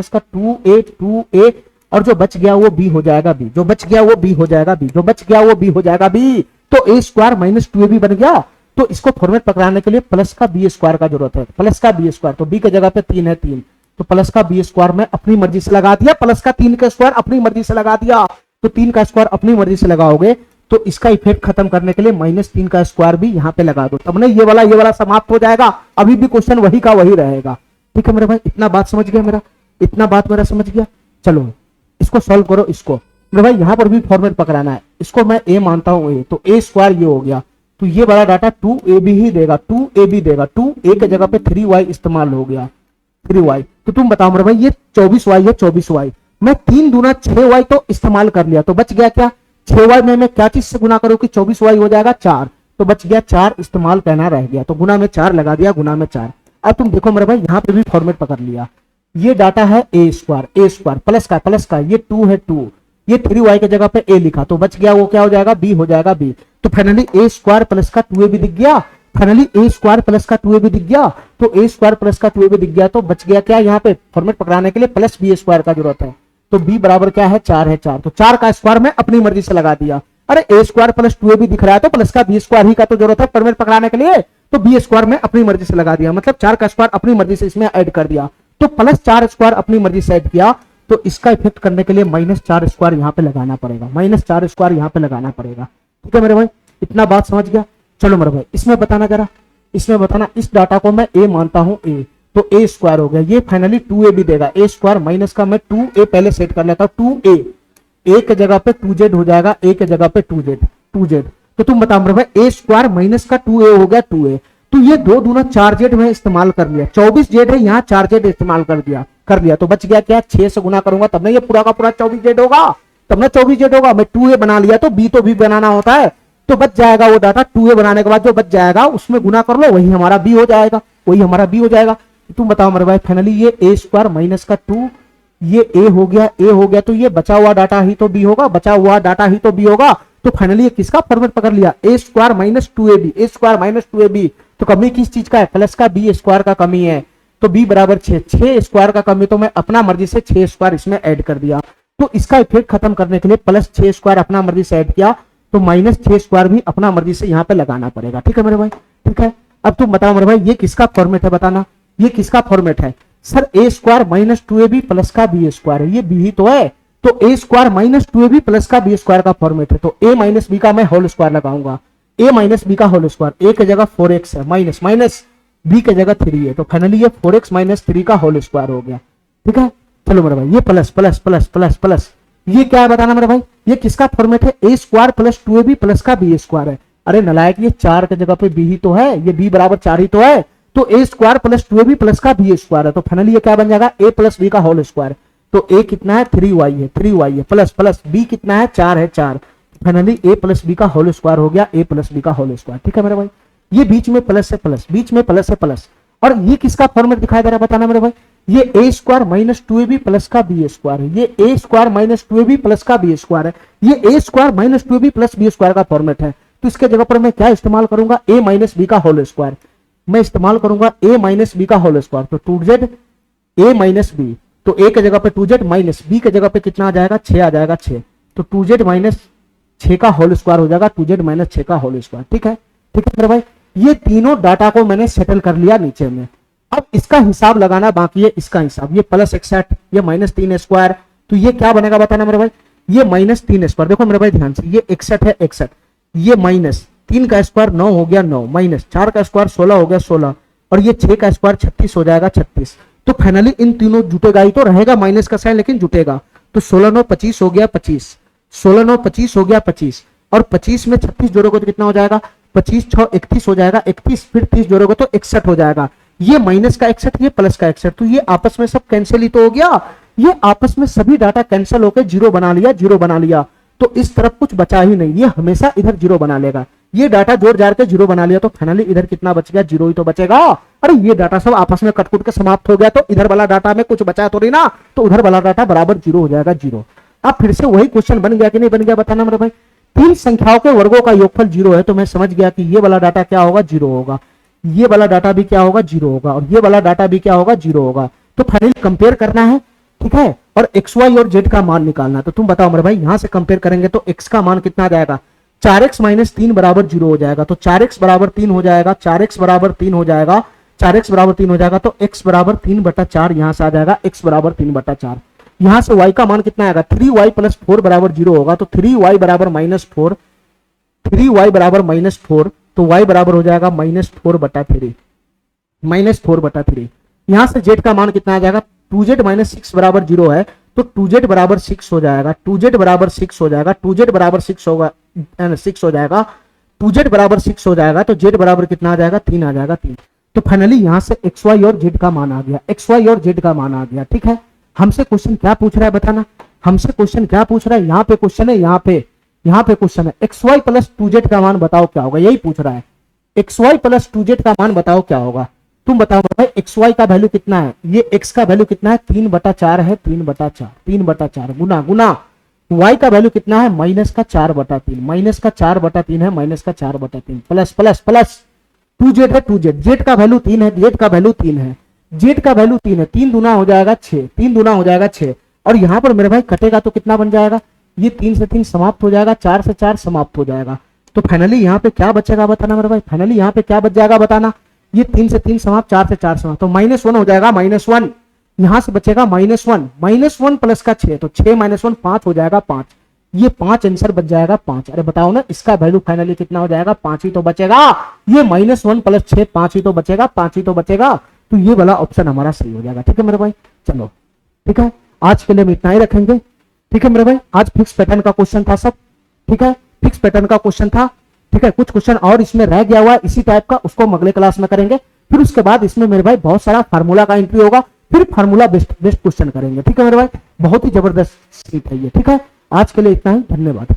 का 2a, और जो बच गया वो b हो जाएगा, b, जो बच गया वो b हो जाएगा, b, जो बच गया वो b हो जाएगा, b, तो a स्क्वायर माइनस 2ab बन गया। तो इसको फॉर्मेट पकड़ाने के लिए प्लस का b स्क्वायर का जरूरत है, प्लस का b स्क्वायर, तो b की जगह पे 3 है, 3, तो प्लस का b स्क्वायर में अपनी मर्जी से लगा दिया, प्लस का 3 का स्क्वायर अपनी मर्जी से लगा दिया, तो 3 का स्क्वायर अपनी मर्जी से लगाओगे तो इसका इफेक्ट खत्म करने के लिए -3 का स्क्वायर भी यहाँ पे लगा दो, तब ना ये वाला समाप्त हो जाएगा, अभी भी क्वेश्चन वही का वही रहेगा। ठीक है मेरे भाई, इतना बात समझ गया मेरा, इतना बात मेरा समझ गया। चलो इसको सॉल्व करो, इसको मेरे भाई यहाँ पर भी फॉर्मेट पकड़ाना है, इसको मैं a मानता हूँ, a, तो a स्क्वायर ये हो गया, तो ये वाला डाटा 2ab ही देगा, 2ab देगा, 2a के जगह पे 3y इस्तेमाल हो गया, 3y। तो तुम बताओ मेरे भाई, ये 24y है, 24y मैं 3 दूना 6y तो इस्तेमाल कर लिया, तो बच गया क्या 6y में मैं क्या चीज से गुना करूं कि 24y हो जाएगा 4, तो बच गया 4 इस्तेमाल करना रह गया, तो गुना में 4 लगा दिया, गुना में 4। अब तुम देखो मेरे भाई यहाँ पे भी फॉर्मेट पकड़ लिया, ये डाटा है ए स्क्वायर प्लस का ये 2 है 2, ये 3y की जगह पे a लिखा, तो बच गया वो क्या हो जाएगा b हो जाएगा b। तो फाइनली a स्क्वायर प्लस का 2a भी दिख गया, फाइनली a स्क्वायर प्लस का 2a भी दिख गया, तो a स्क्वायर प्लस का 2a भी दिख गया, तो बच गया क्या यहाँ पे फॉर्मेट पकड़ाने के लिए प्लस b स्क्वायर का जरूरत है, तो b बराबर क्या है 4 है 4, तो 4 का स्क्वायर मैं अपनी मर्जी से लगा दिया। अरे a स्क्वायर प्लस 2a भी दिख रहा है तो प्लस का b स्क्वायर ही का तो जरूरत है फॉर्मेट पकड़ाने के लिए, तो b स्क्वायर मैं अपनी मर्जी से लगा दिया, मतलब 4 का स्क्वायर अपनी मर्जी से इसमें ऐड कर दिया, तो प्लस 4 स्क्वायर अपनी मर्जी से ऐड किया, तो इसका इफेक्ट करने के लिए -4 स्क्वायर यहाँ पे लगाना पड़ेगा, -4 स्क्वायर यहाँ पे लगाना पड़ेगा। ठीक है मेरे भाई, इतना बात समझ गया। चलो मेरे भाई इसमें बताना जरा, इसमें बताना इस डाटा को मैं a मानता हूं a, तो a स्क्वायर हो गया, ये फाइनली 2a भी देगा, a स्क्वायर माइनस का मैं 2a पहले सेट कर लेता हूं, 2a a के जगह पे 2z हो जाएगा, a के जगह पे 2z। तो तुम बताओ मेरे भाई a स्क्वायर माइनस का 2a हो गया 2a, तो ये 2 दूना 4z में इस्तेमाल कर लिया, 24z है यहाँ 4z इस्तेमाल कर लिया, तो बच गया क्या 6 से गुना करूंगा तब ना ये पूरा का पूरा 24z होगा, तब ना 24z होगा, मैं 2a बना लिया तो b तो भी बनाना होता है, तो बच जाएगा वो डाटा 2a बनाने के बाद जो बच जाएगा उसमें गुना कर लो, वही हमारा b हो जाएगा, वही हमारा b हो जाएगा। तुम बताओ मेरे भाई फाइनली ये a स्क्वायर माइनस का 2 ये a हो गया, तो ये बचा हुआ डाटा ही तो b होगा, बचा हुआ डाटा ही तो b होगा, तो फाइनली ये किसका फॉर्मेट पकड़ लिया a square minus 2ab, a square minus 2ab, तो कमी किस चीज का है प्लस का b स्क्वायर का कमी है, तो b बराबर 6 स्क्वायर का कमी, तो मैं अपना मर्जी से 6 स्क्वायर इसमें ऐड कर दिया, तो इसका इफेक्ट खत्म करने के लिए प्लस 6 स्क्वायर अपना मर्जी से ऐड किया, तो -6 स्क्वायर भी अपना मर्जी से यहाँ पे लगाना पड़ेगा। ठीक है मेरे भाई, ठीक है। अब तुम बताओ मेरे भाई ये किसका फॉर्मेट है, बताना ये किसका फॉर्मेट है। Sir a square minus 2ab plus का b स्क्वायर है, ये b ही तो है, तो a square minus 2ab plus का b स्क्वायर का फॉर्मेट है, तो a माइनस b का मैं होल स्क्वायर लगाऊंगा, a माइनस b का होल स्क्वायर, a की जगह 4x है माइनस माइनस b की जगह 3 है, तो फाइनली ये 4x माइनस 3 का होल स्क्वायर हो गया। ठीक है, चलो मेरे भाई ये plus plus plus plus plus ये क्या है बताना मेरे भाई, ये किसका फॉर्मेट है, a square plus 2ab plus का b स्क्वायर है। अरे नलायक, ये 4 की जगह पे b ही तो है, ये b बराबर 4 ही तो है, तो a square plus 2ab plus का b स्क्वायर है, तो फाइनली ये क्या बन जाएगा a प्लस b का होल स्क्वायर, तो a कितना है 3y है प्लस प्लस b कितना है 4 है 4, फाइनली a प्लस b का होल स्क्वायर हो गया, a प्लस b का होल स्क्वायर। ठीक है मेरे भाई, ये बीच में प्लस है प्लस, बीच में प्लस है प्लस, और ये किसका फॉर्मेट दिखाई दे रहा है बताना मेरे भाई, ये a square minus 2ab plus का b स्क्वायर है, ये a square minus 2ab plus का b स्क्वायर है, ये a square minus 2ab plus b square का फॉर्मेट है, तो इसके जगह पर मैं क्या इस्तेमाल करूंगा, a माइनस b का होल स्क्वायर, मैं इस्तेमाल करूंगा a माइनस b का होल स्क्वायर, तो 2z a माइनस b, तो a के जगह पे 2z माइनस b के जगह पे कितना आ जाएगा 6 आ जाएगा 6, तो 2z माइनस 6 का होल स्क्वायर हो जाएगा, 2z माइनस 6 का होल स्क्वायर। ठीक है, ठीक है मेरे भाई, ये तीनों डाटा को मैंने सेटल कर लिया नीचे में, अब इसका हिसाब लगाना बाकी है, इसका हिसाब, ये प्लस 61 ये माइनस 3 स्क्वायर, तो ये क्या बनेगा बताना मेरे भाई, ये माइनस 3 स्क्वायर, देखो मेरे भाई ध्यान से, ये 61 है 61, ये माइनस 3 का स्क्वायर 9 हो गया 9, माइनस 4 का स्क्वायर 16 हो गया 16, और ये 6 का स्क्वायर 36 हो जाएगा 36, तो फाइनली इन तीनों जुटेगा ही तो, रहेगा माइनस का साइन लेकिन जुटेगा, तो 16 9 25 हो गया 25, 16 9 25 हो गया 25, और 25 में 36 जोड़ोगे तो कितना हो जाएगा 25 6 31 हो जाएगा 31, फिर 30 जोड़ोगे तो 61 हो जाएगा, ये माइनस का 61 ये प्लस का 61, तो ये आपस में सब कैंसिल ही तो हो गया, ये आपस में सभी डाटा कैंसिल होकर जीरो बना लिया, तो इस तरफ कुछ बचा ही नहीं, ये हमेशा इधर जीरो बना लेगा, ये डाटा जोड़ जाड़ के जीरो बना लिया, तो फाइनली इधर कितना बच गया जीरो ही तो बचेगा। अरे ये डाटा सब आपस में कटकुट के समाप्त हो गया, तो इधर वाला डाटा में कुछ बचा तो नहीं ना, तो उधर वाला डाटा बराबर जीरो हो जाएगा जीरो। अब फिर से वही क्वेश्चन बन गया कि नहीं बन गया बताना मेरे भाई, 3 संख्याओं के वर्गों का योगफल जीरो है, तो मैं समझ गया कि ये वाला डाटा क्या होगा जीरो होगा, ये वाला डाटा भी क्या होगा जीरो होगा, और ये वाला डाटा भी क्या होगा जीरो होगा, तो फाइनली कंपेयर करना है। ठीक है, और एक्स वाई और जेड का मान निकालना, तो तुम बताओ मेरे भाई यहां से कंपेयर करेंगे तो एक्स का मान कितना आ जाएगा 4x माइनस 3 बराबर 0 हो जाएगा, तो 4x बराबर 3 हो जाएगा, 4x बराबर 3 हो जाएगा, 4x बराबर 3 हो जाएगा, तो x बराबर 3/4 यहां से आ जाएगा, x बराबर 3/4, यहां से y का मान कितना आएगा 3y प्लस 4 बराबर 0 होगा, तो 3y बराबर -4, 3y बराबर -4, तो y बराबर हो जाएगा -4/3, -4/3। यहां से z का मान कितना आ जाएगा 2z माइनस 6 बराबर 0 है, तो 2z बराबर 6 हो जाएगा, 2z बराबर 6 हो जाएगा, 2z बराबर 6 होगा 6 हो जाएगा, 2z बराबर 6 हो जाएगा, तो z बराबर कितना आ जाएगा 3 आ जाएगा 3, तो फाइनली यहां से एक्स वाई और जेड का मान आ गया, एक्स वाई और जेड का मान आ गया। ठीक है, हमसे क्वेश्चन क्या पूछ रहा है बताना, हमसे क्वेश्चन क्या पूछ रहा है, यहाँ पे क्वेश्चन है, यहाँ पे क्वेश्चन है, X Y plus two Z का मान बताओ क्या होगा, यही पूछ रहा है। X Y plus two Z का मान बताओ क्या होगा। तुम बताओ भाई एक्स वाई का वैल्यू कितना है, ये एक्स का वैल्यू कितना है 3/4 है, 3/4 गुना गुना y का वैल्यू कितना है माइनस का 4/3, माइनस का 4/3 है, माइनस का 4/3 plus plus plus two Z है, टू जेड, जेड का वैल्यू 3 है, जेड का वैल्यू 3 है, जेड का वैल्यू 3 है, 3 दूना हो जाएगा 6, 3 दूना हो जाएगा 6, और यहां पर मेरे भाई कटेगा तो कितना बन जाएगा, ये 3 से 3 समाप्त हो जाएगा, 4 से 4 समाप्त हो जाएगा। तो फाइनली यहाँ पे क्या बचेगा बताना मेरे भाई, फाइनली यहाँ पे क्या बच जाएगा बताना, ये 3 से 3 समाप्त, 4 से 4 समाप्त, तो -1 हो जाएगा, -1 यहां से बचेगा -1 प्लस का 6, तो 6 -1 5 हो जाएगा 5, ये 5 आंसर बच जाएगा 5। अरे बताओ ना इसका वैल्यू फाइनली कितना हो जाएगा, 5 ही तो बचेगा, ये -1 प्लस 6 5 ही तो बचेगा, 5 ही तो बचेगा, तो ये वाला ऑप्शन हमारा सही हो जाएगा। ठीक है मेरे भाई, चलो ठीक है, आज के लिए हम इतना ही रखेंगे। ठीक है मेरे भाई, आज फिक्स पैटर्न का क्वेश्चन था सब, ठीक है, फिक्स पैटर्न का क्वेश्चन था। ठीक है, कुछ क्वेश्चन और इसमें रह गया हुआ है इसी टाइप का, उसको हम अगले क्लास में करेंगे। फिर उसके बाद इसमें मेरे भाई बहुत सारा फार्मूला का एंट्री होगा, फिर फार्मूला बेस्ड क्वेश्चन करेंगे। ठीक है मेरे भाई, बहुत ही जबरदस्त सीट है ये। ठीक है, आज के लिए इतना ही, धन्यवाद।